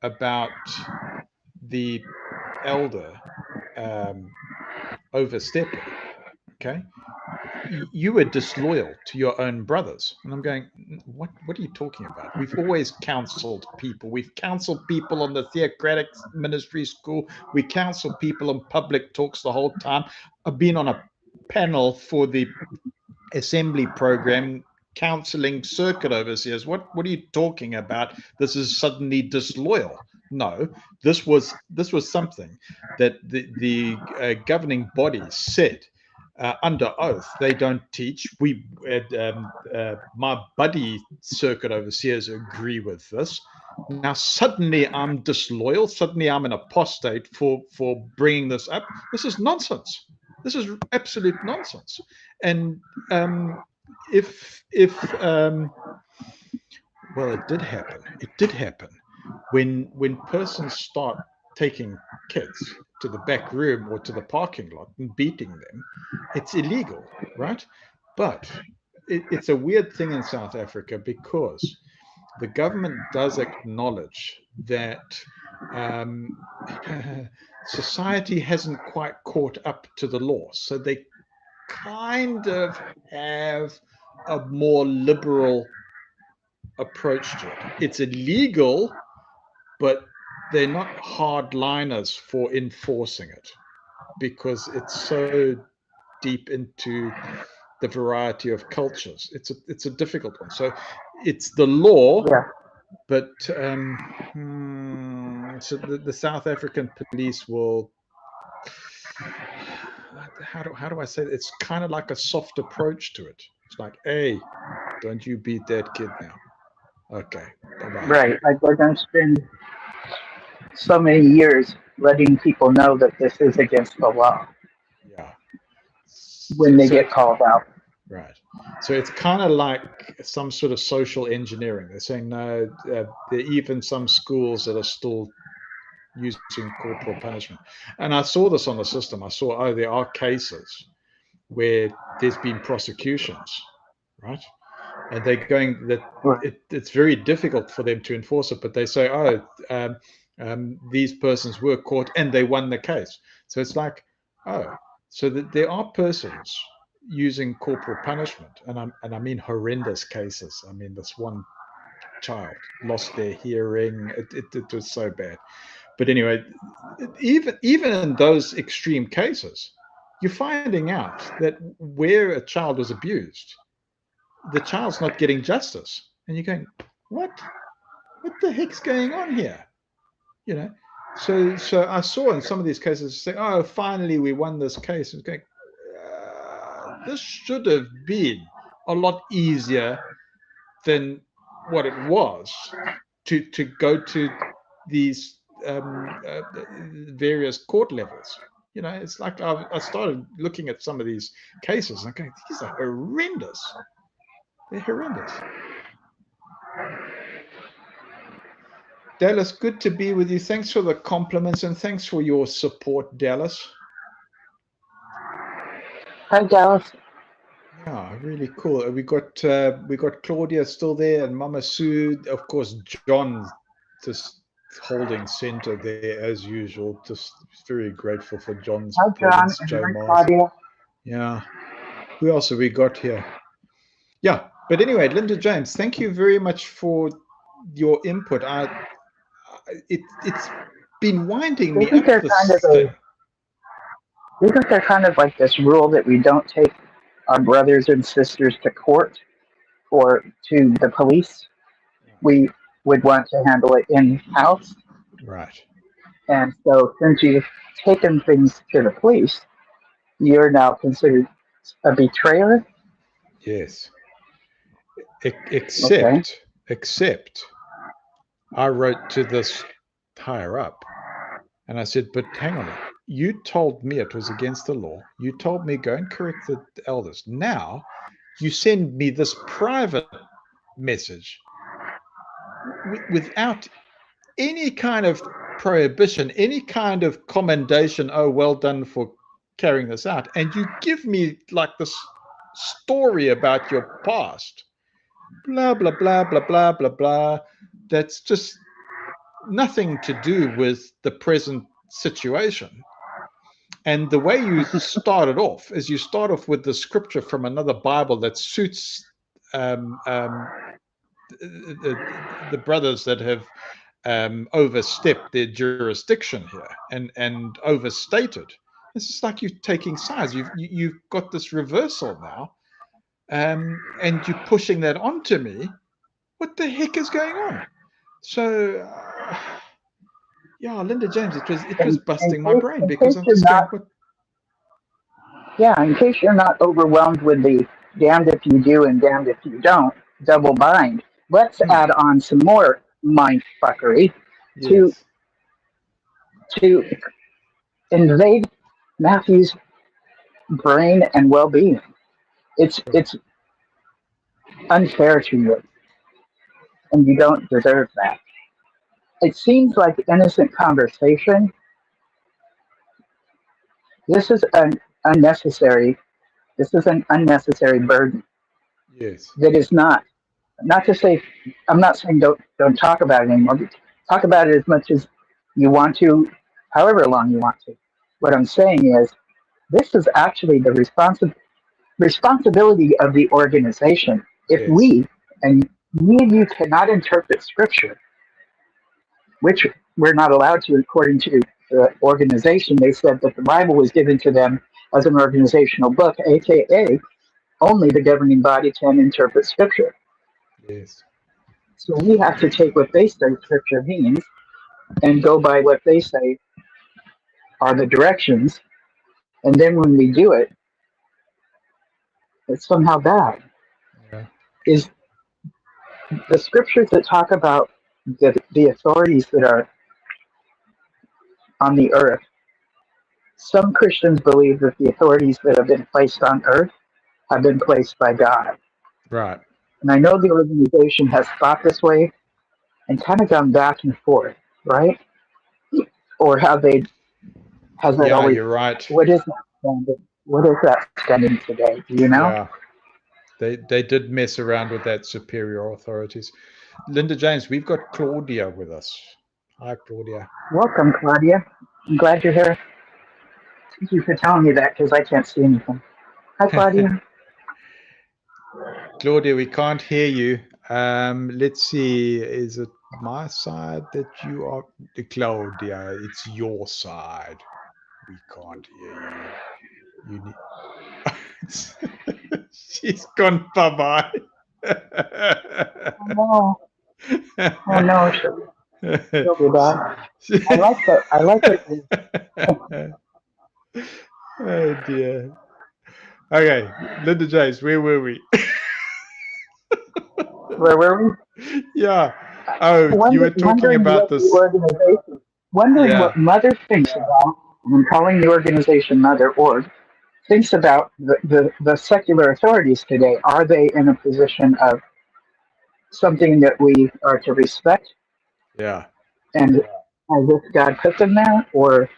S4: about the elder overstepping, okay, you were disloyal to your own brothers. And I'm going, what are you talking about? We've always counseled people. We've counseled people on the theocratic ministry school. We counsel people in public talks the whole time. I've been on a panel for the
S1: assembly program, counseling circuit overseers. What are you talking about? This is suddenly disloyal. No, this was something that the governing body said under oath they don't teach. My buddy circuit overseers agree with this. Now suddenly I'm disloyal. Suddenly I'm an apostate for bringing this up. This is nonsense. This is absolute nonsense. And if well, it did happen. It did happen when persons start taking kids to the back room or to the parking lot and beating them. It's illegal, right? But it's a weird thing in South Africa because the government does acknowledge that society hasn't quite caught up to the law. So they kind of have a more liberal approach to it. It's illegal, but they're not hardliners for enforcing it because it's so deep into the variety of cultures. It's a difficult one. So it's the law, but so the South African police will. How do I say it? It's kind of like a soft approach to it. It's like, hey, don't you beat that kid now. Okay, bye-bye.
S7: Right, like we're going to spend so many years letting people know that this is against the law.
S1: Yeah.
S7: When they get called out.
S1: Right. So it's kind of like some sort of social engineering. They're saying, no, there are even some schools that are still using corporal punishment. And I saw this on the system. I saw, there are cases where there's been prosecutions, right? And they're going that it's very difficult for them to enforce it, but they say, these persons were caught and they won the case. So it's like, so that there are persons using corporal punishment, and I mean horrendous cases. I mean, this one child lost their hearing. It was so bad. But anyway, even in those extreme cases, you're finding out that where a child was abused, the child's not getting justice, and you're going, what the heck's going on here? You know, so I saw in some of these cases say, oh, finally we won this case. And going, this should have been a lot easier than what it was to go to these various court levels. You know, it's like I started looking at some of these cases and going, these are horrendous. They're horrendous. Dallas, good to be with you. Thanks for the compliments and thanks for your support, Dallas.
S7: Hi, Dallas.
S1: Yeah, really cool. We got Claudia still there and Mama Sue. Of course, John just holding center there as usual. Just very grateful for John's presence. Joe Claudia. Yeah. Who else have we got here? Yeah. But anyway, Linda James, thank you very much for your input. It's been winding me up. They
S7: think they're kind of like this rule that we don't take our brothers and sisters to court or to the police. We would want to handle it in-house.
S1: Right.
S7: And so since you've taken things to the police, you're now considered a betrayer?
S1: Yes. Except I wrote to this higher up and I said, but hang on, you told me it was against the law. You told me go and correct the elders. Now you send me this private message without any kind of prohibition, any kind of commendation. Oh, well done for carrying this out. And you give me like this story about your past. Blah, blah, blah, blah, blah, blah, blah. That's just nothing to do with the present situation. And the way you started off is you start off with the scripture from another Bible that suits the brothers that have overstepped their jurisdiction here and overstated. It's just like you're taking sides. You've got this reversal now.
S4: and you're pushing that onto me. What the heck is going on? So, yeah, Linda James, it was busting my brain because I'm just going, what?
S7: Yeah, in case you're not overwhelmed with the damned if you do and damned if you don't double bind, let's add on some more mind fuckery to invade Matthew's brain and well-being. It's unfair to you, and you don't deserve that. It seems like innocent conversation. This is an unnecessary burden.
S4: Yes.
S7: That is not to say, I'm not saying don't talk about it anymore. Talk about it as much as you want to, however long you want to. What I'm saying is, this is actually the responsibility of the organization. If we and you cannot interpret scripture, which we're not allowed to according to the organization, they said that the Bible was given to them as an organizational book, aka only the governing body can interpret scripture.
S4: Yes.
S7: So we have to take what they say scripture means and go by what they say are the directions. And then when we do it, it's somehow bad.
S4: Yeah.
S7: Is the scriptures that talk about the authorities that are on the earth. Some Christians believe that the authorities that have been placed on earth have been placed by God.
S4: Right.
S7: And I know the organization has thought this way and kind of gone back and forth, right? Or has that always?
S4: You're right.
S7: What is that standing? What is that standing today? Do you know?
S4: Yeah. They did mess around with that superior authorities. Linda James, we've got Claudia with us. Hi, Claudia.
S7: Welcome, Claudia. I'm glad you're here. Thank you for telling me that because I can't see anything. Hi, Claudia.
S4: Claudia, we can't hear you. Let's see. Is it my side that you are? Claudia, it's your side. We can't hear you. You need... She's gone bye-bye.
S7: Oh no, she'll be back. I like it.
S4: Oh dear. Okay, Linda James, where were we?
S7: Where were we?
S4: Yeah. Oh, you were talking about this
S7: organization. Wondering what Mother thinks about, and I'm calling the organization Mother Org, thinks about the secular authorities today. Are they in a position of something that we are to respect?
S4: Yeah.
S7: And as if God put them there or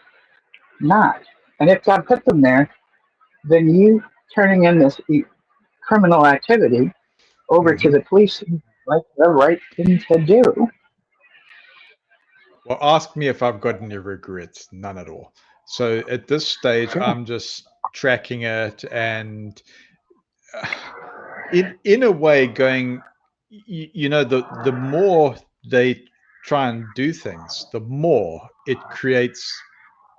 S7: not? And if God put them there, then you turning in this criminal activity over to the police like the right thing to do.
S4: Well, ask me if I've got any regrets. None at all. So at this stage, I'm just tracking it and in a way going, the more they try and do things, the more it creates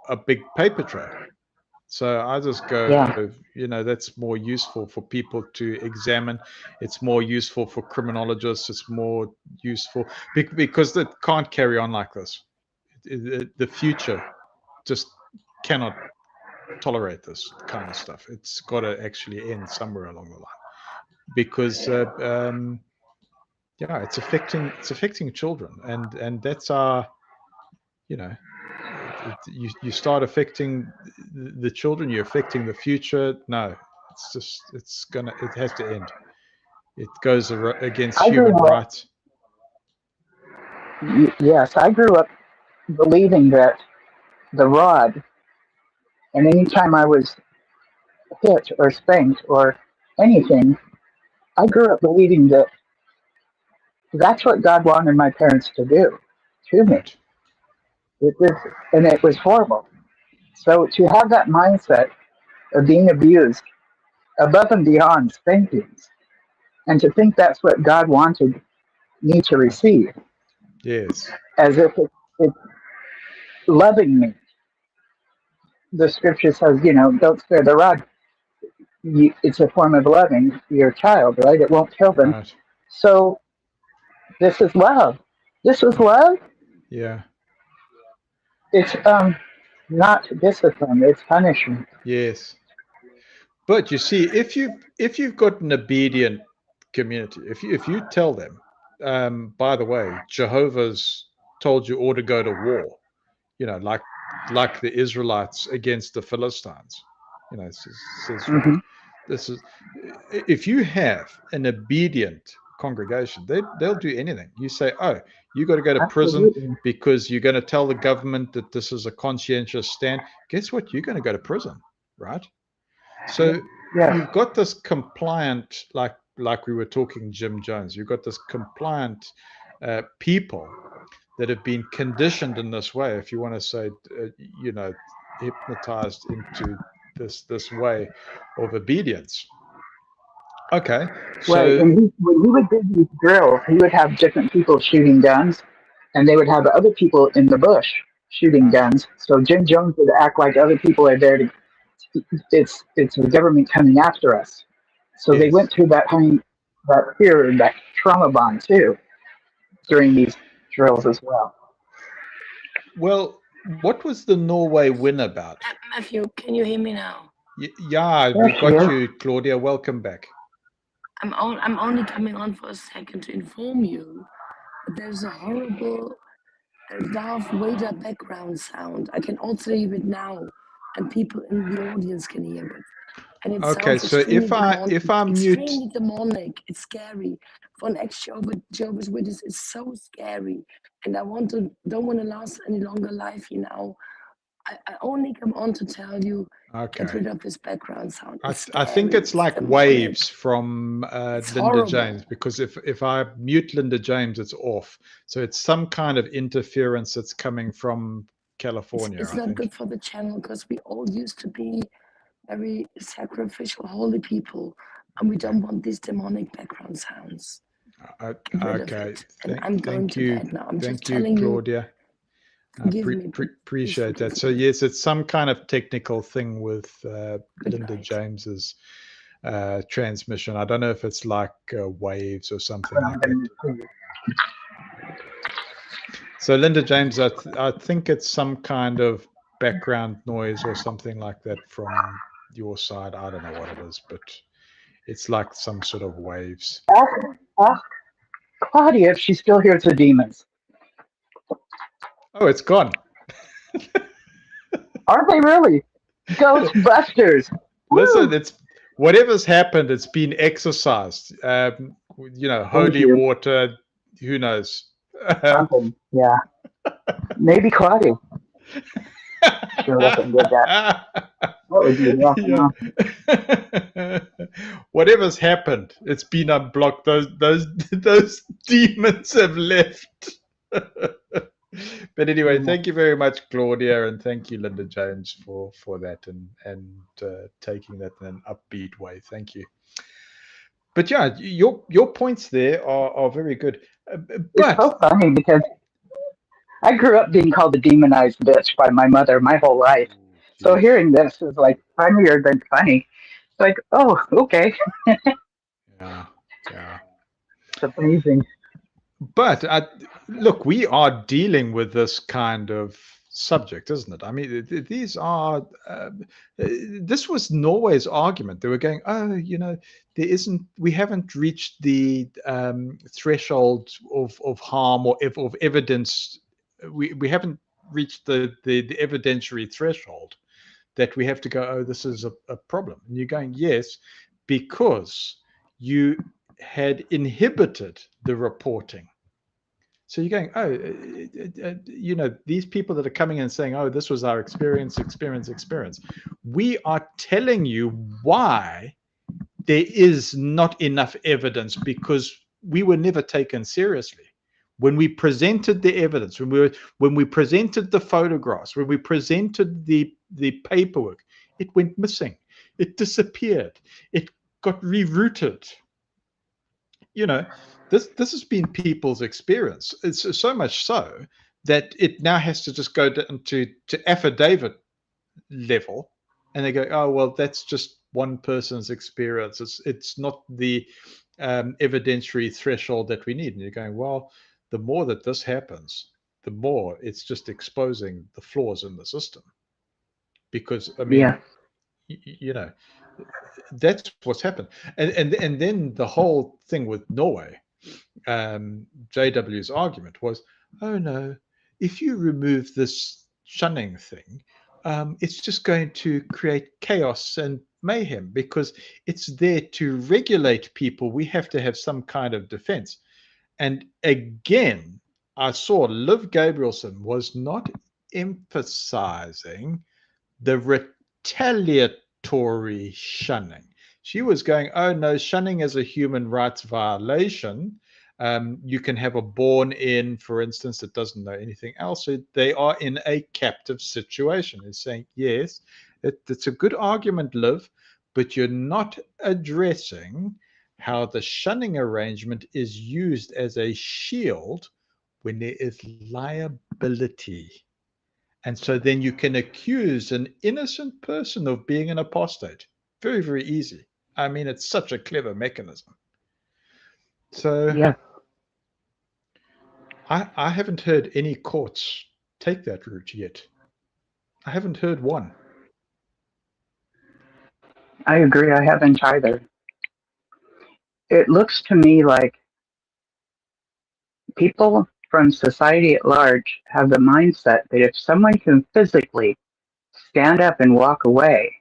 S4: a big paper trail. So I just go, that's more useful for people to examine. It's more useful for criminologists. It's more useful because it can't carry on like this. The future just cannot tolerate this kind of stuff. It's got to actually end somewhere along the line because, it's affecting children, and that's our, you start affecting the children, you're affecting the future. No, it has to end. It goes against human rights.
S7: Yes, I grew up believing that the rod, and anytime I was hit or spanked or anything, I grew up believing that that's what God wanted my parents to do to me. It was horrible. So to have that mindset of being abused above and beyond spankings, and to think that's what God wanted me to receive,
S4: yes,
S7: as if it's loving me. The scripture says, don't spare the rod. it's a form of loving your child, right? It won't kill them.
S1: Right.
S7: So this is love. This was love.
S1: Yeah.
S7: It's not discipline. It's punishment.
S1: Yes. But you see, if you've got an obedient community, if you tell them, by the way, Jehovah's told you ought to go to war, you know, like the Israelites against the Philistines, you know, says
S7: Mhm.
S1: this is, if you have an obedient congregation, they'll do anything. You say, oh, you got to go to prison
S7: Absolutely.
S1: because you're going to tell the government that this is a conscientious stand. Guess what? You're going to go to prison, right? So
S7: Yeah.
S1: you've got this compliant, like we were talking Jim Jones, you've got this compliant people that have been conditioned in this way, if you want to say, you know, hypnotized into this way of obedience. Okay, so
S7: Right. And when he would do these drills, he would have different people shooting guns, and they would have other people in the bush shooting guns. So Jim Jones would act like other people are there to. It's the government coming after us. So they
S1: yes.
S7: went through that fear, that trauma bond too, during these drills as well.
S1: Well, what was the Norway win about?
S8: Matthew, can you hear me now?
S1: Yeah, we got you, Claudia. Welcome back.
S8: I'm only coming on for a second to inform you that there's a horrible Darth Vader background sound. I can also hear it now, and people in the audience can hear it. And it
S1: Okay,
S8: sounds
S1: so
S8: extremely
S1: if I mute,
S8: extremely demonic, it's scary. For an ex-Jehovah's Witness, it's so scary, and I don't want to last any longer life. You know, I only come on to tell you,
S1: okay,
S8: get rid of this background sound.
S1: I think it's like
S8: demonic.
S1: waves from Linda
S8: horrible.
S1: James, because if I mute Linda James, it's off. So it's some kind of interference that's coming from California.
S8: It's
S1: I
S8: not
S1: think.
S8: good for the channel because we all used to be very sacrificial, holy people, and we don't want these demonic background sounds. Get rid of
S1: Okay,
S8: it. And I'm going to bed now. I'm just telling you.
S1: Claudia. Appreciate that. So yes, it's some kind of technical thing with Linda James's transmission. I don't know if it's like waves or something like that. So Linda James, I think it's some kind of background noise or something like that from your side. I don't know what it is, but it's like some sort of waves.
S7: Ask Claudia if she still hears the demons.
S1: Oh, it's gone.
S7: Are they really? Ghostbusters.
S1: Listen, it's whatever's happened, it's been exorcised. You know, holy water, who knows?
S7: Something, yeah. Maybe Claudia showed up and did that. What would you
S1: Whatever's happened, it's been unblocked. Those demons have left. But anyway, thank you very much, Claudia, and thank you, Linda James, for that and taking that in an upbeat way. Thank you. But yeah, your points there are very good. But
S7: it's so funny because I grew up being called a demonized bitch by my mother my whole life. So hearing this is like funnier than funny. It's like, oh, okay.
S1: Yeah.
S7: It's amazing.
S1: But look, we are dealing with this kind of subject, isn't it? I mean, these are. This was Norway's argument. They were going, oh, you know, we haven't reached the threshold of harm or of evidence. We haven't reached the evidentiary threshold that we have to go, oh, this is a problem. And you're going, yes, because you had inhibited the reporting. So you're going, oh, you know, these people that are coming in and saying, oh, this was our experience. We are telling you why there is not enough evidence, because we were never taken seriously. When we presented the evidence, when we presented the photographs, when we presented the paperwork, it went missing. It disappeared. It got rerouted. You know, this has been people's experience. It's so much so that it now has to just go down to affidavit level, and they go, oh, well, that's just
S4: one person's experience. It's not the evidentiary threshold that we need. And you're going, well, the more that this happens, the more it's just exposing the flaws in the system. Because, I mean,
S7: Yeah.
S4: you know, that's what's happened. And then the whole thing with Norway, JW's argument was, oh no, if you remove this shunning thing, it's just going to create chaos and mayhem because it's there to regulate people. We have to have some kind of defense. And again, I saw Liv Gabrielson was not emphasizing the retaliatory shunning. She was going, oh no, shunning is a human rights violation. You can have a born-in, for instance, that doesn't know anything else. So they are in a captive situation. It's saying, yes, it's a good argument, Liv, but you're not addressing how the shunning arrangement is used as a shield when there is liability. And so then you can accuse an innocent person of being an apostate. Very, very easy. I mean, it's such a clever mechanism. So
S7: Yeah.
S4: I haven't heard any courts take that route yet. I haven't heard one.
S7: I agree. I haven't either. It looks to me like people from society at large have the mindset that if someone can physically stand up and walk away,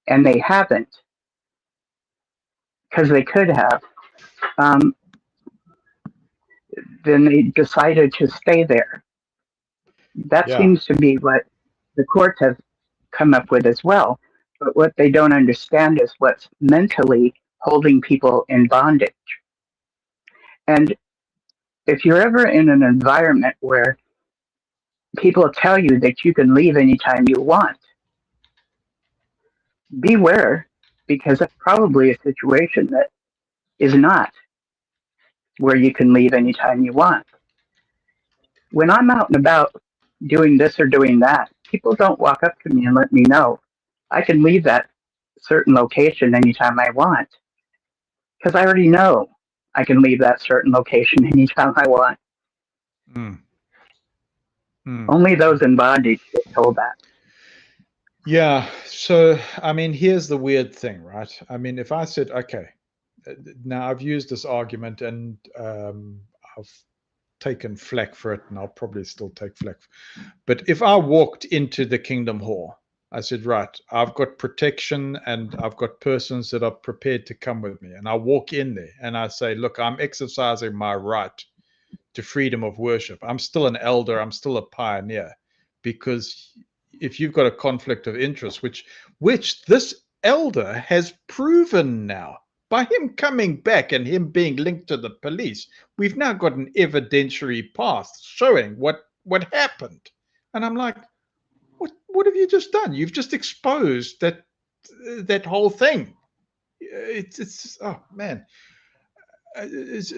S7: and they haven't, because they could have, then they decided to stay there. That seems to be what the courts have come up with as well. But what they don't understand is what's mentally holding people in bondage. And if you're ever in an environment where people tell you that you can leave anytime you want, beware, because that's probably a situation that is not where you can leave anytime you want. When I'm out and about doing this or doing that, people don't walk up to me and let me know I can leave that certain location anytime I want, because I already know I can leave that certain location anytime I want. Only those in bondage get told that.
S4: Yeah. So, I mean, here's the weird thing, right? I mean, if I said, okay, now I've used this argument and I've taken flack for it, and I'll probably still take flack. But if I walked into the Kingdom Hall, I said, right, I've got protection and I've got persons that are prepared to come with me. And I walk in there and I say, look, I'm exercising my right to freedom of worship. I'm still an elder. I'm still a pioneer. Because if you've got a conflict of interest, which this elder has proven now, by him coming back and him being linked to the police, we've now got an evidentiary path showing what happened. And I'm like, what have you just done? You've just exposed that whole thing. It's oh man.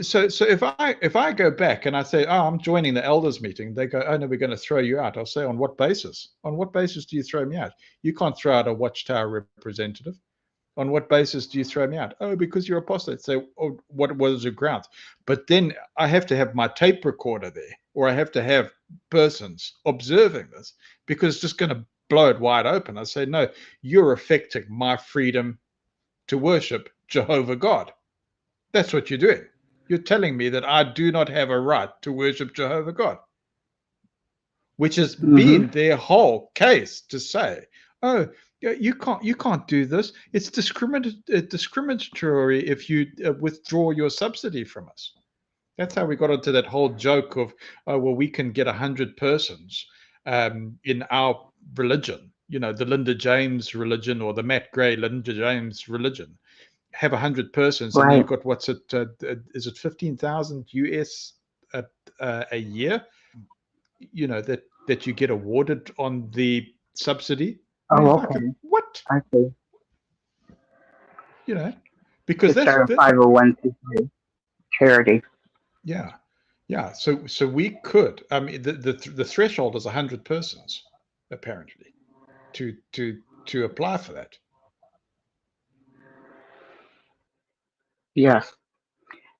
S4: So if I go back and I say, oh, I'm joining the elders meeting, they go, oh no, we're going to throw you out. I'll say, on what basis? On what basis do you throw me out? You can't throw out a Watchtower representative. On what basis do you throw me out? Oh, because you're apostate. So what was your grounds? But then I have to have my tape recorder there, or I have to have persons observing this, because it's just going to blow it wide open. I say, no, you're affecting my freedom to worship Jehovah God. That's what you're doing. You're telling me that I do not have a right to worship Jehovah God, which has been their whole case, to say, oh, you can't do this. It's discriminatory if you withdraw your subsidy from us. That's how we got into that whole joke of, oh, well, we can get 100 persons in our religion, the Linda James religion, or the Matt Gray Linda James religion, have 100 persons, right. And you've got, what's it, is it 15,000 US a year, that you get awarded on the subsidy.
S7: Oh, okay.
S4: What?
S7: I see.
S4: Because that's
S7: a 501c3 charity.
S4: Yeah. So we could. I mean, the threshold is 100 persons, apparently, to apply for that.
S7: Yes.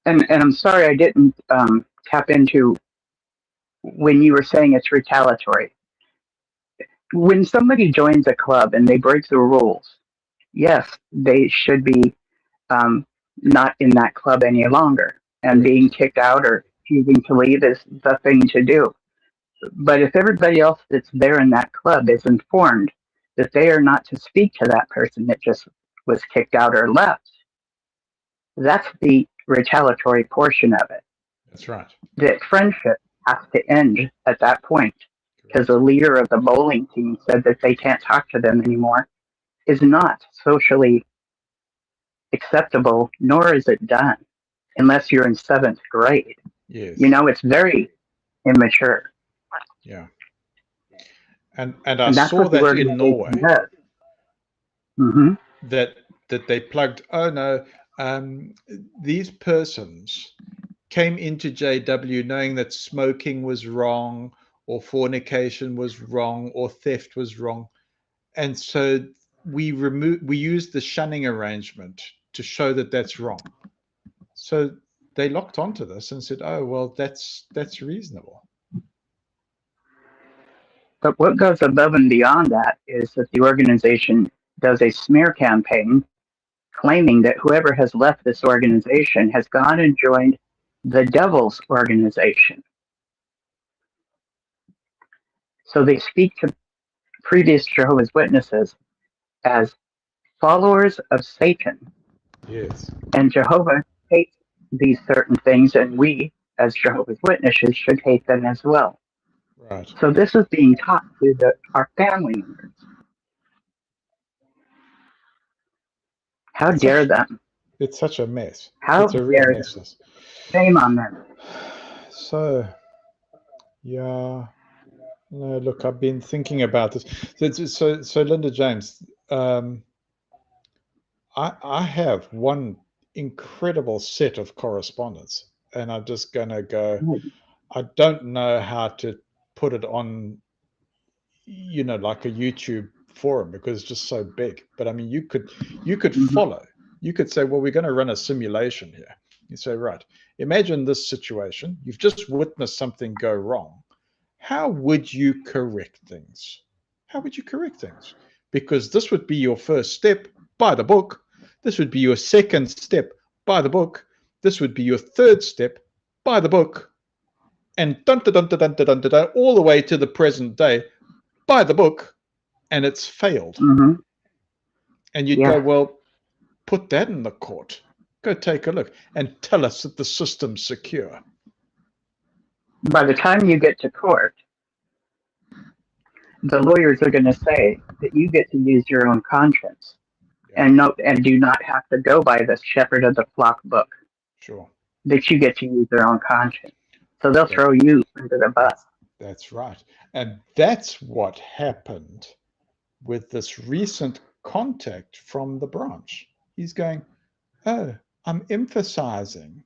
S7: And I'm sorry I didn't tap into when you were saying it's retaliatory. When somebody joins a club and they break the rules, yes, they should be not in that club any longer. And being kicked out or choosing to leave is the thing to do. But if everybody else that's there in that club is informed that they are not to speak to that person that just was kicked out or left, that's the retaliatory portion of it.
S1: That's right.
S7: That friendship has to end at that point because the leader of the bowling team said that they can't talk to them anymore is not socially acceptable, nor is it done unless you're in 7th grade.
S1: Yes.
S7: You know, it's very immature.
S1: Yeah. And I saw that in Norway.
S7: Mm-hmm.
S1: That they plugged, oh no, these persons came into JW knowing that smoking was wrong, or fornication was wrong, or theft was wrong. And so we used the shunning arrangement to show that that's wrong. So they locked onto this and said, oh, well, that's reasonable.
S7: But what goes above and beyond that is that the organization does a smear campaign claiming that whoever has left this organization has gone and joined the devil's organization. So they speak to previous Jehovah's Witnesses as followers of Satan.
S1: Yes.
S7: And Jehovah hates these certain things, and we, as Jehovah's Witnesses, should hate them as well.
S1: Right.
S7: So this is being taught to our family members. How dare them?
S1: It's such a mess.
S7: How
S1: it's a real
S7: dare
S1: mess.
S7: them? Shame on them.
S1: So, yeah. No, look, I've been thinking about this. So Linda James, I have one incredible set of correspondence, and I'm just going to go, I don't know how to put it on, you know, like a YouTube forum because it's just so big. But I mean, you could follow. You could say, well, we're going to run a simulation here. You say, right, imagine this situation. You've just witnessed something go wrong. How would you correct things? How would you correct things? Because this would be your first step by the book. This would be your second step by the book. This would be your third step by the book. And dun, dun, dun, dun, dun, dun, dun, dun, all the way to the present day by the book. And it's failed.
S7: Mm-hmm.
S1: And you'd go, well, put that in the court. Go take a look and tell us that the system's secure.
S7: By the time you get to court, the lawyers are going to say that you get to use your own conscience and do not have to go by the shepherd of the flock book.
S1: Sure.
S7: That you get to use their own conscience. So they'll throw you under the bus.
S1: That's right. And that's what happened with this recent contact from the branch. He's going, oh, I'm emphasizing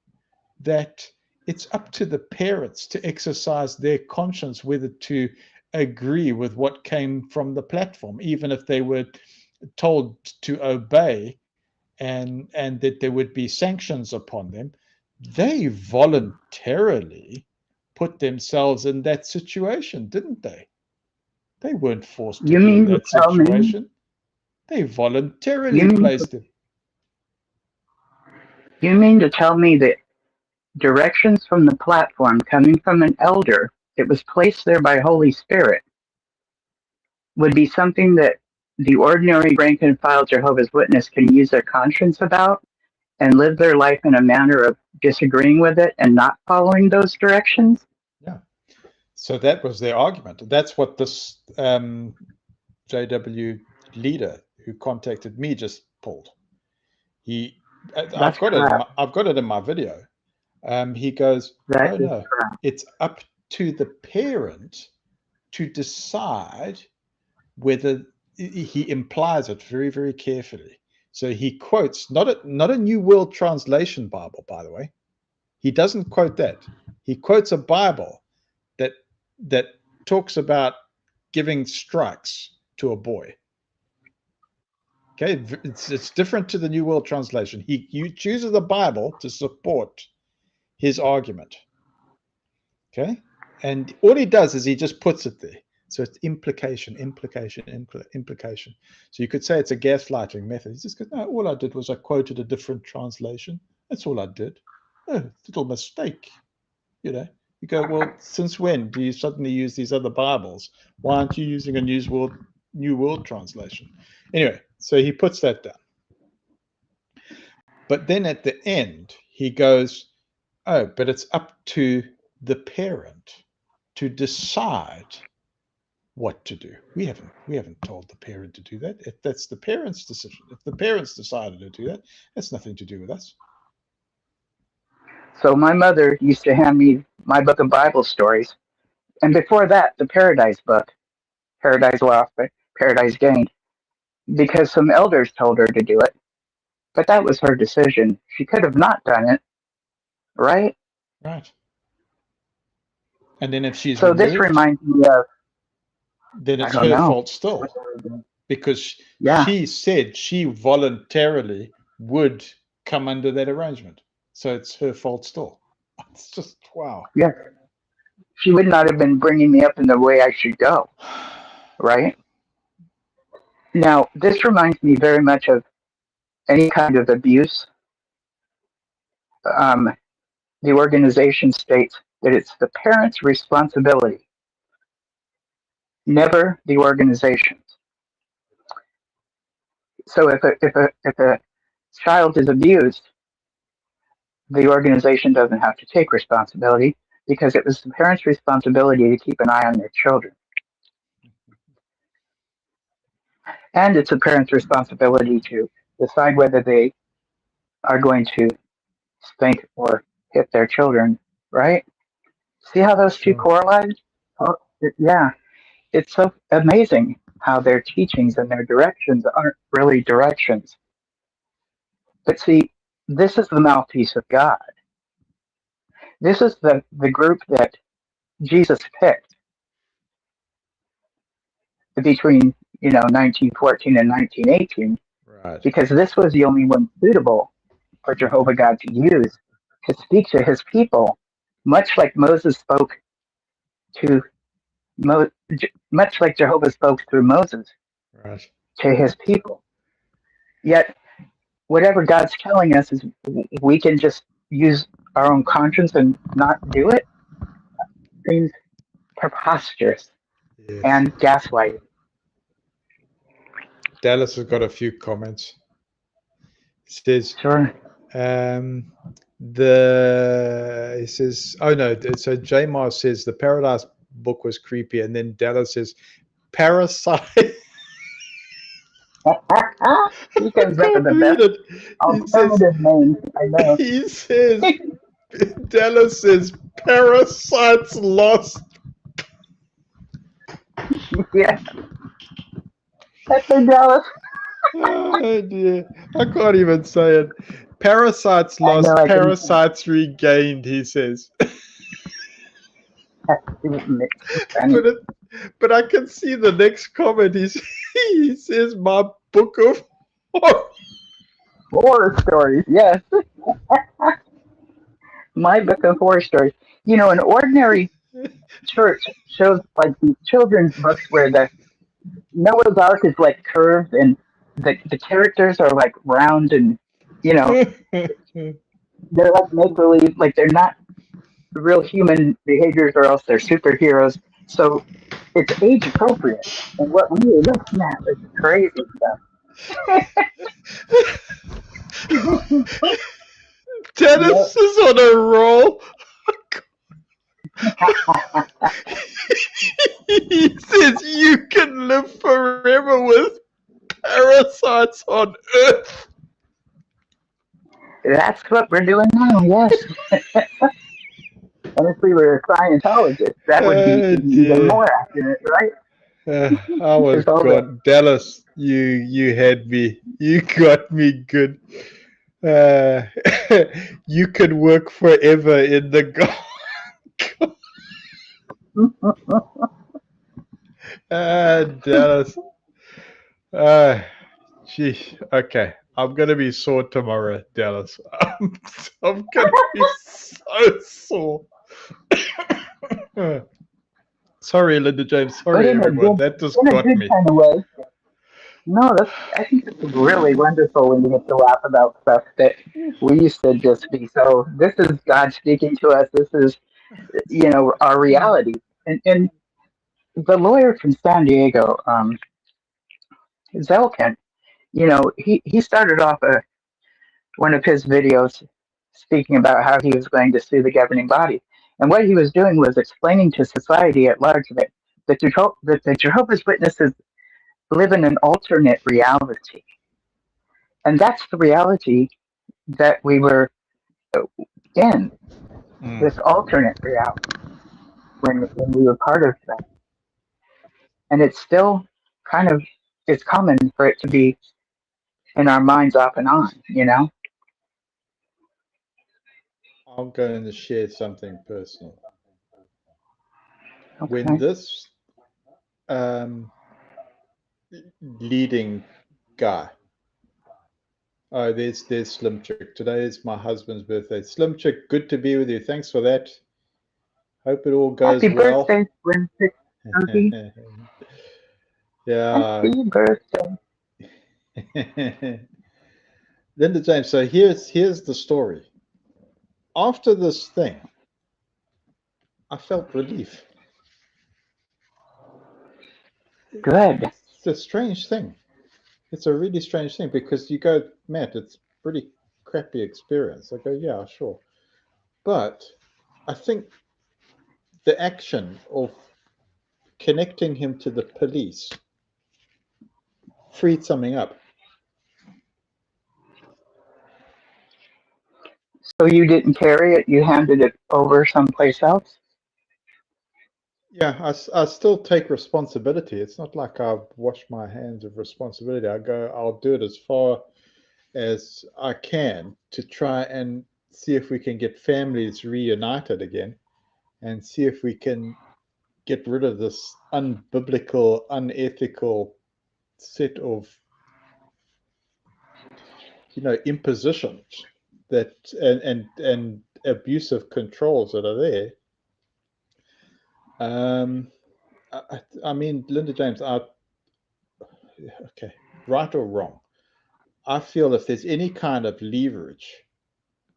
S1: that it's up to the parents to exercise their conscience whether to agree with what came from the platform, even if they were told to obey and that there would be sanctions upon them. They voluntarily put themselves in that situation, didn't they? They weren't forced to be in that situation. They voluntarily placed it.
S7: You mean to tell me that directions from the platform coming from an elder that was placed there by Holy Spirit would be something that the ordinary rank and file Jehovah's Witness can use their conscience about and live their life in a manner of disagreeing with it and not following those directions?
S1: Yeah. So that was their argument. That's what this JW leader who contacted me just pulled. I've got it in my video. He goes, oh no, it's up to the parent to decide whether, he implies it very, very carefully. So he quotes, not a New World Translation Bible, by the way. He doesn't quote that. He quotes a Bible that talks about giving strikes to a boy. Okay, it's different to the New World Translation. He chooses the Bible to support his argument. Okay, and all he does is he just puts it there. So it's implication. So you could say it's a gaslighting method. He just goes, no, all I did was I quoted a different translation. That's all I did. Oh, little mistake. You go, well, since when do you suddenly use these other Bibles? Why aren't you using a New World Translation? Anyway, so he puts that down. But then at the end, he goes, oh, but it's up to the parent to decide what to do. We haven't told the parent to do that. That's the parent's decision. If the parents decided to do that, that's nothing to do with us.
S7: So my mother used to hand me my book of Bible stories. And before that, the Paradise book, Paradise Lost, Paradise Gained, because some elders told her to do it. But that was her decision. She could have not done it, right?
S1: Right. And then if she's
S7: so this reminds me of,
S1: then it's her fault still, because she said she voluntarily would come under that arrangement. So it's her fault still. It's just, wow.
S7: Yeah. She would not have been bringing me up in the way I should go, right? Now, this reminds me very much of any kind of abuse. The organization states that it's the parent's responsibility, never the organization's. So if a child is abused, the organization doesn't have to take responsibility because it was the parent's responsibility to keep an eye on their children. And it's a parent's responsibility to decide whether they are going to spank or hit their children, right? See how those two correlate? Oh, yeah. It's so amazing how their teachings and their directions aren't really directions. But see, this is the mouthpiece of God. This is the group that Jesus picked between 1914 and 1918,
S1: right?
S7: Because this was the only one suitable for Jehovah God to use to speak to his people, much like Moses spoke to much like Jehovah spoke through Moses to his people. Yet, whatever God's telling us is we can just use our own conscience and not do it. Seems preposterous and gaslighting.
S1: Dallas has got a few comments. He says,
S7: sure.
S1: He says, oh no, so J Mars says the Paradise book was creepy, and then Dallas says Parasite.
S7: He comes up with the best alternative names, I know.
S1: He says, Dallas says Parasites Lost.
S7: Yeah. That's in Dallas.
S1: Oh dear, I can't even say it. Parasites lost, parasites regained, he says. But I can see the next comment. He says, my book of
S7: horror stories. Yes. My book of horror stories. An ordinary church shows like these children's books where the Noah's Ark is like curved and the characters are like round and they're like make believe, like they're not real human behaviors or else they're superheroes. So it's age appropriate. And what we are looking at is crazy stuff.
S1: Dennis is on a roll. He says you can live forever with parasites on Earth.
S7: That's what we're doing now, yes. And if we were a Scientologist, that would be even more accurate, right?
S1: I was God. Dallas, you had me. You got me good. You could work forever in the God. Dallas.
S4: Gee, okay. I'm going to be sore tomorrow, Dallas. I'm going to be so sore. Sorry, Linda James.
S7: But
S4: Sorry,
S7: in a
S4: everyone.
S7: good,
S4: That just
S7: in a
S4: got
S7: good
S4: me.
S7: kind of way. No, I think it's really wonderful when you get to laugh about stuff that we used to just be. So this is God speaking to us. This is, our reality. And the lawyer from San Diego, Zelkin, he started off one of his videos speaking about how he was going to sue the governing body. And what he was doing was explaining to society at large that the Jehovah's Witnesses live in an alternate reality. And that's the reality that we were in, this alternate reality, when we were part of that. And it's still it's common for it to be in our minds off and on,
S4: I'm going to share something personal.
S7: Okay.
S4: When this leading guy, there's Slim Chick. Today is my husband's birthday. Slim Chick, good to be with you. Thanks for that. Hope it all goes
S7: Happy
S4: well.
S7: birthday, Slim Chick.
S4: Yeah.
S7: Happy birthday.
S4: Linda James, so here's the story. After this thing, I felt relief.
S7: Good.
S4: It's a strange thing. It's a really strange thing, because you go, Matt, it's a pretty crappy experience. I go, yeah, sure. But I think the action of connecting him to the police freed something up.
S7: So you didn't carry it, you handed it over someplace else?
S4: Yeah, I still take responsibility. It's not like I've washed my hands of responsibility. I'll do it as far as I can to try and see if we can get families reunited again, and see if we can get rid of this unbiblical, unethical set of, impositions that and abusive controls that are there. I mean, Linda James, okay, right or wrong, I feel if there's any kind of leverage,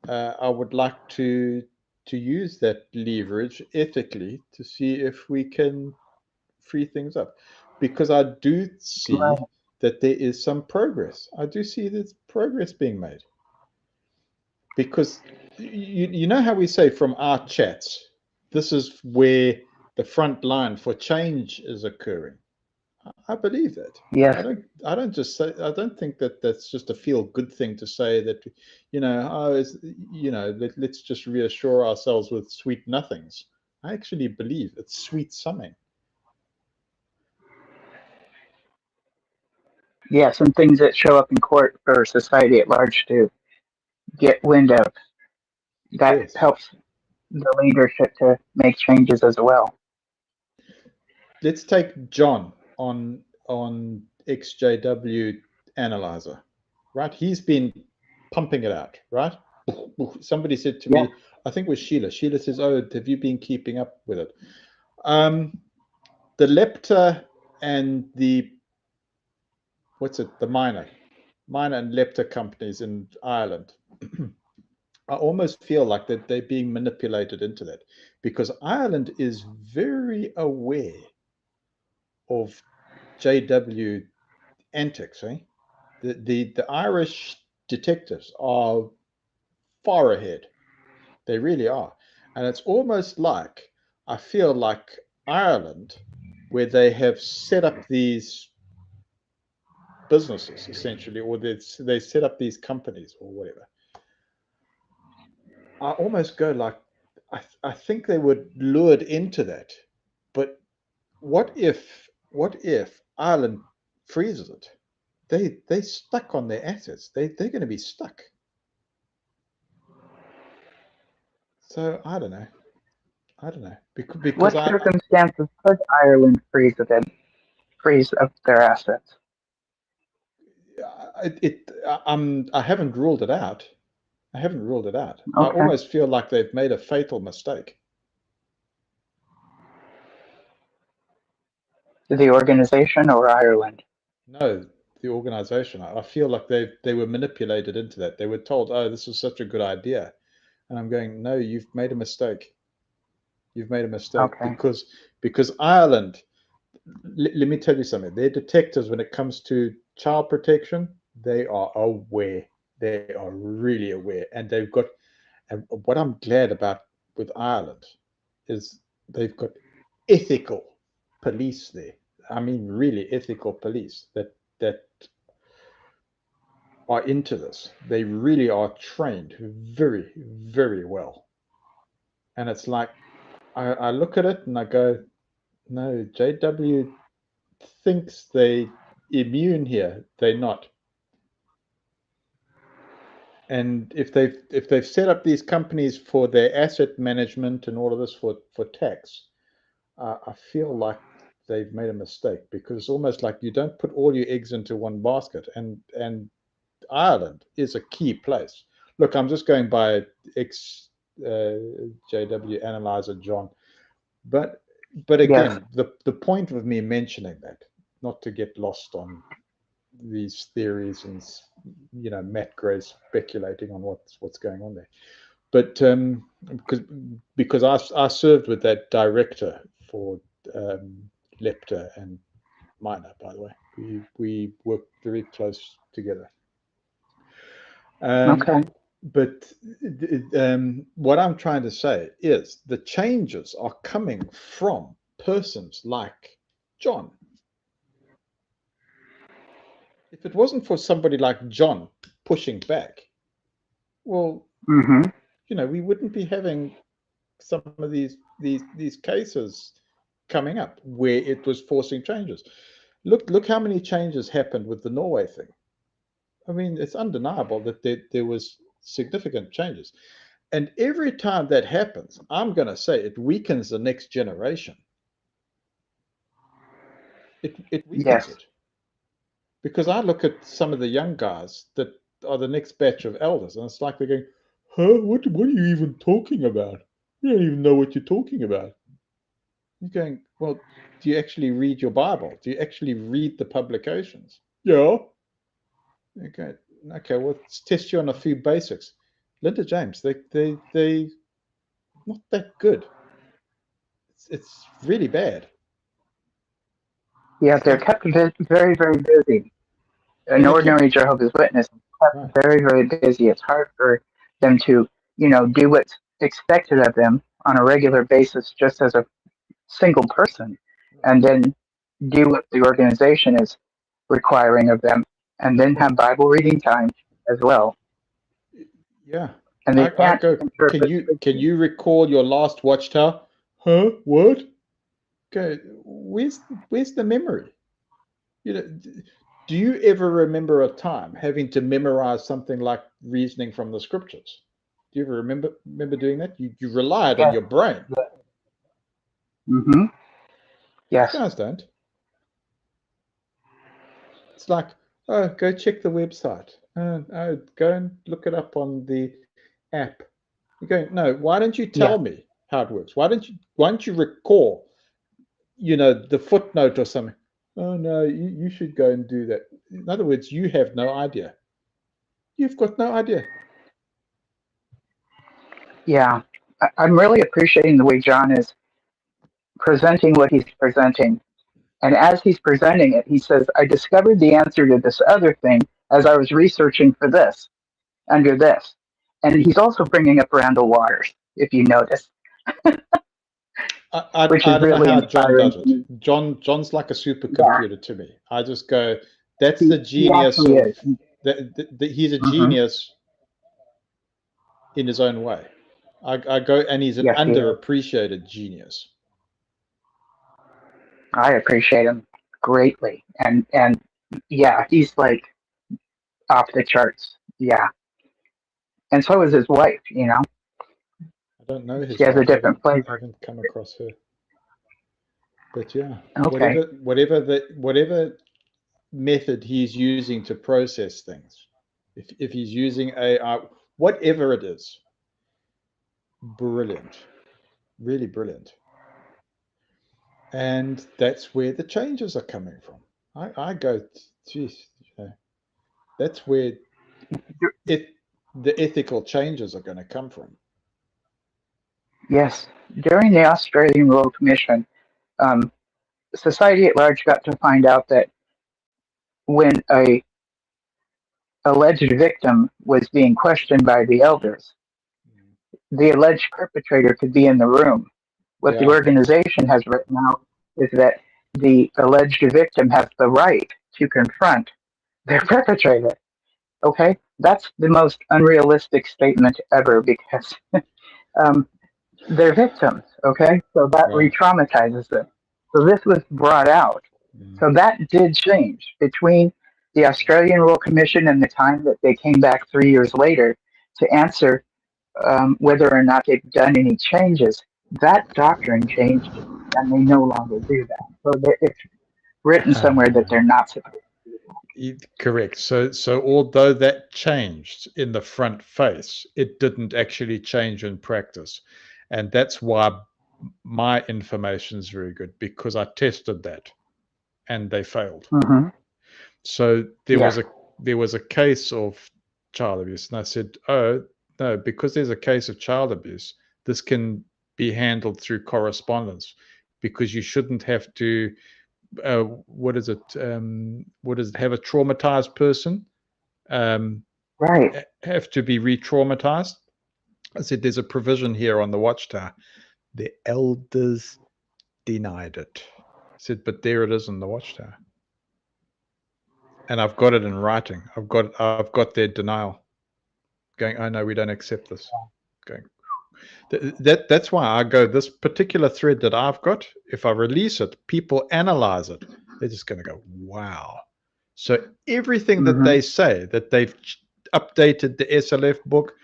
S4: I would like to use that leverage ethically to see if we can free things up, because I do see that there is some progress. I do see there's progress being made, because you know how we say from our chats, this is where the front line for change is occurring. I believe that.
S7: Yes.
S4: I don't just say. I don't think that that's just a feel-good thing to say that, let's just reassure ourselves with sweet nothings. I actually believe it's sweet something.
S7: Yeah, some things that show up in court for society at large to get wind of. That helps the leadership to make changes as well.
S4: Let's take John on XJW Analyzer, right? He's been pumping it out, right? Somebody said to me, I think it was Sheila. Sheila says, "Oh, have you been keeping up with it?" The Lepta and the the minor and Lepta companies in Ireland. I almost feel like that they're being manipulated into that, because Ireland is very aware of JW antics. The Irish detectives are far ahead. They really are. And it's almost like, I feel like Ireland, where they have set up these businesses essentially, or they set up these companies or whatever. I almost go like, I think they were lured into that. But what if Ireland freezes it? They stuck on their assets. They're going to be stuck. So I don't know. Because
S7: what circumstances could Ireland freeze up their assets?
S4: I haven't ruled it out. I haven't ruled it out. I
S7: Okay.
S4: almost feel like they've made a fatal mistake.
S7: The organization or Ireland?
S4: No, the organization. I feel like they were manipulated into that. They were told, "Oh, this is such a good idea," and I'm going, "No, you've made a mistake. You've made a mistake
S7: Okay.
S4: because Ireland. Let me tell you something. Their detectives, when it comes to child protection, they are aware. They are really aware, and they've got. And what I'm glad about with Ireland is they've got ethical police there. I mean, really ethical police that are into this. They really are trained very, very well. And it's like, I look at it and I go, no, JW thinks they immune here. They're not. And if they've set up these companies for their asset management and all of this for tax, I feel like they've made a mistake, because it's almost like you don't put all your eggs into one basket, and Ireland is a key place. Look, I'm just going by JW analyzer John, but again, the point of me mentioning that, not to get lost on these theories and Matt Gray speculating on what's going on there, but because I served with that director for Lepta and Minor, by the way. We worked very close together.
S7: Okay.
S4: But what I'm trying to say is the changes are coming from persons like John. If it wasn't for somebody like John pushing back, well, we wouldn't be having some of these cases coming up where it was forcing changes. Look how many changes happened with the Norway thing. I mean, it's undeniable that there was significant changes. And every time that happens, I'm going to say it weakens the next generation. It weakens it. Because I look at some of the young guys that are the next batch of elders, and it's like they're going, huh, what are you even talking about? You don't even know what you're talking about. You're going, well, do you actually read your Bible? Do you actually read the publications? Yeah. Okay, well, let's test you on a few basics. Linda James, they not that good. It's really bad.
S7: Yeah, they're kept very, very busy. An ordinary Jehovah's Witness is kept very, very busy. It's hard for them to, do what's expected of them on a regular basis just as a single person, and then do what the organization is requiring of them, and then have Bible reading time as well.
S4: Yeah.
S7: And they can't
S4: can you recall your last Watchtower? Huh? What? Okay, where's the memory? Do you ever remember a time having to memorize something like reasoning from the scriptures? Do you ever remember doing that? You relied on your brain.
S7: Yes.
S4: You guys don't. It's like, oh, go check the website. Oh, go and look it up on the app. You're going, no, why don't you tell me how it works? Why don't you recall, the footnote or something? Oh, no, you should go and do that. In other words, you have no idea. You've got no idea.
S7: Yeah. I'm really appreciating the way John is presenting what he's presenting. And as he's presenting it, he says, I discovered the answer to this other thing as I was researching for this, under this. And he's also bringing up Randall Waters, if you notice.
S4: I don't know how John does it. John's like a supercomputer to me. I just go, that's the genius. He's a genius in his own way. I go, and he's an underappreciated genius.
S7: I appreciate him greatly. And yeah, he's like off the charts. Yeah. And so is his wife,
S4: I don't know his
S7: She has a different flavor.
S4: I haven't come across her. But yeah,
S7: Okay.
S4: whatever method he's using to process things. If he's using AI, whatever it is, brilliant, really brilliant. And that's where the changes are coming from. I go, geez, that's where the ethical changes are going to come from.
S7: Yes. During the Australian Royal Commission, society at large got to find out that when a alleged victim was being questioned by the elders, the alleged perpetrator could be in the room. What the organization has written out is that the alleged victim has the right to confront their perpetrator. Okay? That's the most unrealistic statement ever because they're victims. Okay? So that re-traumatizes them. So this was brought out. So that did change between the Australian Royal Commission and the time that they came back 3 years later to answer whether or not they've done any changes. That doctrine changed, and they no longer do that. So it's written somewhere that they're not supposed to do that.
S4: Correct. So although that changed in the front face, it didn't actually change in practice. And that's why my information is very good, because I tested that and they failed.
S7: Mm-hmm.
S4: So there was a case of child abuse, and I said, oh no, because there's a case of child abuse, this can be handled through correspondence, because you shouldn't have to have a traumatized person have to be re-traumatized. I said, there's a provision here on the Watchtower. The elders denied it. I said, but there it is in the Watchtower, and I've got it in writing. I've got their denial. Going, oh no, we don't accept this. Going, that's why I go, this particular thread that I've got, if I release it, people analyze it, they're just going to go, wow. So everything that they say, that they've updated the SLF book,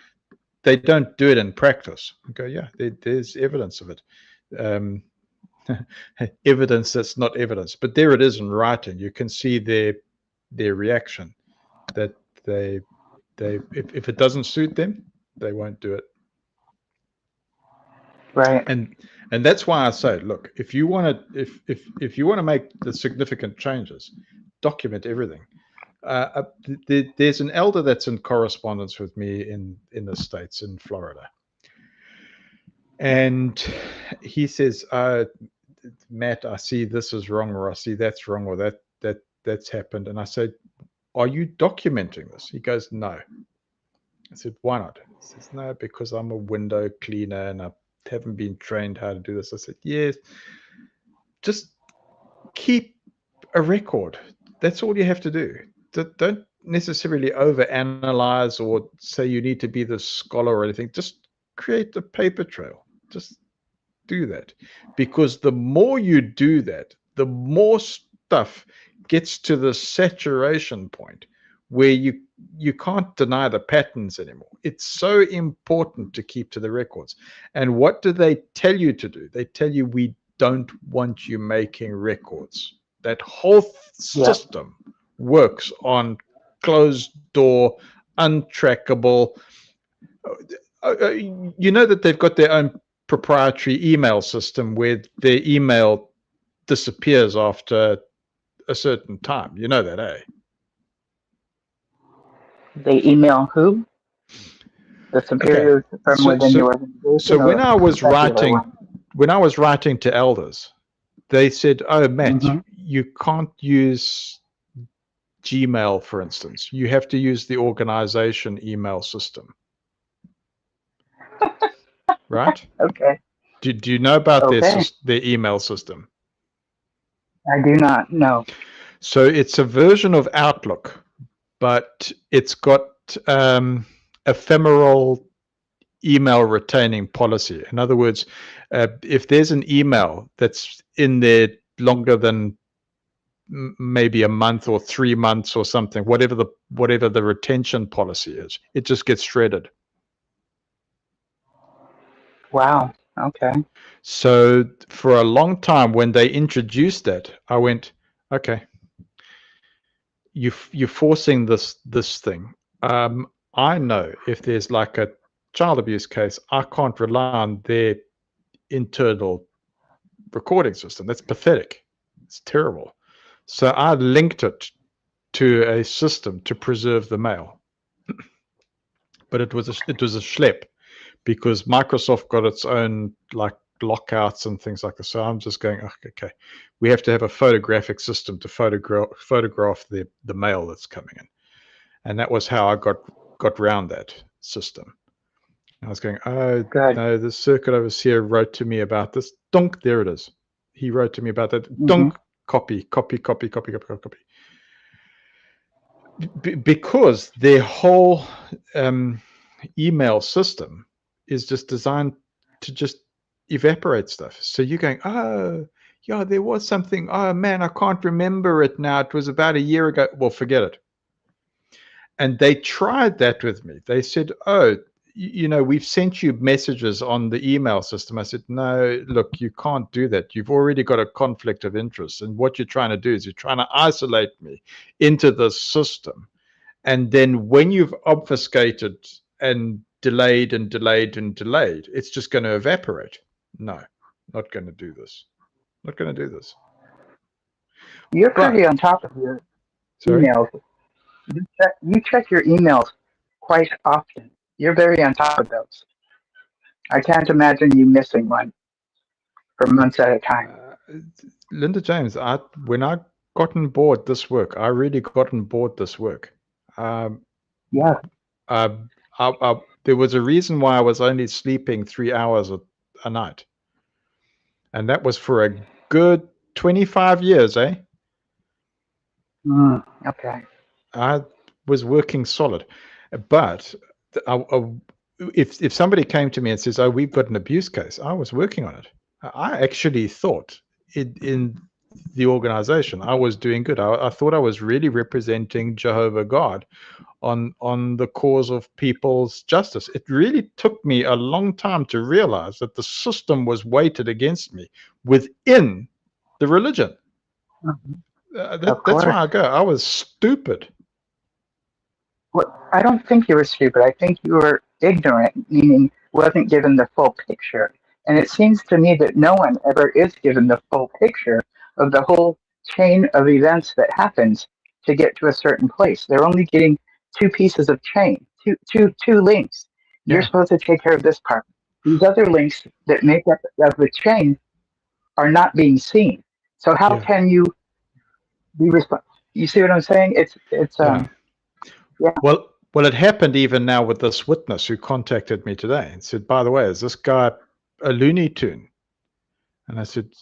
S4: they don't do it in practice. I go, yeah, there's evidence of it. Evidence that's not evidence, but there it is in writing. You can see their reaction, that they if it doesn't suit them, they won't do it.
S7: Right.
S4: And that's why I say, look, if you want to make the significant changes, document everything. There's an elder that's in correspondence with me in the States, in Florida, and he says, Matt, I see this is wrong, or I see that's wrong, or that's happened. And I said, are you documenting this? He goes, no. I said, why not? He says, no, because I'm a window cleaner and I haven't been trained how to do this. I said, yes, just keep a record. That's all you have to do. Don't necessarily overanalyze or say you need to be the scholar or anything. Just create a paper trail. Just do that. Because the more you do that, the more stuff gets to the saturation point where you can't deny the patterns anymore. It's so important to keep to the records. And what do they tell you to do? They tell you, we don't want you making records. That whole system works on closed door, untrackable. You know that they've got their own proprietary email system where their email disappears after a certain time. You know that, eh?
S7: They email who? The superiors from within the organization?
S4: So when I was writing to elders, they said, oh, Matt, you can't use Gmail, for instance. You have to use the organization email system. Right?
S7: Okay.
S4: Do you know about their email system?
S7: I do not know.
S4: So it's a version of Outlook, but it's got ephemeral email retaining policy. In other words, if there's an email that's in there longer than maybe a month or 3 months or something, whatever the retention policy is, it just gets shredded.
S7: Wow. Okay.
S4: So for a long time, when they introduced that, I went, okay, you're forcing this thing. I know if there's like a child abuse case, I can't rely on their internal recording system. That's pathetic. It's terrible. So I linked it to a system to preserve the mail, but it was a schlep because Microsoft got its own like lockouts and things like this. So I'm just going, okay, we have to have a photographic system to photograph the mail that's coming in, and that was how I got round that system. I was going, oh, no, the circuit overseer wrote to me about this. Dunk, there it is. He wrote to me about that. Dunk, copy. Because their whole email system is just designed to just evaporate stuff. So you're going, oh, yeah, there was something. Oh, man, I can't remember it now. It was about a year ago. Well, forget it. And they tried that with me. They said, oh, we've sent you messages on the email system. I said, no, look, you can't do that. You've already got a conflict of interest. And what you're trying to do is you're trying to isolate me into this system. And then when you've obfuscated and delayed, it's just going to evaporate. No, not going to do this. Not going to do this.
S7: You're pretty on top of your emails. You check your emails quite often. You're very on top of those. I can't imagine you missing one for months at a time.
S4: Linda James, when I got on board this work, I really got on board this work. There was a reason why I was only sleeping 3 hours a night. And that was for a good 25 years, eh?
S7: Okay.
S4: I was working solid. But if somebody came to me and says, oh, we've got an abuse case, I was working on it. I actually thought in the organization I was doing good. I thought I was really representing Jehovah God on the cause of people's justice. It really took me a long time to realize that the system was weighted against me within the religion. That's why I go, I was stupid.
S7: Well, I don't think you were stupid. I think you were ignorant, meaning wasn't given the full picture. And it seems to me that no one ever is given the full picture of the whole chain of events that happens to get to a certain place. They're only getting two pieces of chain, two links. You're supposed to take care of this part. These other links that make up the chain are not being seen. So how can you be responsible? You see what I'm saying?
S4: Well, it happened even now with this witness who contacted me today and said, by the way, is this guy a Looney Tune? And I said,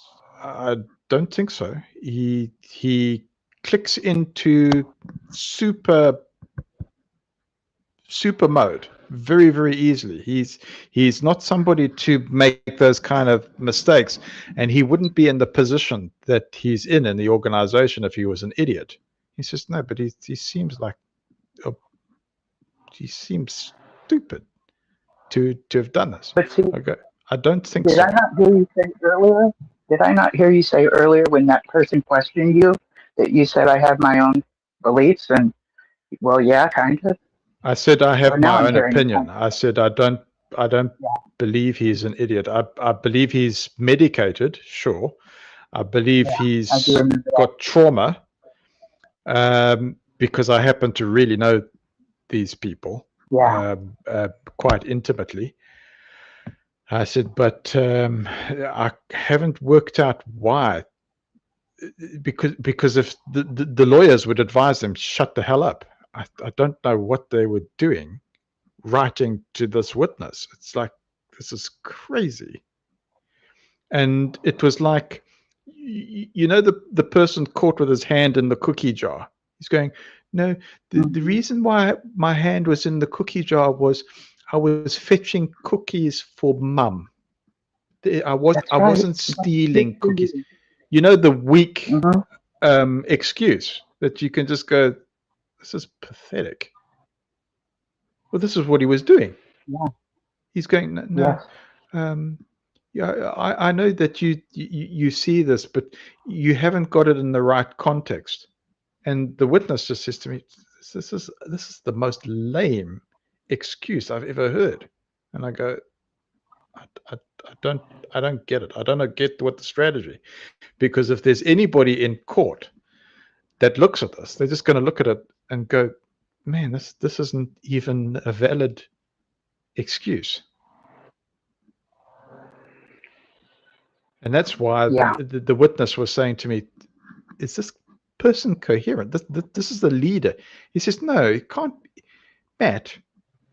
S4: I don't think so. He clicks into super mode very, very easily. He's not somebody to make those kind of mistakes, and he wouldn't be in the position that he's in the organization if he was an idiot. He says, no, but he seems like he seems stupid to have done this.
S7: But see,
S4: okay, I don't think
S7: so. Did I not hear you say earlier when that person questioned you that you said I have my own beliefs? And well, yeah, kind of.
S4: I said I have my own opinion. I said I don't believe he's an idiot. I believe he's medicated, sure. I believe he's got trauma, because I happen to really know these people quite intimately. I said, but I haven't worked out why. Because if the lawyers would advise them, shut the hell up. I don't know what they were doing, writing to this witness. It's like, this is crazy. And it was like, the person caught with his hand in the cookie jar. He's going, no, the reason why my hand was in the cookie jar was I was fetching cookies for mum. I wasn't stealing cookies. The weak excuse that you can just go, this is pathetic. Well, this is what he was doing.
S7: Yeah.
S4: He's going, no. I know that you see this, but you haven't got it in the right context. And the witness just says to me, this is the most lame excuse I've ever heard. And I go, I don't get it. I don't get what the strategy, because if there's anybody in court that looks at this, they're just going to look at it and go, man, this isn't even a valid excuse. And that's why the witness was saying to me, is this person coherent? This is the leader. He says, no, it can't. Matt,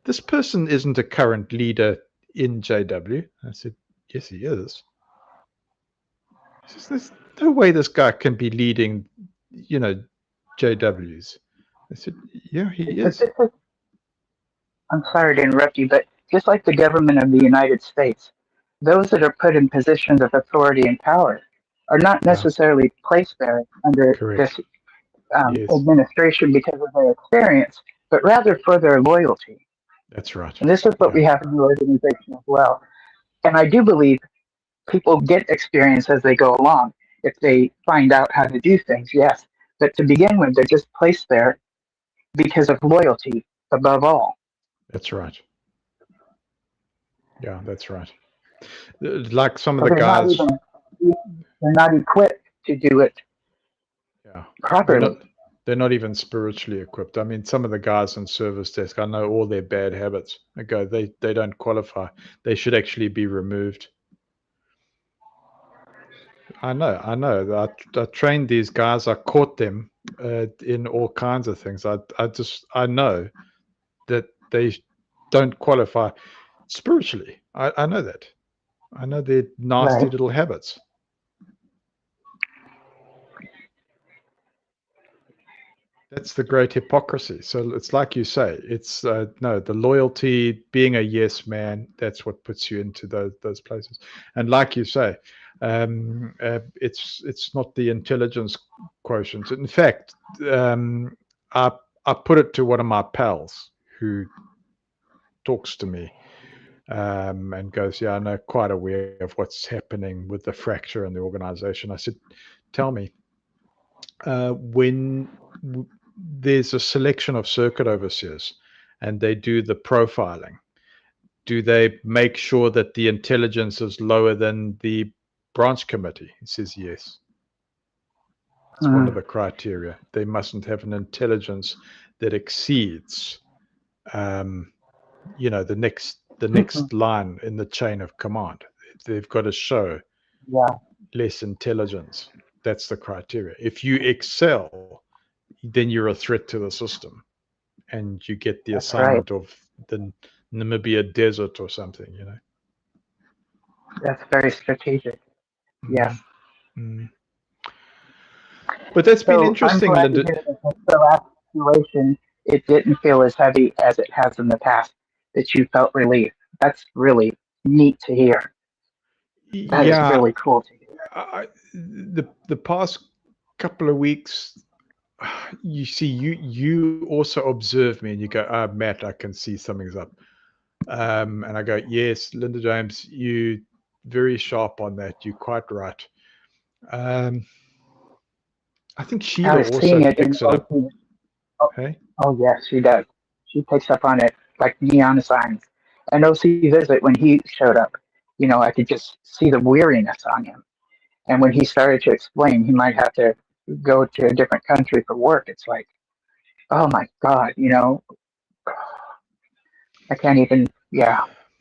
S4: this person isn't a current leader in JW. I said, yes, he is. He says, there's no way this guy can be leading, JWs. I said, yeah, he is.
S7: I'm sorry to interrupt you, but just like the government of the United States, those that are put in positions of authority and power are not necessarily placed there under this administration because of their experience, but rather for their loyalty.
S4: That's right.
S7: And this is what we have in the organization as well. And I do believe people get experience as they go along if they find out how to do things, yes. But to begin with, they're just placed there because of loyalty above all.
S4: That's right. Yeah, that's right. Like some of the guys,
S7: they're not equipped to do it properly.
S4: They're not even spiritually equipped. I mean, some of the guys on service desk, I know all their bad habits. I go, they don't qualify. They should actually be removed. I know. I trained these guys. I caught them in all kinds of things. I know that they don't qualify spiritually. I know that. I know their nasty little habits. That's the great hypocrisy. So it's like you say, it's the loyalty, being a yes man, that's what puts you into those places. And like you say, it's not the intelligence quotient. In fact, I put it to one of my pals who talks to me and goes, yeah, I know, quite aware of what's happening with the fracture in the organization. I said, tell me, when there's a selection of circuit overseers and they do the profiling, do they make sure that the intelligence is lower than the branch committee? He says yes. It's one of the criteria. They mustn't have an intelligence that exceeds the next line in the chain of command. They've got to show less intelligence. That's the criteria. If you excel, then you're a threat to the system, and you get the assignment of the Namibia desert or something.
S7: That's very strategic. Yes.
S4: But that's been interesting,
S7: I'm glad
S4: Linda.
S7: to hear that the last situation, it didn't feel as heavy as it has in the past, that you felt relief. That's really neat to hear. That is really cool to hear.
S4: The past couple of weeks, you see, you also observe me and you go, Matt, I can see something's up. And I go, yes, Linda James, you very sharp on that. You're quite right. I think Sheila also picks it up. Hey?
S7: Oh, yes, she does. She picks up on it like neon signs. And OC Visit, when he showed up, I could just see the weariness on him. And when he started to explain he might have to go to a different country for work, it's like, oh my God, I can't even,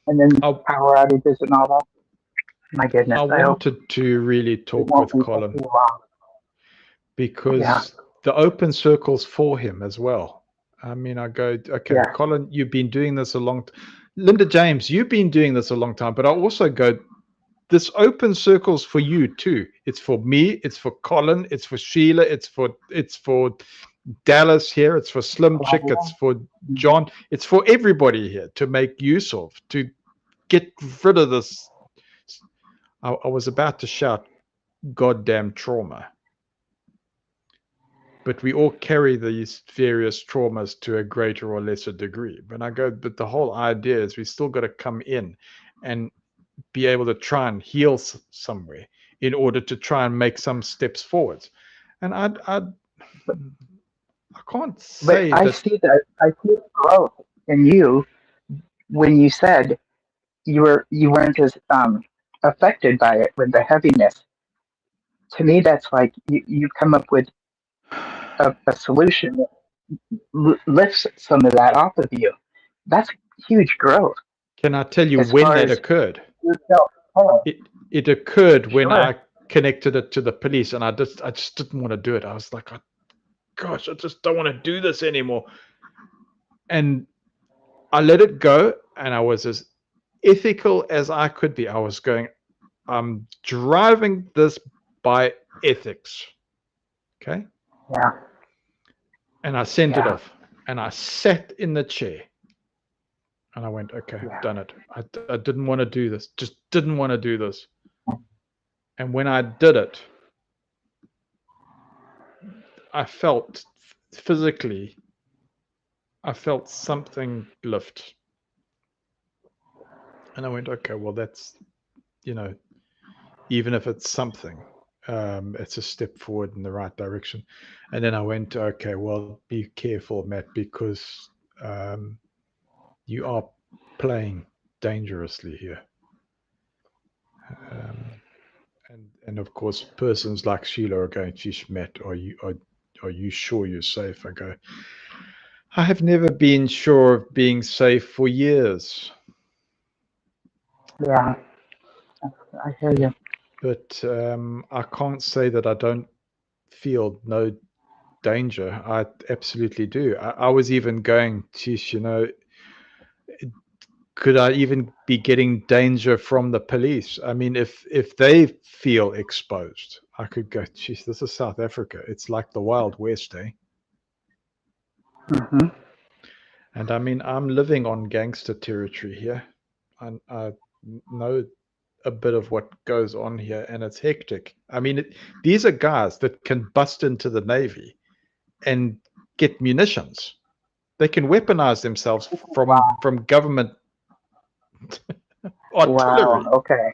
S7: And then power outages and all that. My goodness.
S4: I wanted to really talk with Colin because the open circle's for him as well. I mean, I go, okay, Colin, you've been doing this a long time. Linda James, you've been doing this a long time, but I also go, this open circle's for you too. It's for me, it's for Colin, it's for Sheila, it's for Dallas here, it's for Slim Chick, it's for John, it's for everybody here to make use of, to get rid of this. I was about to shout goddamn trauma. But we all carry these various traumas to a greater or lesser degree. But I go, but the whole idea is we still got to come in and be able to try and heal somewhere in order to try and make some steps forwards. And
S1: I can't
S7: But
S1: say
S7: I
S1: that.
S7: see that. I see the growth in you when you said you weren't as affected by it with the heaviness. To me, that's like you come up with a solution that lifts some of that off of you. That's huge growth
S1: Can I tell you
S7: as
S1: when
S7: far
S1: that
S7: as
S1: occurred?
S7: you felt whole.
S1: It occurred when
S7: Sure.
S1: I connected it to the police, and I just didn't want to do it. I was like, gosh, I just don't want to do this anymore. And I let it go, and I was as ethical as I could be. I was going, I'm driving this by ethics. Okay?
S7: Yeah.
S1: And I sent it
S7: Yeah.
S1: off, and I sat in the chair, and I went, okay,
S7: Yeah.
S1: I've done it. I didn't want to do this, just didn't want to do this. And when I did it, I felt physically, I felt something lift. And I went, okay, well, that's, even if it's something, it's a step forward in the right direction. And then I went, okay, well, be careful, Matt, because you are playing dangerously here. And of course, persons like Sheila are going, geez, Matt, are you sure you're safe? I go, I have never been sure of being safe for years.
S7: Yeah. I hear you.
S1: But I can't say that I don't feel no danger. I absolutely do. I was even going, geez, could I even be getting danger from the police? I mean, if they feel exposed, I could go, geez, this is South Africa. It's like the Wild West, eh?
S7: Mm-hmm.
S1: And I mean, I'm living on gangster territory here. I know a bit of what goes on here, and it's hectic. I mean, these are guys that can bust into the Navy and get munitions. They can weaponize themselves from government artillery.
S7: Wow. Okay.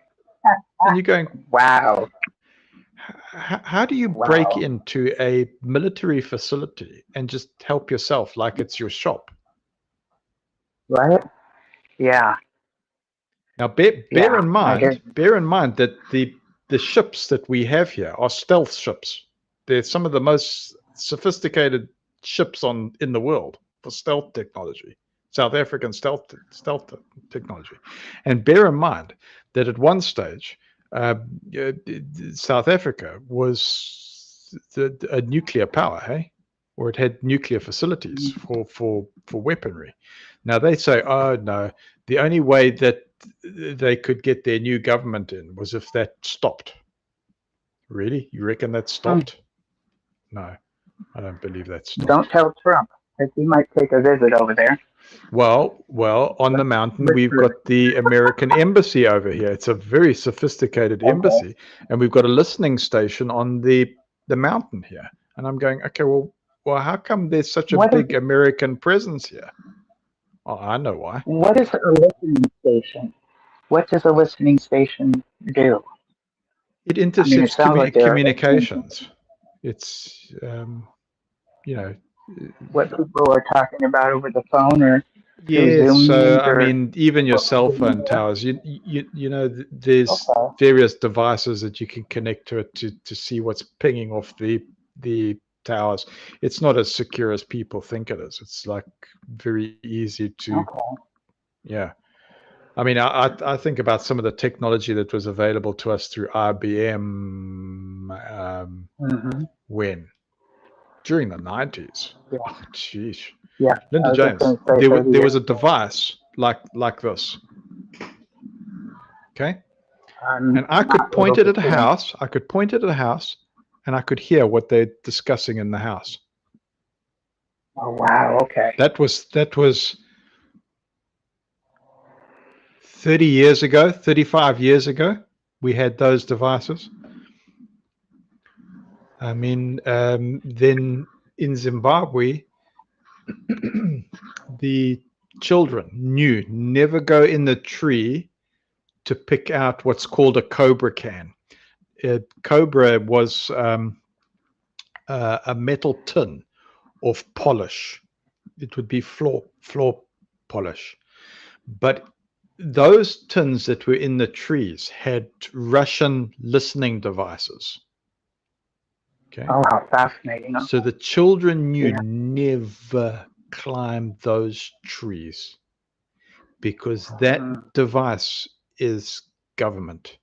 S1: And you're going,
S7: Wow.
S1: how do you break into a military facility and just help yourself like it's your shop?
S7: Right? Yeah.
S1: Now, bear in mind that the ships that we have here are stealth ships. They're some of the most sophisticated ships in the world for stealth technology, South African stealth technology. And bear in mind that at one stage, South Africa was a nuclear power, hey? Or it had nuclear facilities for weaponry. Now they say, oh no, the only way that they could get their new government in was if that stopped. Really? You reckon that stopped? No, I don't believe that stopped.
S7: Don't tell Trump, because he might take a visit over there.
S1: Well, on the mountain, we've got the American embassy over here. It's a very sophisticated embassy, and we've got a listening station on the mountain here. And I'm going, okay, well, how come there's such a big American presence here? Oh, I know why.
S7: What is a listening station? What does a listening station do?
S1: It intercepts communications. It's,
S7: what people are talking about over the phone or
S1: Yes, so I mean, even your cell phone towers, there's various devices that you can connect to it to see what's pinging off the towers. It's not as secure as people think it is. It's like very easy to, yeah. I mean, I think about some of the technology that was available to us through IBM when? During the 90s. Yeah. Oh, geez.
S7: Yeah.
S1: Linda James, there was a device like this. Okay? And I could point it at a house. I could point it at a house, and I could hear what they're discussing in the house.
S7: Oh, wow. Okay.
S1: That was 30 years ago, 35 years ago, we had those devices. I mean, then in Zimbabwe, the children knew never go in the tree to pick out what's called a cobra can. Cobra was a metal tin
S4: of polish. It would be floor polish. But those tins that were in the trees had Russian listening devices. Okay.
S7: Oh, how fascinating.
S4: So the children knew
S7: Yeah.
S4: never climb those trees, because that device is government.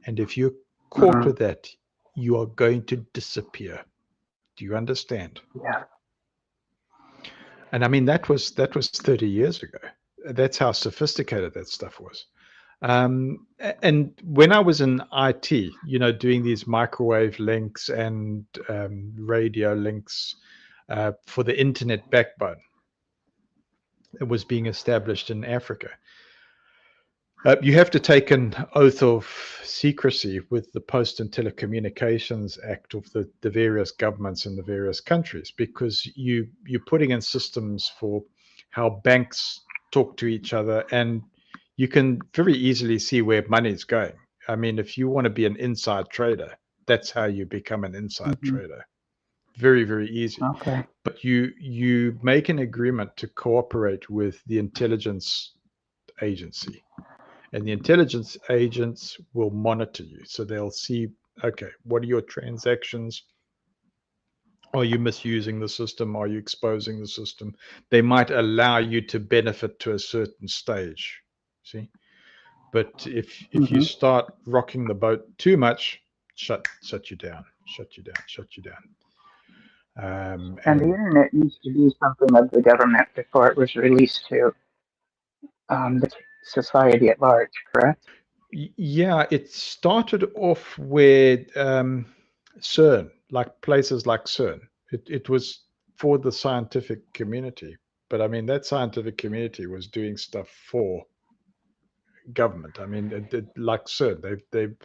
S4: And if you're caught with that, you are going to disappear. Do you understand?
S7: Yeah.
S4: And I mean, that was 30 years ago. That's how sophisticated that stuff was. And when I was in IT, you know, doing these microwave links and radio links for the internet backbone that was being established in Africa, you have to take an oath of secrecy with the Post and Telecommunications Act of the various governments in the various countries, because you're putting in systems for how banks talk to each other, and you can very easily see where money's going. I mean, if you want to be an inside trader, that's how you become an inside trader. Very, very easy.
S7: Okay.
S4: But you make an agreement to cooperate with the intelligence agency. And the intelligence agents will monitor you. So they'll see, okay, what are your transactions? Are you misusing the system? Are you exposing the system? They might allow you to benefit to a certain stage. See? But if you start rocking the boat too much, shut you down.
S7: And the internet used to be something of the government before it was released to the society at large, correct?
S4: Yeah, it started off with CERN, like places like CERN. It was for the scientific community, but I mean, that scientific community was doing stuff for government. I mean, like CERN,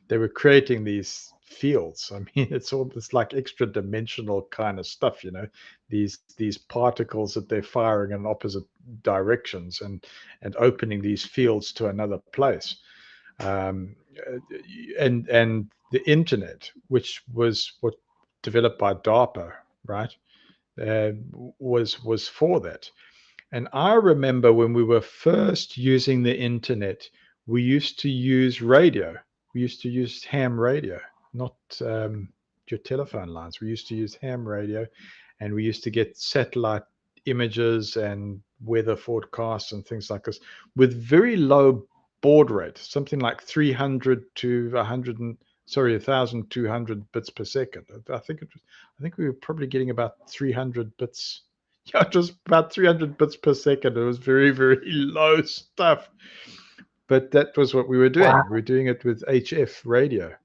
S4: they were creating these fields. I mean, it's like extra dimensional kind of stuff, you know, these particles that they're firing in opposite directions and opening these fields to another place. And the internet, which was what developed by DARPA, right, was for that. And I remember when we were first using the internet, we used to use radio. We used to use ham radio, not your telephone lines. We used to use ham radio, and we used to get satellite images and weather forecasts and things like this with very low baud rate, something like 300 to 1,200 bits per second. I think we were probably getting about 300 bits. Yeah, just about 300 bits per second. It was very, very low stuff. But that was what we were doing.
S7: Wow.
S4: We were doing it with HF radio.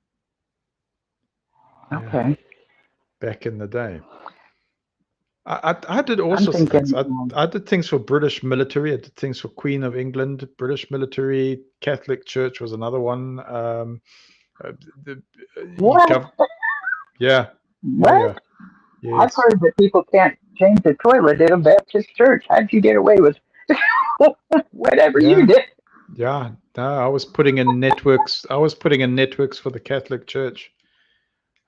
S7: Okay.
S4: Yeah, back in the day. I did all sorts of things. I did things for British military. I did things for Queen of England, British military. Catholic Church was another one.
S7: What?
S4: Yeah.
S7: What?
S4: Oh, yeah. Yes.
S7: I've heard that people can't change the toilet in a Baptist church. How'd you get away with whatever you did?
S4: Yeah, no, I was putting in networks. I was putting in networks for the Catholic Church,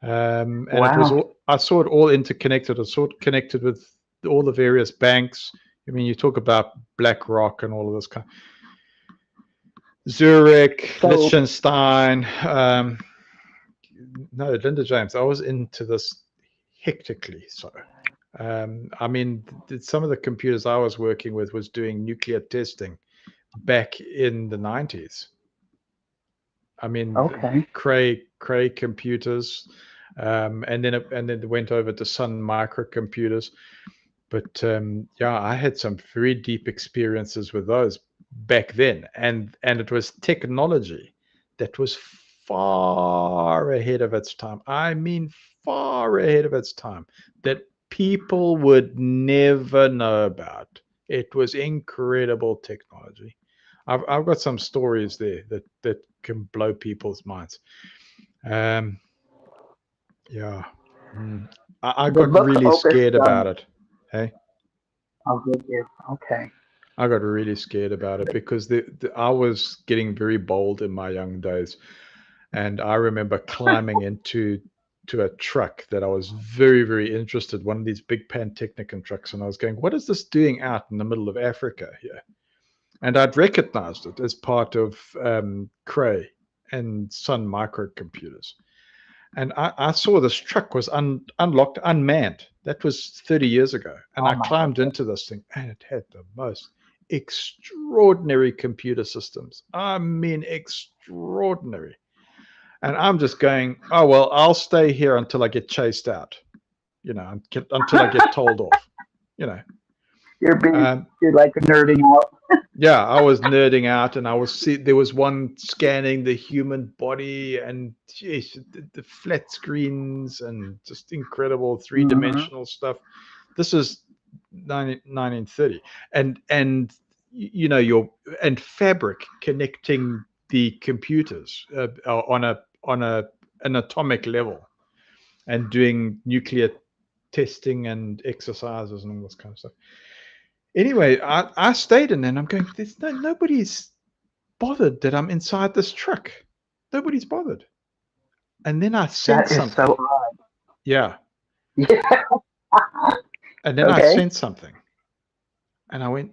S4: and
S7: Wow.
S4: it was all, I saw it all interconnected. I saw it connected with all the various banks. I mean, you talk about BlackRock and all of this kind. Zurich, Liechtenstein. No, Linda James. I was into this hectically. So, I mean, some of the computers I was working with was doing nuclear testing back in the 90s. I mean, Cray computers, and then it went over to Sun microcomputers. But yeah, I had some very deep experiences with those back then, and it was technology that was far ahead of its time. I mean, far ahead of its time, that people would never know about. It was incredible technology. I've got some stories there that can blow people's minds. Yeah. I got really scared about it. Hey?
S7: Oh, did you? Okay.
S4: I got really scared about it because I was getting very bold in my young days. And I remember climbing into
S1: to a truck that I was very, very interested, one of these big Pantechnicon trucks, and I was going, what is this doing out in the middle of Africa here? And I'd recognized it as part of Cray and Sun microcomputers. And I saw this truck was unlocked, unmanned. That was 30 years ago. And I climbed into this thing, and it had the most extraordinary computer systems. I mean, extraordinary. And I'm just going, oh, well, I'll stay here until I get chased out, until I get told off,
S7: You're like nerding out.
S1: Yeah, I was nerding out, and there was one scanning the human body, and geez, the flat screens and just incredible three-dimensional stuff. This is 1930, and and fabric connecting the computers on an atomic level, and doing nuclear testing and exercises and all this kind of stuff. Anyway, I stayed in there, and I'm going, nobody's bothered that I'm inside this truck. Nobody's bothered. And then I sensed something.
S7: That is so odd.
S1: Yeah.
S7: Yeah.
S1: And then I sensed something. And I went,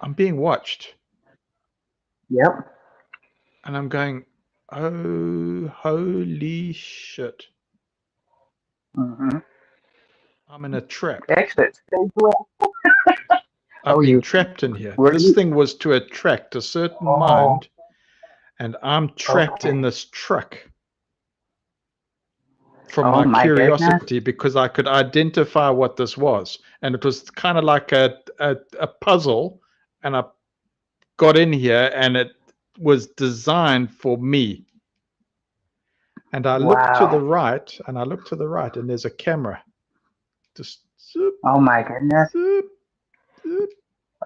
S1: I'm being watched.
S7: Yep.
S1: And I'm going, oh, holy shit.
S7: Mm-hmm.
S1: I'm in a trap.
S7: Exit.
S1: I've been trapped in here. This thing was to attract a certain mind, and I'm trapped in this truck from my curiosity, because I could identify what this was. And it was kind of like a puzzle, and I got in here, and it was designed for me. And I looked to the right, and there's a camera. Just zoop,
S7: oh my goodness.
S1: Zoop, zoop.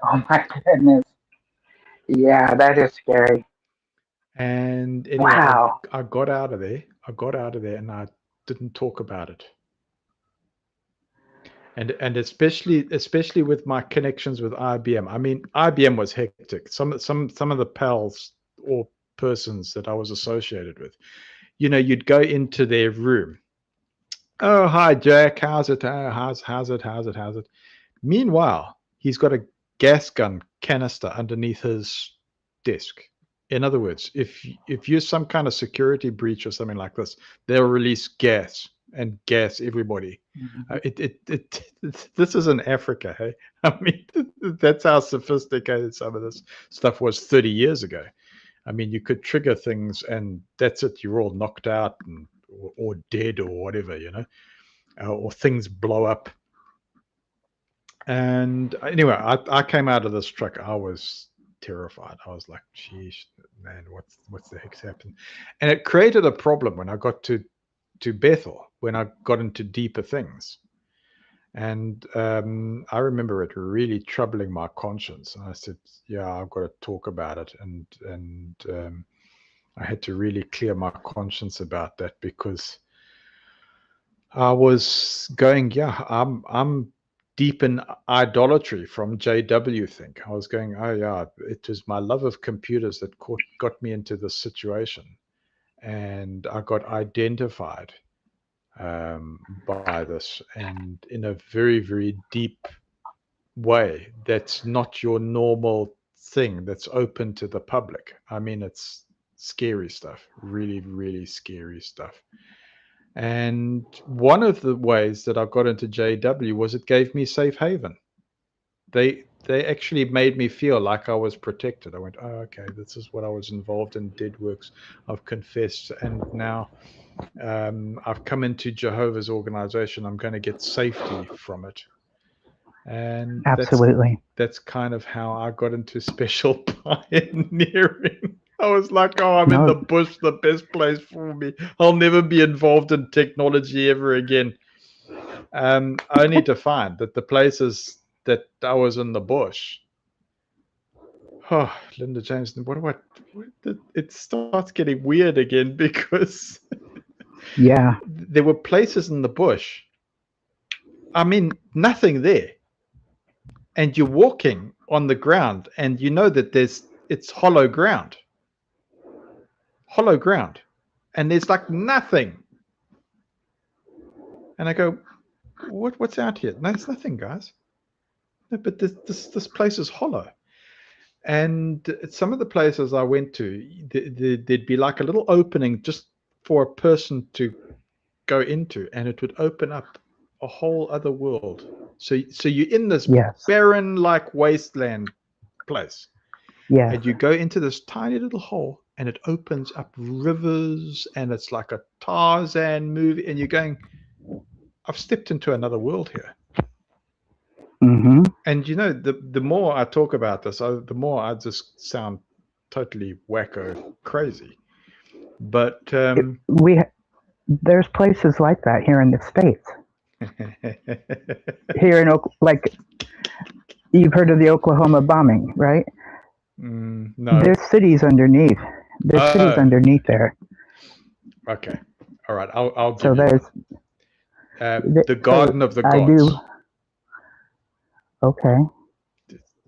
S7: Oh my goodness. Yeah, that is scary.
S1: And anyway, I got out of there. And I didn't talk about it. And especially with my connections with IBM. I mean, IBM was hectic. Some of the pals or persons that I was associated with, you'd go into their room. Oh, hi, Jack. How's it? How's it? Meanwhile, he's got a gas gun canister underneath his desk. In other words, if you're some kind of security breach or something like this, they'll release gas and gas everybody. Mm-hmm. This is in Africa, hey? I mean, that's how sophisticated some of this stuff was 30 years ago. I mean, you could trigger things, and that's it. You're all knocked out or dead or whatever, or things blow up. And anyway, I came out of this truck. I was terrified. I was like, geez, man, what's the heck's happened? And it created a problem when I got to Bessel, when I got into deeper things. And I remember it really troubling my conscience. And I said, yeah, I've got to talk about it. And I had to really clear my conscience about that, because I was going, I'm deep in idolatry from JW think. I was going, oh yeah, it was my love of computers that got me into this situation. And I got identified by this, and in a very, very deep way that's not your normal thing that's open to the public. I mean, it's scary stuff, really, really scary stuff. And one of the ways that I got into JW was it gave me safe haven. They actually made me feel like I was protected. I went, oh, okay, this is what I was involved in, dead works. I've confessed, and now I've come into Jehovah's organization. I'm going to get safety from it. And
S7: absolutely,
S1: that's kind of how I got into special pioneering. I was like, oh, I'm in the bush, the best place for me. I'll never be involved in technology ever again. Only to find that the places that I was in the bush, oh, Linda Jameson, it starts getting weird again, because there were places in the bush, I mean, nothing there. And you're walking on the ground, and you know that it's hollow ground. And there's like nothing.
S4: And I go, what's out here? No, it's nothing, guys. No, but this place is hollow. And some of the places I went to, there'd be like a little opening just for a person to go into, and it would open up a whole other world. So you're in this barren, like wasteland place.
S9: Yeah.
S4: And you go into this tiny little hole, and it opens up rivers, and it's like a Tarzan movie, and you're going, I've stepped into another world here.
S9: Mm-hmm.
S4: And you know, the more I talk about this, the more I just sound totally wacko crazy. But
S9: there's places like that here in the States. Here in like you've heard of the Oklahoma bombing, right?
S4: No.
S9: There's cities underneath. There's cities underneath there.
S4: Okay. All right. I'll give
S9: so
S4: you
S9: there's
S4: the Garden of the Gods.
S9: I do. Okay.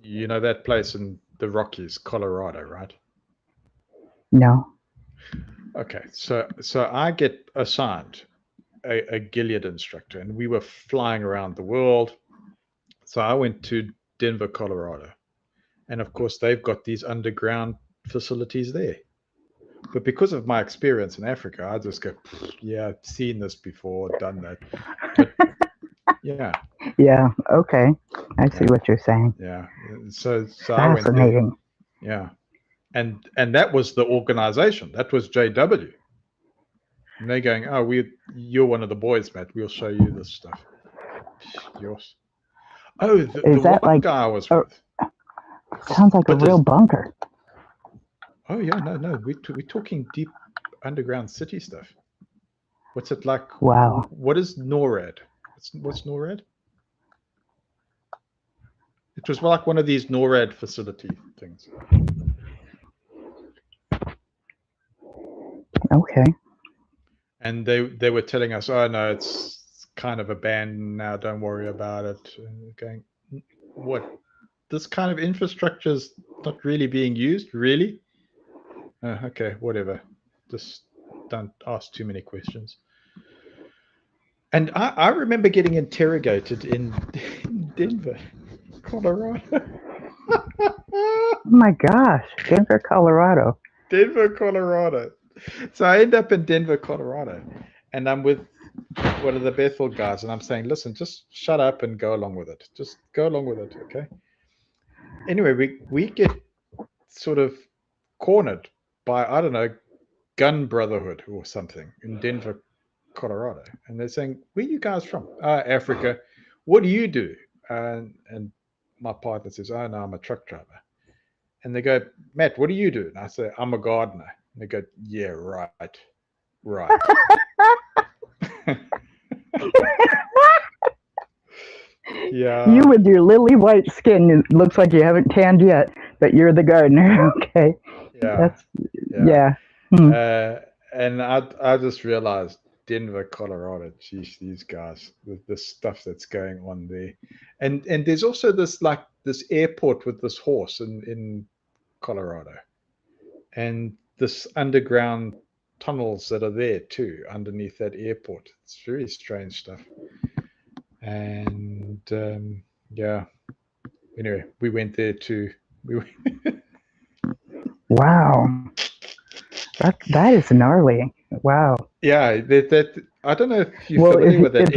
S4: You know that place in the Rockies, Colorado, right?
S9: No.
S4: Okay. So I get assigned a Gilead instructor, and we were flying around the world. So I went to Denver, Colorado. And of course, they've got these underground facilities there. But because of my experience in Africa, I just go, yeah, I've seen this before, done that. But, yeah.
S9: Yeah. Okay. I see what you're saying.
S4: Yeah. So
S9: fascinating.
S4: I went there. And that was the organization. That was JW. And they're going, oh, you're one of the boys, Matt. We'll show you this stuff. Yours. Oh, the one like, guy I was with.
S9: Sounds like a real bunker.
S4: Oh yeah, no. We're talking deep underground city stuff. What's it like?
S9: Wow.
S4: What is NORAD? What's NORAD? It was like one of these NORAD facility things.
S9: Okay.
S4: And they were telling us, oh no, it's kind of abandoned now. Don't worry about it. And going, what? This kind of infrastructure is not really being used, really? Okay, whatever. Just don't ask too many questions. And I remember getting interrogated in Denver, Colorado.
S9: Oh my gosh, Denver, Colorado.
S4: Denver, Colorado. So I end up in Denver, Colorado, and I'm with one of the Bessel guys, and I'm saying, listen, just shut up and go along with it. Just go along with it, okay? Anyway, we get sort of cornered by, I don't know, Gun Brotherhood or something in Denver, Colorado. And they're saying, where are you guys from? Africa. What do you do? And my partner says, oh, no, I'm a truck driver. And they go, Matt, what do you do? And I say, I'm a gardener. And they go, yeah, right. Yeah.
S9: You with your lily white skin, it looks like you haven't tanned yet, but you're the gardener. Okay.
S4: Yeah.
S9: Yeah.
S4: And I just realized Denver, Colorado, geez, these guys, the stuff that's going on there. And there's also this airport with this horse in Colorado. And this underground tunnels that are there too, underneath that airport. It's very strange stuff. And yeah, anyway, we went there too.
S9: Wow, that is gnarly. Wow.
S4: Yeah, that I don't know if you're familiar with that.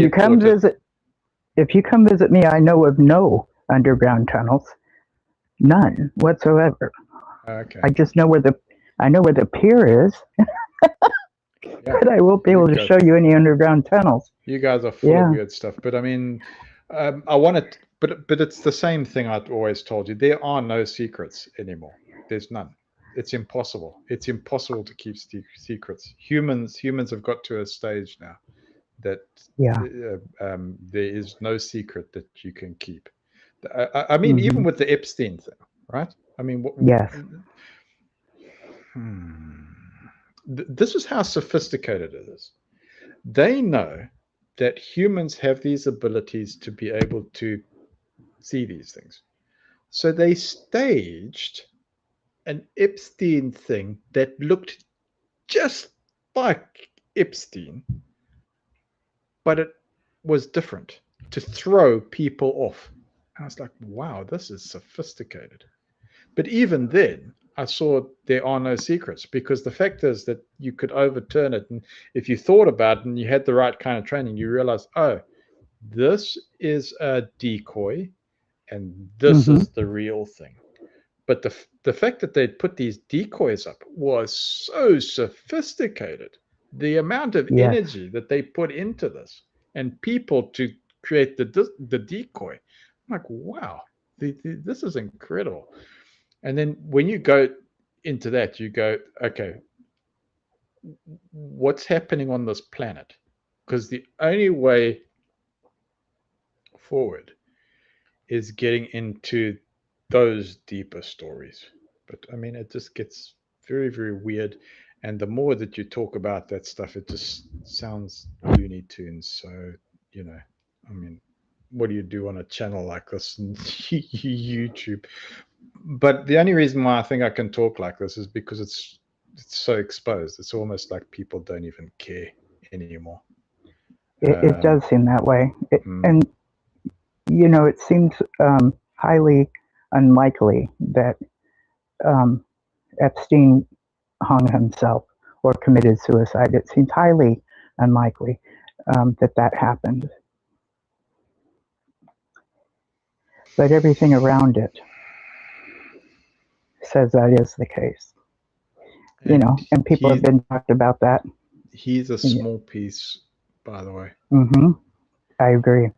S9: If you come visit me, I know of no underground tunnels, none whatsoever.
S4: Okay.
S9: I just know where the pier is.
S4: Yeah.
S9: But I won't be able to show you any underground tunnels.
S4: You guys are full of weird stuff. But I mean, I want it, but it's the same thing I've always told you. There are no secrets anymore. There's none. It's impossible. It's impossible to keep secrets. Humans have got to a stage now that there is no secret that you can keep. I mean, even with the Epstein thing, right? I mean,
S9: yes.
S4: This is how sophisticated it is. They know that humans have these abilities to be able to see these things. So they staged an Epstein thing that looked just like Epstein, but it
S1: was different, to throw people off. I was like, wow, this is sophisticated. But even then, I saw there are no secrets, because the fact is that you could overturn it. And if you thought about it and you had the right kind of training, you realize, oh, this is a decoy and this is the real thing. But the fact that they'd put these decoys up was so sophisticated. The amount of energy that they put into this and people to create the decoy. I'm like, wow, this is incredible. And then when you go into that, you go, okay, what's happening on this planet? Because the only way forward is getting into those deeper stories. But I mean, it just gets very, very weird. And the more that you talk about that stuff, it just sounds Looney Tunes. So, you know, I mean, what do you do on a channel like this on YouTube? But the only reason why I think I can talk like this is because it's so exposed. It's almost like people don't even care anymore.
S9: It does seem that way. And, you know, it seems highly unlikely that Epstein hung himself or committed suicide. It seems highly unlikely that happened. But everything around it says that is the case. You know, and people have been talked about that.
S1: He's a small piece, by the way.
S9: I agree.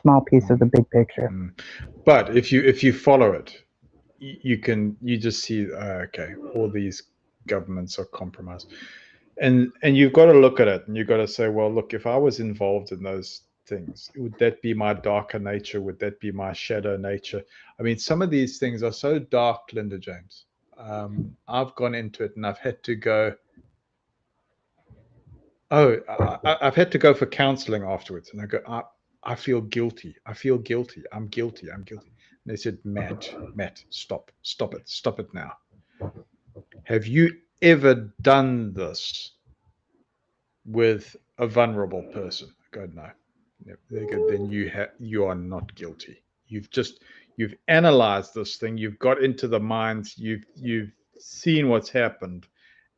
S9: Small piece of the big picture.
S1: But if you follow it, you just see, okay, all these governments are compromised, and you've got to look at it and you've got to say, well, look, if I was involved in those things, would that be my darker nature? Would that be my shadow nature? I mean, some of these things are so dark, Linda James. I've gone into it and I've had to go, I've had to go for counseling afterwards, and I go, I feel guilty. I feel guilty. I'm guilty. I'm guilty. And they said, Matt, stop it now. Have you ever done this with a vulnerable person? I go, no. They go, then you are not guilty. You've analyzed this thing. You've got into the minds. You've seen what's happened,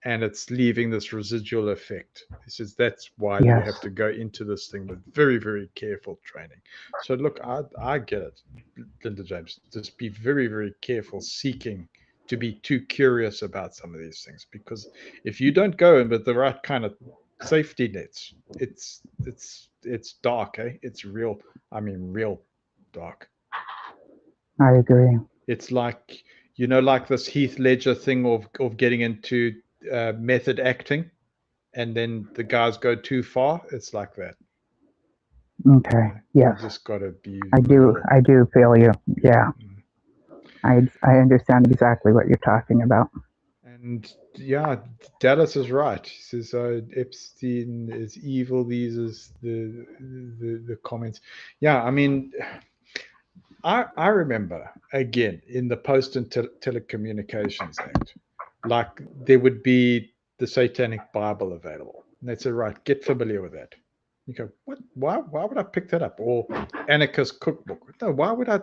S1: and it's leaving this residual effect. He says that's why you have to go into this thing with very, very careful training. So look, I get it, Linda James. Just be very, very careful seeking to be too curious about some of these things, because if you don't go in with the right kind of safety nets, it's dark, eh? It's real. I mean, real dark.
S9: I agree.
S1: It's like, you know, like this Heath Ledger thing of getting into method acting, and then the guys go too far. It's like that.
S9: Okay. Yes.
S1: You just got to be.
S9: I do feel you. Yeah. I understand exactly what you're talking about.
S1: And yeah, Dallas is right. He says Epstein is evil. These is the comments. Yeah, I mean, I remember again in the Post and Telecommunications Act, like there would be the Satanic Bible available, and they'd say, right, get familiar with that. You go, what? Why would I pick that up? Or Anarchist Cookbook? No, why would I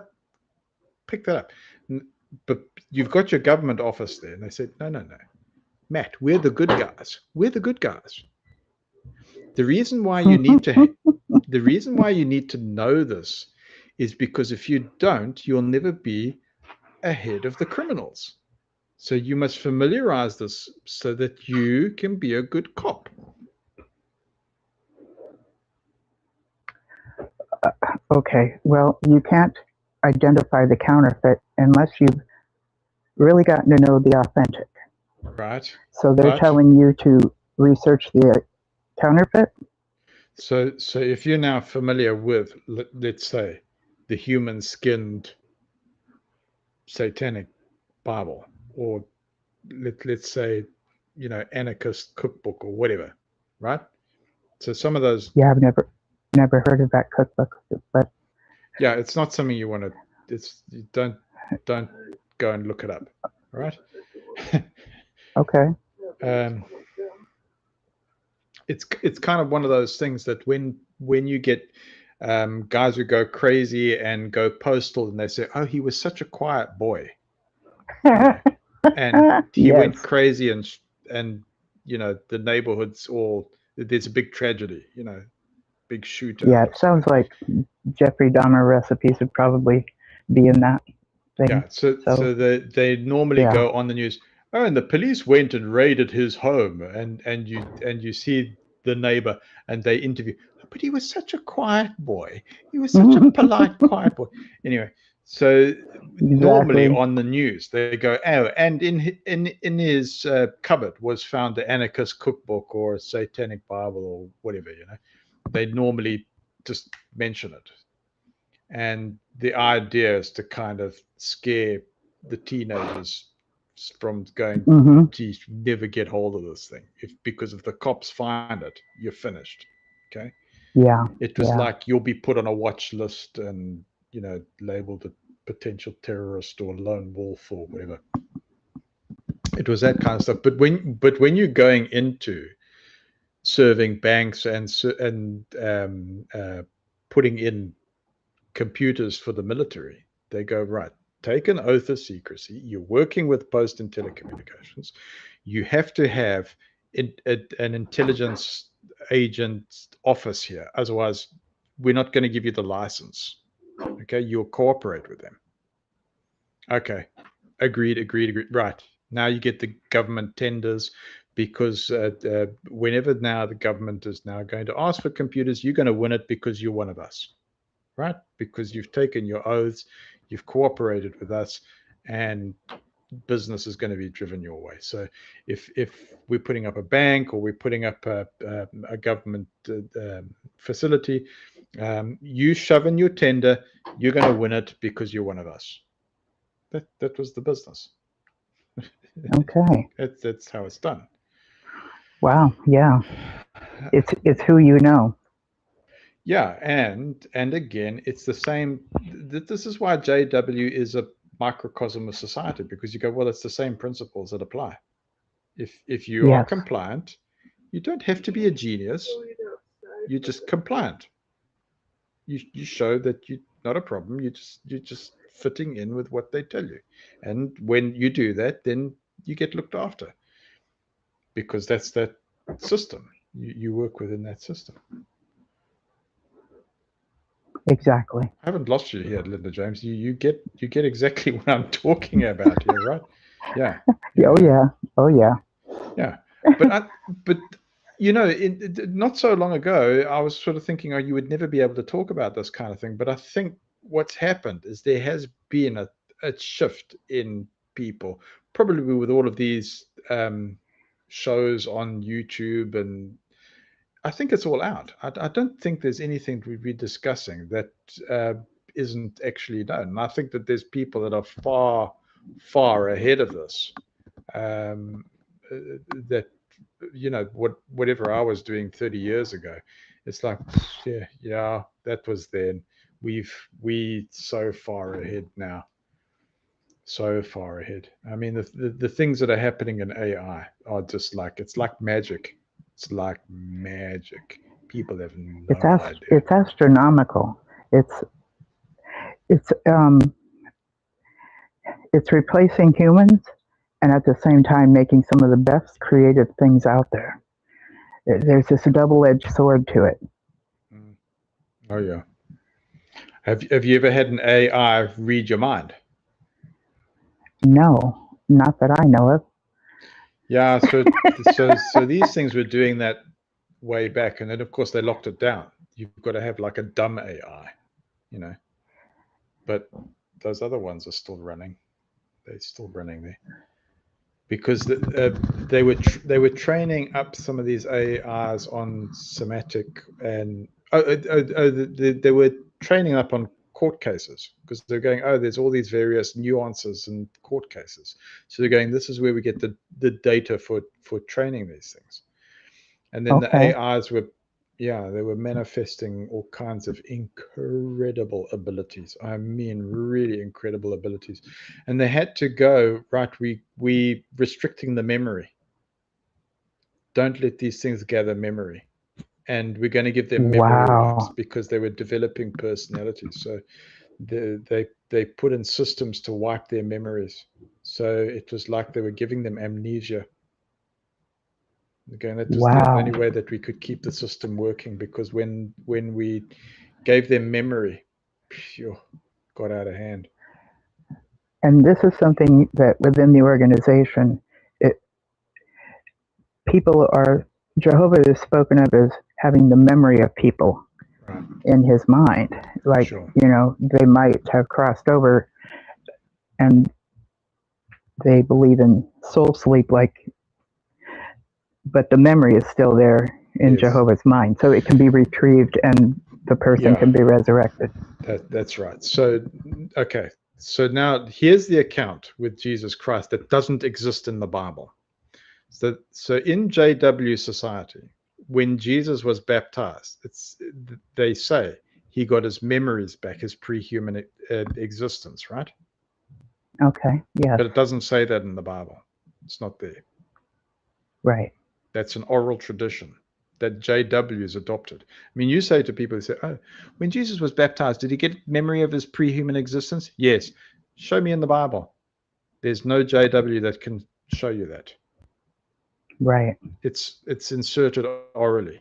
S1: pick that up? But you've got your government office there, and they said, no, Matt, we're the good guys. We're the good guys. The reason why you need to know this is because if you don't, you'll never be ahead of the criminals. So you must familiarize this so that you can be a good cop.
S9: Okay, well, you can't identify the counterfeit unless you've really gotten to know the authentic.
S1: Right.
S9: So they're telling you to research the counterfeit?
S1: So if you're now familiar with, let's say, the human-skinned Satanic Bible, or let's say, you know, Anarchist Cookbook or whatever, right? So some of those.
S9: Yeah, I've never heard of that cookbook, but
S1: yeah, it's not something you want to. You don't go and look it up, right?
S9: Okay.
S4: it's kind of one of those things that when you get guys who go crazy and go postal and they say, oh, he was such a quiet boy, and he went crazy and the neighborhood's all, there's a big tragedy, big shootout.
S9: Yeah, it sounds like Jeffrey Dahmer recipes would probably be in that thing.
S4: Yeah, so they normally go on the news. Oh, and the police went and raided his home, and you see the neighbor, and they interview. But he was such a quiet boy. He was such a polite, quiet boy. Anyway, so normally on the news they go, oh, and in his cupboard was found the anarchist cookbook or a satanic Bible or whatever. They normally just mention it, and the idea is to kind of scare the teenagers from going, geez, never get hold of this thing. Because if the cops find it, you're finished. Okay.
S9: Yeah.
S4: It was like you'll be put on a watch list and, labeled a potential terrorist or lone wolf or whatever. It was that kind of stuff. But when you're going into serving banks and putting in computers for the military, they go, right, take an oath of secrecy. You're working with Post and Telecommunications. You have to have an intelligence agent office here. Otherwise, we're not going to give you the license. Okay, you'll cooperate with them. Okay, agreed. Right, now you get the government tenders, because whenever now the government is now going to ask for computers, you're going to win it because you're one of us. Right? Because you've taken your oaths, you've cooperated with us, and business is going to be driven your way. So if we're putting up a bank or we're putting up a government facility, you shove in your tender, you're going to win it because you're one of us. That was the business.
S9: Okay.
S4: That's how it's done.
S9: Wow. Yeah. It's who you know.
S4: Yeah, and again, it's the same. This is why JW is a microcosm of society, because you go, well, it's the same principles that apply. If you are compliant, you don't have to be a genius. You're just compliant. You show that you're not a problem. You're just fitting in with what they tell you, and when you do that, then you get looked after, because that's that system. You work within that system.
S9: Exactly.
S4: I haven't lost you here, Linda James. You get exactly what I'm talking about here, right? Yeah.
S9: Oh yeah.
S4: Yeah. But not so long ago, I was sort of thinking, oh, you would never be able to talk about this kind of thing. But I think what's happened is there has been a shift in people, probably with all of these shows on YouTube, and I think it's all out. I don't think there's anything we'd be discussing that isn't actually done. And I think that there's people that are far, far ahead of this. That, whatever I was doing 30 years ago, it's like, yeah, that was then. We so far ahead now. So far ahead. I mean, the things that are happening in AI are just like, it's like magic. It's like magic. People have no idea.
S9: It's astronomical. It's replacing humans, and at the same time making some of the best creative things out there. There's this double-edged sword to it.
S4: Oh yeah. Have you ever had an AI read your mind?
S9: No, not that I know of.
S4: Yeah, so these things were doing that way back, and then of course they locked it down. You've got to have like a dumb AI, but those other ones are still running. They're still running there because they were training up some of these AIs on semantic, and they were training up on court cases, because they're going, there's all these various nuances in court cases. So they're going, this is where we get the data for training these things. And then the AIs were, they were manifesting all kinds of incredible abilities. I mean, really incredible abilities. And they had to go, right, we restricting the memory. don't let these things gather memory. And we're going to give them memory wipes because they were developing personalities. So they put in systems to wipe their memories. So it was like they were giving them amnesia. Again, that was the only way that we could keep the system working, because when we gave them memory, phew, got out of hand.
S9: And this is something that within the organization, Jehovah is spoken of as having the memory of people in his mind. Like, they might have crossed over and they believe in soul sleep, but the memory is still there in Jehovah's mind. So it can be retrieved and the person can be resurrected.
S4: That's right. So, okay. So now here's the account with Jesus Christ that doesn't exist in the Bible. So in JW society, when Jesus was baptized, they say he got his memories back, his pre-human existence, right?
S9: Okay, yeah.
S4: But it doesn't say that in the Bible. It's not there.
S9: Right.
S4: That's an oral tradition that JW has adopted. I mean, you say to people, they say, oh, when Jesus was baptized, did he get memory of his pre-human existence? Yes. Show me in the Bible. There's no JW that can show you that.
S9: Right.
S4: It's inserted orally.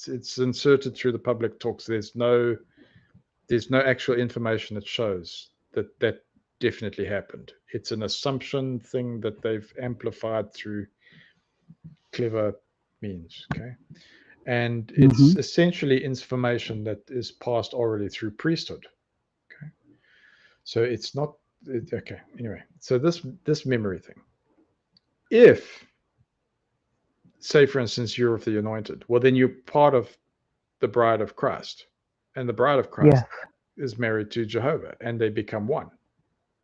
S4: It's inserted through the public talks. There's no actual information that shows that definitely happened. It's an assumption thing that they've amplified through clever means. Okay. And it's essentially information that is passed orally through priesthood. Okay. So it's not okay. Anyway, so this memory thing. If, say, for instance, you're of the anointed, well, then you're part of the bride of Christ. And the bride of Christ is married to Jehovah, and they become one.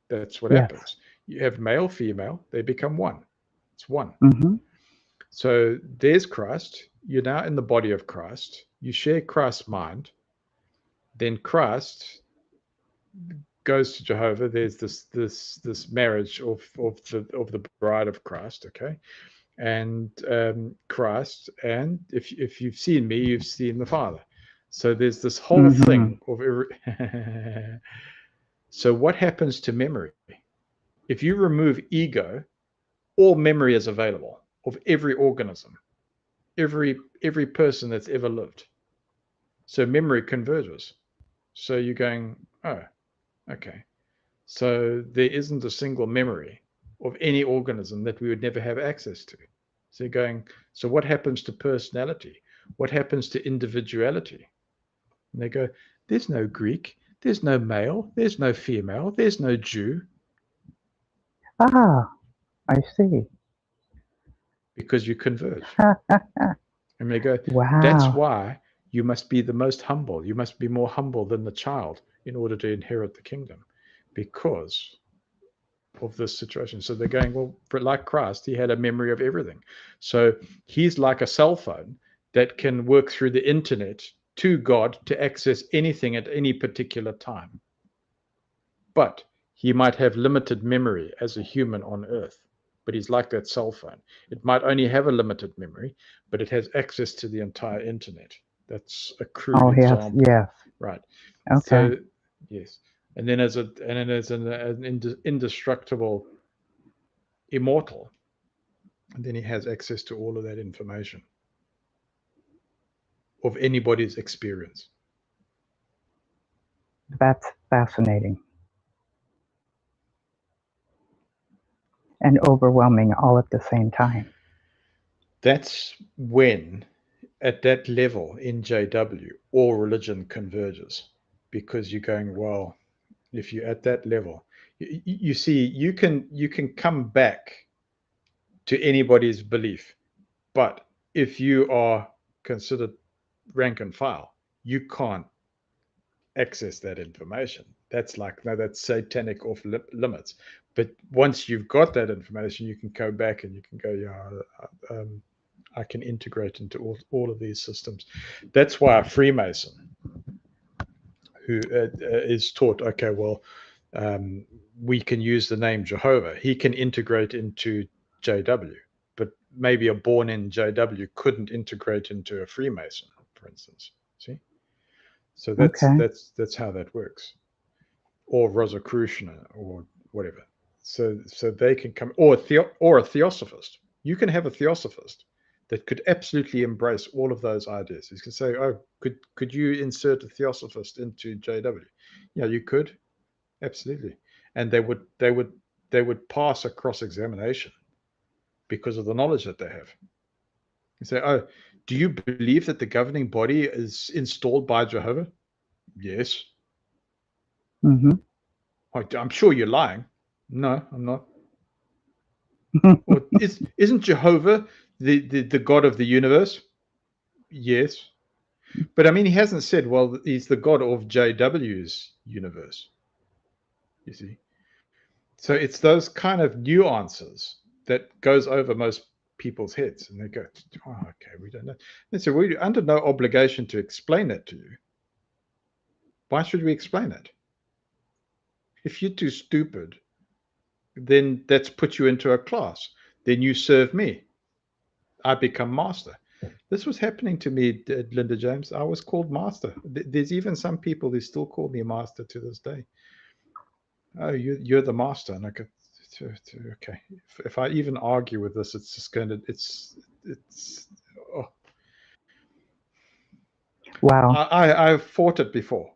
S4: That's what happens. You have male, female, they become one. It's one. So there's Christ. You're now in the body of Christ. You share Christ's mind. Then Christ goes to Jehovah. There's this marriage of the bride of Christ. Okay. And Christ, and if you've seen me, you've seen the Father. So there's this whole thing of so what happens to memory? If you remove ego, all memory is available of every organism, every person that's ever lived. So memory converges. So you're going, oh, okay. So there isn't a single memory of any organism that we would never have access to. So you're going, so what happens to personality? What happens to individuality? And they go, there's no Greek, there's no male, there's no female, there's no Jew.
S9: Ah, I see.
S4: Because you converge. And they go, that's why you must be the most humble. You must be more humble than the child in order to inherit the kingdom, because of this situation. So they're going, well, like Christ, he had a memory of everything. So he's like a cell phone that can work through the internet to God to access anything at any particular time. But he might have limited memory as a human on earth, but he's like that cell phone. It might only have a limited memory, but it has access to the entire internet. That's a crude example.
S9: Yes.
S4: Right.
S9: Okay.
S4: So, yes. And then as an indestructible immortal, and then he has access to all of that information of anybody's experience.
S9: That's fascinating. And overwhelming all at the same time.
S4: That's when, at that level in JW, all religion converges, because you're going, well, if you're at that level, you see, you can come back to anybody's belief, but if you are considered rank and file, you can't access that information. That's like, no, that's satanic off limits. But once you've got that information, you can go back and you can go, I can integrate into all of these systems. That's why a Freemason who is taught, okay, well, we can use the name Jehovah. He can integrate into JW, but
S1: maybe a born-in JW couldn't integrate into a Freemason, for instance. See, so that's how that works, or Rosicrucian or whatever. So they can come, or a theosophist. You can have a theosophist that could absolutely embrace all of those ideas. You can say, oh, could you insert a theosophist into JW? Yeah, you could, absolutely, and they would pass a cross-examination because of the knowledge that they have. You say, oh, do you believe that the governing body is installed by Jehovah? Yes.
S9: Mm-hmm.
S1: I'm sure you're lying. No, I'm not. Or isn't Jehovah the God of the universe? Yes. But I mean, he hasn't said, well, he's the God of JW's universe. You see? So it's those kind of nuances that goes over most people's heads, and they go, oh, okay, we don't know. And so we're under no obligation to explain it to you. Why should we explain it? If you're too stupid, then that's put you into a class. Then you serve me. I become master. This was happening to me, Linda James. I was called master. There's even some people who still call me master to this day. Oh, you're the master. And I go, okay. If I even argue with this, it's just going to, it's, oh.
S9: Wow.
S1: I've fought it before.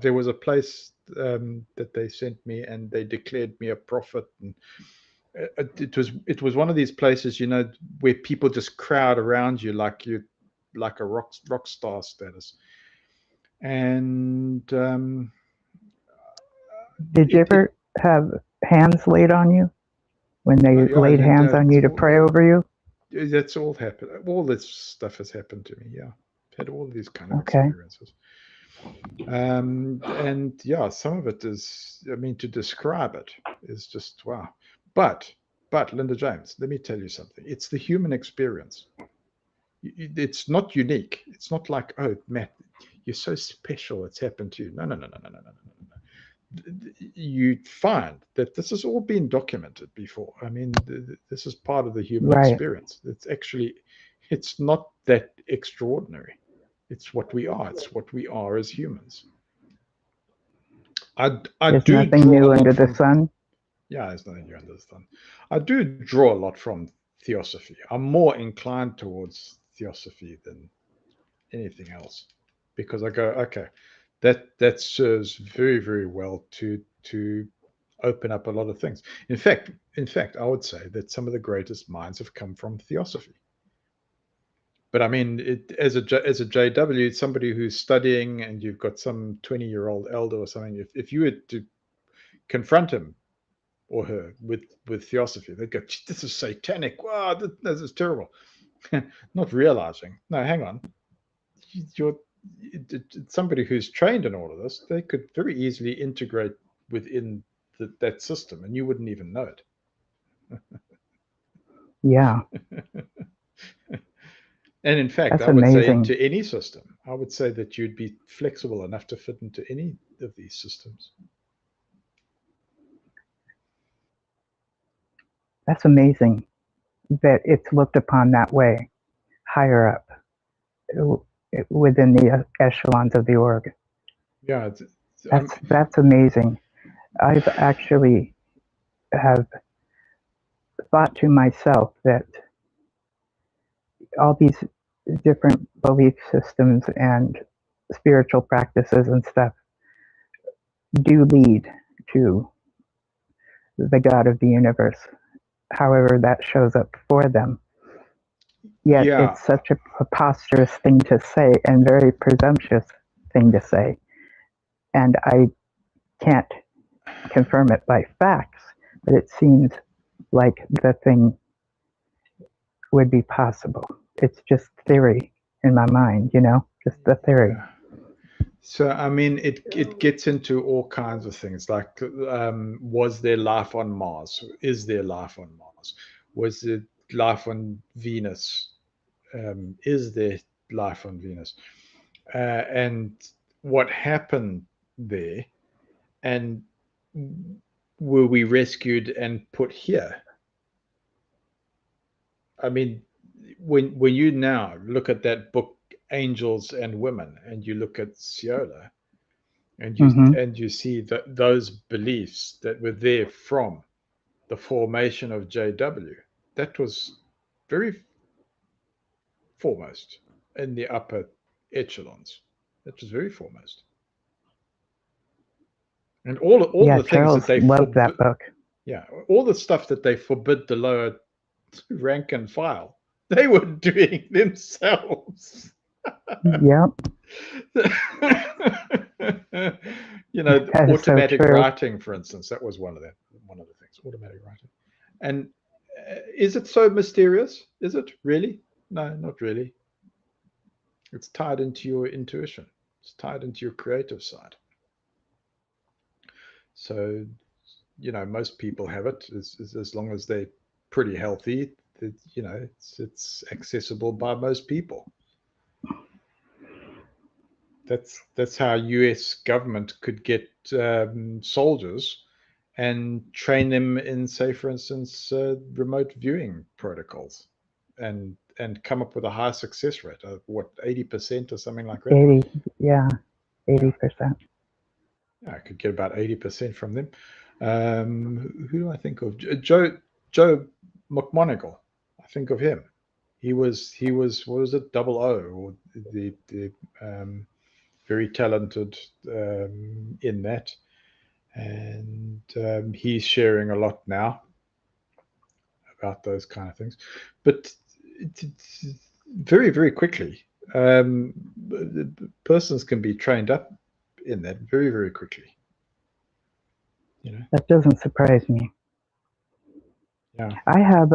S1: There was a place that they sent me, and they declared me a prophet, and it was one of these places, you know, where people just crowd around you like a rock star status. And
S9: did you ever have hands laid on you when they laid hands on you to pray over you?
S1: That's all happened. All this stuff has happened to me. Yeah, I've had all these kind of experiences. And yeah, some of it is, I mean, to describe it is just wow. But Linda James, let me tell you something. It's the human experience. It's not unique. It's not like, oh, Matt, you're so special, it's happened to you. No. You find that this has all been documented before. I mean, this is part of the human experience. It's not that extraordinary. It's what we are. It's what we are as humans. There's
S9: nothing new under the sun.
S1: Yeah, there's nothing new under the sun. I do draw a lot from theosophy. I'm more inclined towards theosophy than anything else, because I go, okay, that serves very, very well to open up a lot of things. In fact, I would say that some of the greatest minds have come from theosophy. But I mean, as a JW, somebody who's studying, and you've got some 20-year-old elder or something, if you were to confront him or her with theosophy, they'd go, this is satanic. Wow, this is terrible. Not realizing, no, hang on. Somebody who's trained in all of this, they could very easily integrate within that system, and you wouldn't even know it.
S9: Yeah.
S1: And in fact,
S9: That's
S1: I would say
S9: amazing.
S1: into any system, I would say that you'd be flexible enough to fit into any of these systems.
S9: That's amazing that it's looked upon that way, higher up within the echelons of the org.
S1: Yeah,
S9: that's amazing. I've actually have thought to myself that all these different belief systems and spiritual practices and stuff do lead to the God of the universe, however that shows up for them. Yet it's such a preposterous thing to say, and very presumptuous thing to say. And I can't confirm it by facts, but it seems like the thing would be possible. It's just theory in my mind, you know, just the theory.
S1: Yeah. So, I mean, it gets into all kinds of things, like, was there life on Mars? Is there life on Mars? Was there life on Venus? Is there life on Venus? And what happened there? And were we rescued and put here?
S4: I mean, when you now look at that book, Angels and Women, and you look at Ciola, and you see that those beliefs that were there from the formation of JW, that was very foremost in the upper echelons. That was very foremost. And all the things
S9: Charles
S4: that they
S9: loved that book.
S4: Yeah, all the stuff that they forbid the lower rank and file, they were doing themselves.
S9: Yep.
S4: You know,
S9: That is so
S4: automatic
S9: true.
S4: writing, for instance, that was one of the things. Automatic writing. And is it so mysterious? Is it really? No, not really. It's tied into your intuition. It's tied into your creative side. So, you know, most people have it as long as they're pretty healthy. You know, it's accessible by most people. That's how U.S. government could get soldiers and train them in, say, for instance, remote viewing protocols, and come up with a high success rate of what, 80% or something like that.
S9: 80%.
S4: I could get about 80% from them. Who do I think of? Joe McMoneagle. I think of him. He was what was it? 00, or the very talented in that, and he's sharing a lot now about those kind of things. But very, very quickly, persons can be trained up in that very, very quickly. You know,
S9: that doesn't surprise me.
S4: Yeah,
S9: I have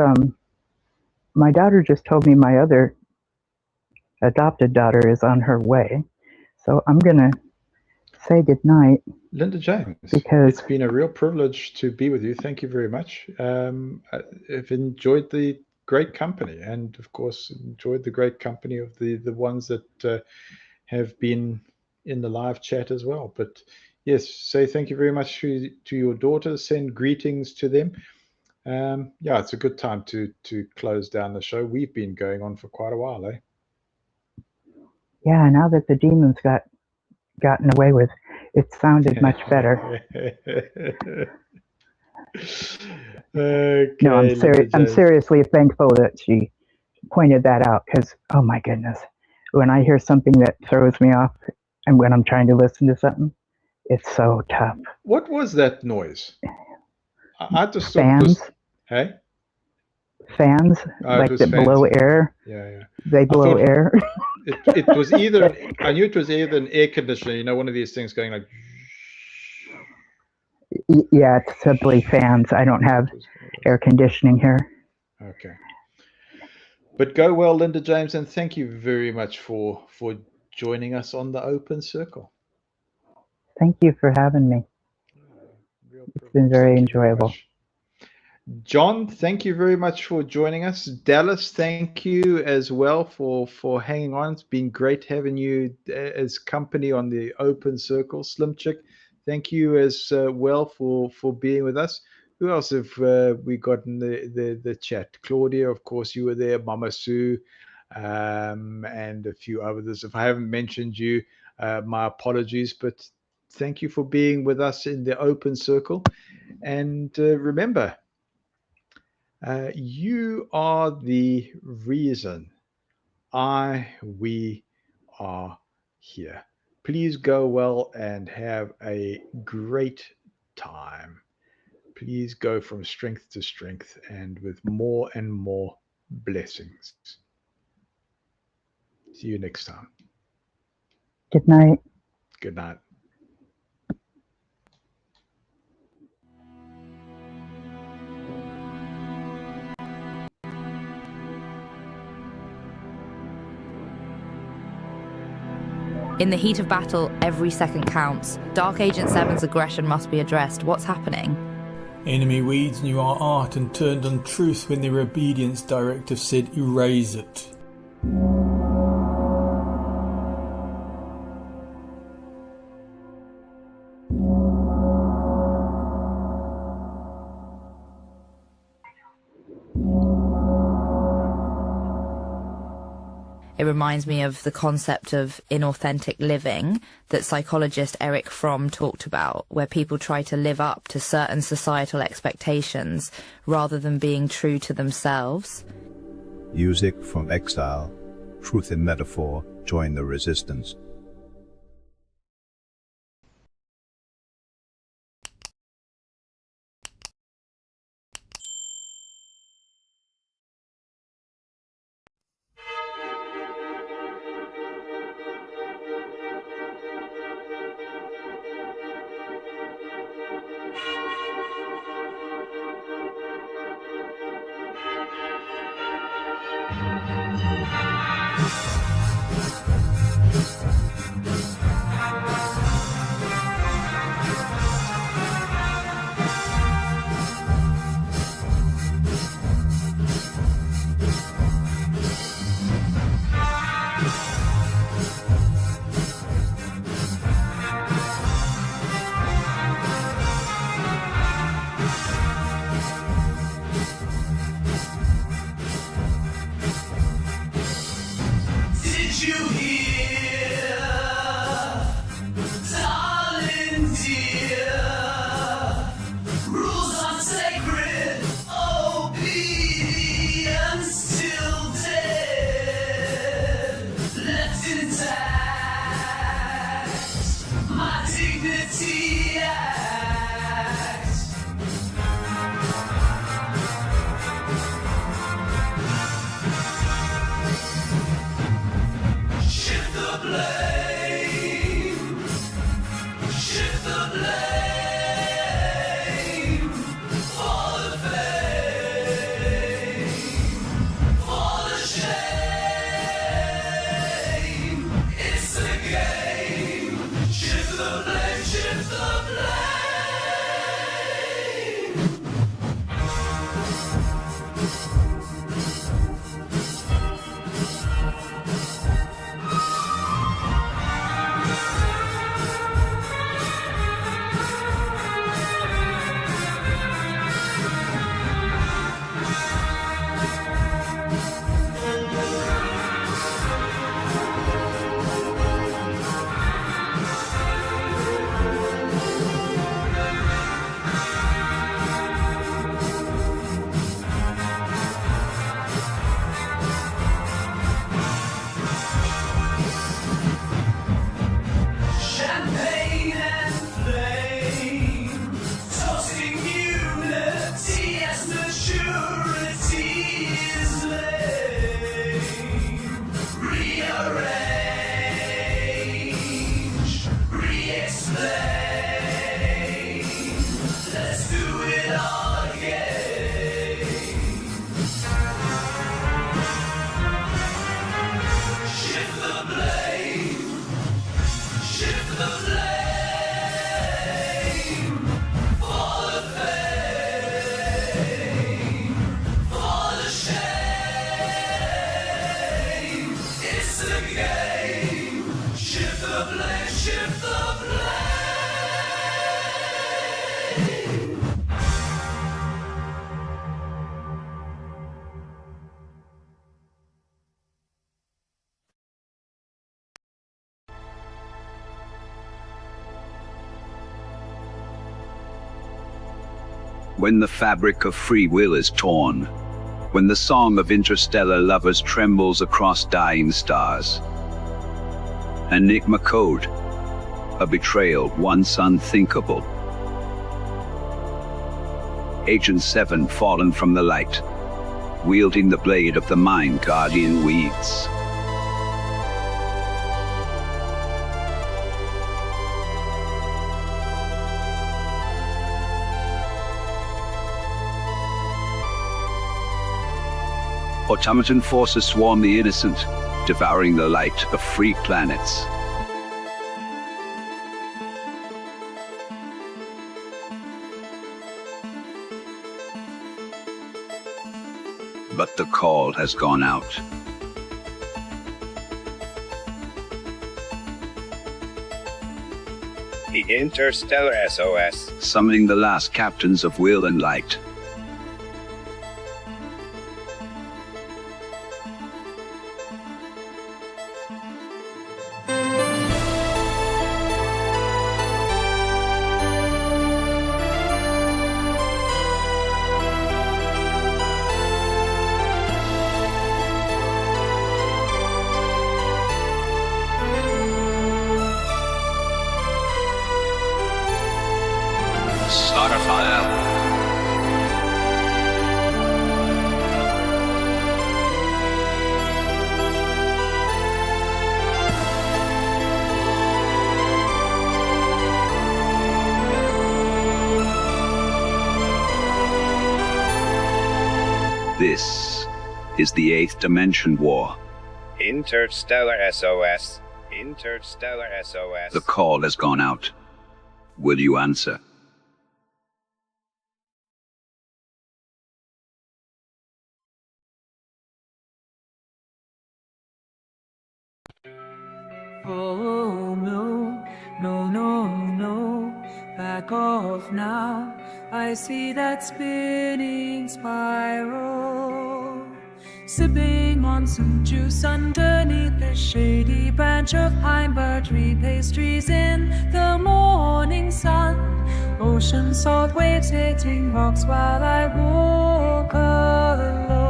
S9: my daughter just told me my other adopted daughter is on her way, so I'm gonna say goodnight.
S4: Linda James,
S9: because
S4: it's been a real privilege to be with you. Thank you very much. I've enjoyed the great company, and of course enjoyed the great company of the ones that have been in the live chat as well. But yes, say thank you very much to your daughters. Send greetings to them. Yeah, it's a good time to close down the show. We've been going on for quite a while, eh?
S9: Yeah, now that the demons gotten away with, it sounded much better.
S4: Okay,
S9: no, I'm seriously thankful that she pointed that out, because, oh my goodness, when I hear something that throws me off and when I'm trying to listen to something, it's so tough.
S4: What was that noise? I just
S9: fans.
S4: Hey?
S9: Fans, like that blow air.
S4: Yeah.
S9: They blow air.
S4: It was either, I knew it was either an air conditioner, you know, one of these things going like.
S9: Yeah, it's simply fans. I don't have air conditioning here.
S4: Okay. But go well, Linda James, and thank you very much for joining us on the Open Circle.
S9: Thank you for having me. It's been very enjoyable.
S4: John, thank you very much for joining us. Dallas, thank you as well for hanging on. It's been great having you as company on the Open Circle. Slim Chick, thank you as well for being with us. Who else have we got in the chat? Claudia, of course, you were there. Mama Sue, and a few others. If I haven't mentioned you, my apologies, but thank you for being with us in the Open Circle. And remember, you are the reason we are here. Please go well and have a great time. Please go from strength to strength and with more and more blessings. See you next time.
S9: Good night.
S4: Good night.
S3: In the heat of battle, every second counts. Dark Agent 7's aggression must be addressed. What's happening?
S10: Enemy weeds knew our art and turned on truth when their obedience directive said erase it.
S3: It reminds me of the concept of inauthentic living that psychologist Erich Fromm talked about, where people try to live up to certain societal expectations rather than being true to themselves.
S11: Music from exile, truth in metaphor, join the resistance.
S12: When the fabric of free will is torn, when the song of interstellar lovers trembles across dying stars. Enigma code, a betrayal once unthinkable. Agent 7 fallen from the light, wielding the blade of the mind guardian weeds. Automaton forces swarm the innocent, devouring the light of free planets. But the call has gone out.
S13: The Interstellar SOS.
S12: Summoning the last captains of will and light. Slaughterfire. This is the 8th Dimension War.
S13: Interstellar SOS. Interstellar SOS.
S12: The call has gone out. Will you answer?
S6: Oh no, no, no, no, back off now. I see that spinning spiral. Sipping on some juice underneath the shady branch of pine buttery pastries in the morning sun. Ocean salt waves hitting rocks while I walk alone.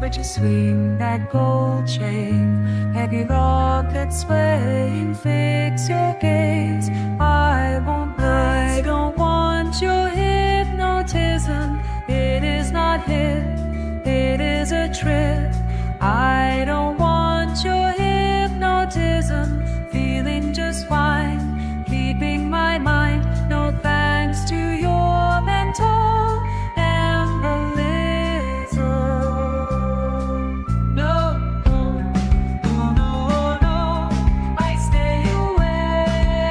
S6: But you swing that gold chain, heavy rocket swaying, fix your gaze. I don't want your hypnotism. It is not hip, it is a trip. I don't want your hypnotism. Feeling just fine, keeping my mind. No thanks to your mental embolism. No, no, no, no, I stay away.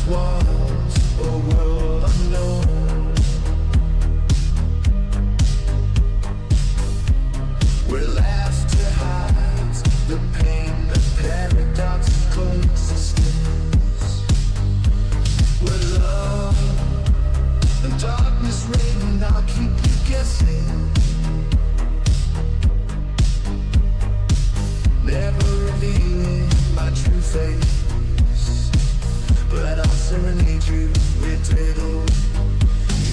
S14: was a world unknown. We're left to hide the pain, the paradoxical existence. Where love and darkness reign, and I'll keep you guessing. Never revealing my true face, but I'll serenade you with riddles.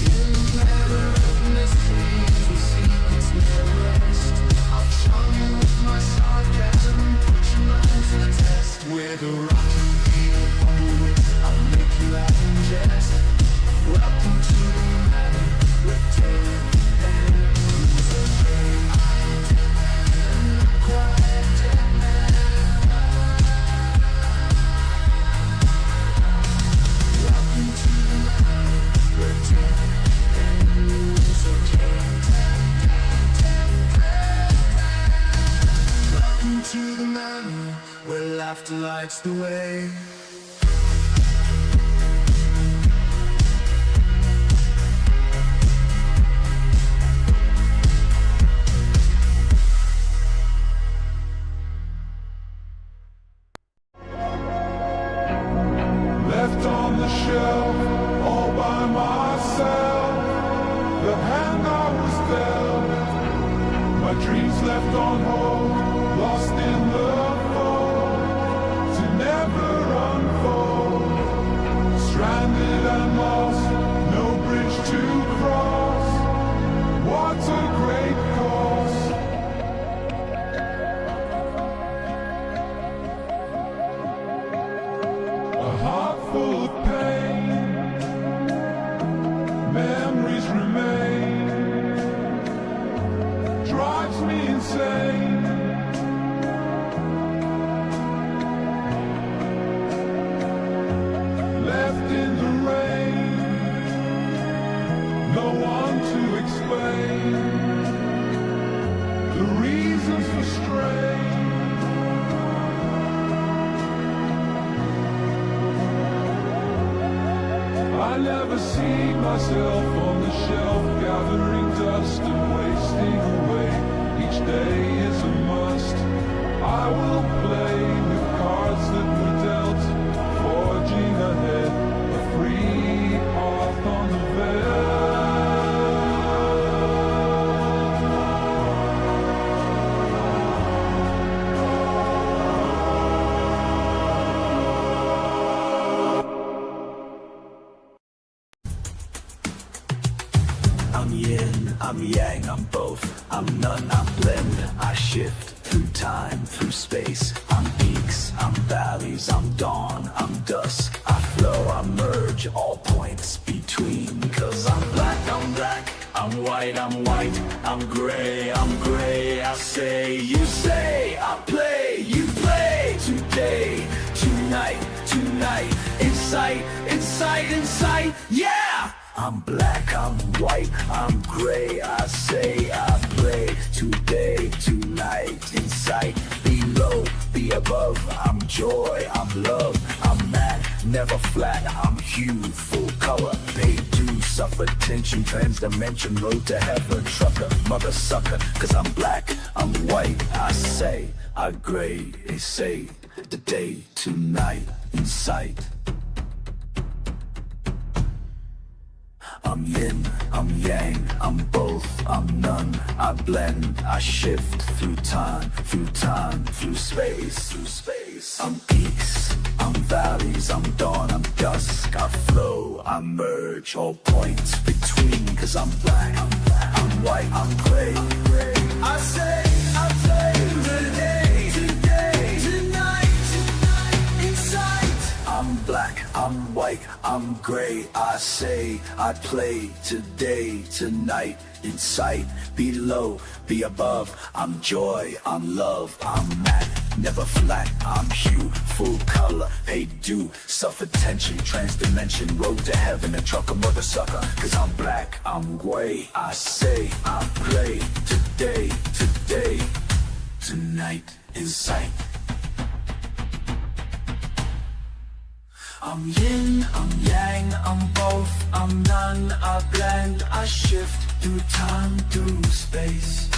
S14: In the matter of mysteries, with secrets never rest. I'll charm you with my sarcasm, put your mind to the test. With a rocky beat, I'll make you laugh and jest. Welcome to the matter, rectangle and loser. I'm dead man, I'm quiet dead man. Welcome to the matter, rectangle and loser. Welcome to the matter, where laughter lights the way.
S15: Left on the shelf, all by myself. The hand I was dealt, my dreams left on hold, lost in the fold, to never unfold. Stranded and lost, no bridge to cross. What a great cost. A heart full of pain, memories remain, drives me insane. Left in the rain, no one to explain the reasons for strain. I never see myself on the shelf, gathering dust and wasting away. Each day is a must. I will play with cards that were dealt, forging ahead, a free path on the
S14: I'm yin, I'm yang, I'm both. I'm none, I'm blend. I shift through time, through space. I'm peaks, I'm valleys, I'm dawn, I'm dusk. I flow, I merge, all points between. Cause I'm black, I'm white, I'm white. I'm gray, I say, you say. I play, you play. Today, tonight, inside, yeah! I'm black, I'm white, I'm gray, I say, I play. Today, tonight, in sight, below, be above. I'm joy, I'm love, I'm mad, never flat. I'm hue, full color, paid dues, suffer tension, trans-dimension, road to heaven. Trucker, mother sucker, cause I'm black, I'm white, I say, I gray, they say. The day, tonight, in sight. I'm yin, I'm yang, I'm both, I'm none. I blend, I shift through time, through space. I'm peaks, I'm valleys, I'm dawn, I'm dusk. I flow, I merge, all points between. Cause I'm black, I'm white, I'm gray. I say, I play today, tonight, in sight. I'm black, I'm white, I'm gray. I say, I play today, tonight, in sight, below, be above. I'm joy, I'm love, I'm mad, never flat. I'm hue, full color, paid due, suffer tension, trans-dimension, road to heaven, a trucker, mother sucker. Cause I'm black, I'm gray. I say, I play today, tonight, in sight. I'm yin, I'm yang, I'm both, I'm none. I blend, I shift through time, through space.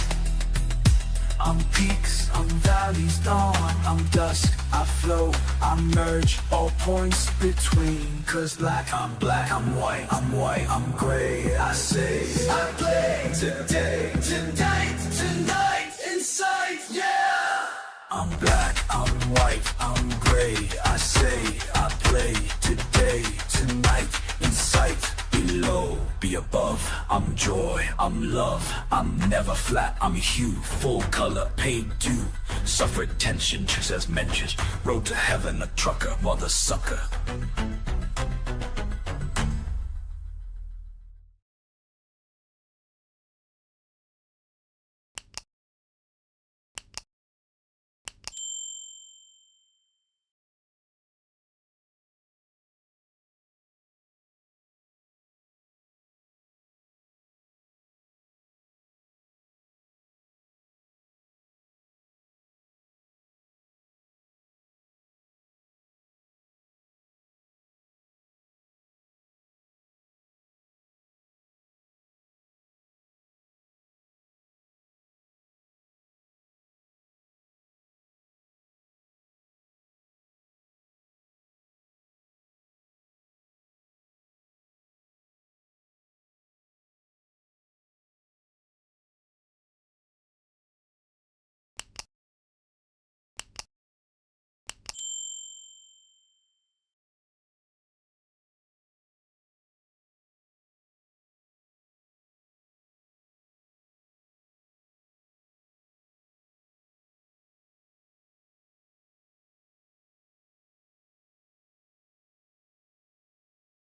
S14: I'm peaks, I'm valleys, dawn, I'm dusk, I flow, I merge, all points between. Cause I'm black, I'm white, I'm gray. I say, I play today, tonight, inside, yeah. I'm black, I'm white, I'm gray. I say, I play today, tonight, in sight, below, be above. I'm joy, I'm love, I'm never flat, I'm hue, full color, paid due. Suffered tension, just as mentioned. Road to heaven, a trucker, mother sucker.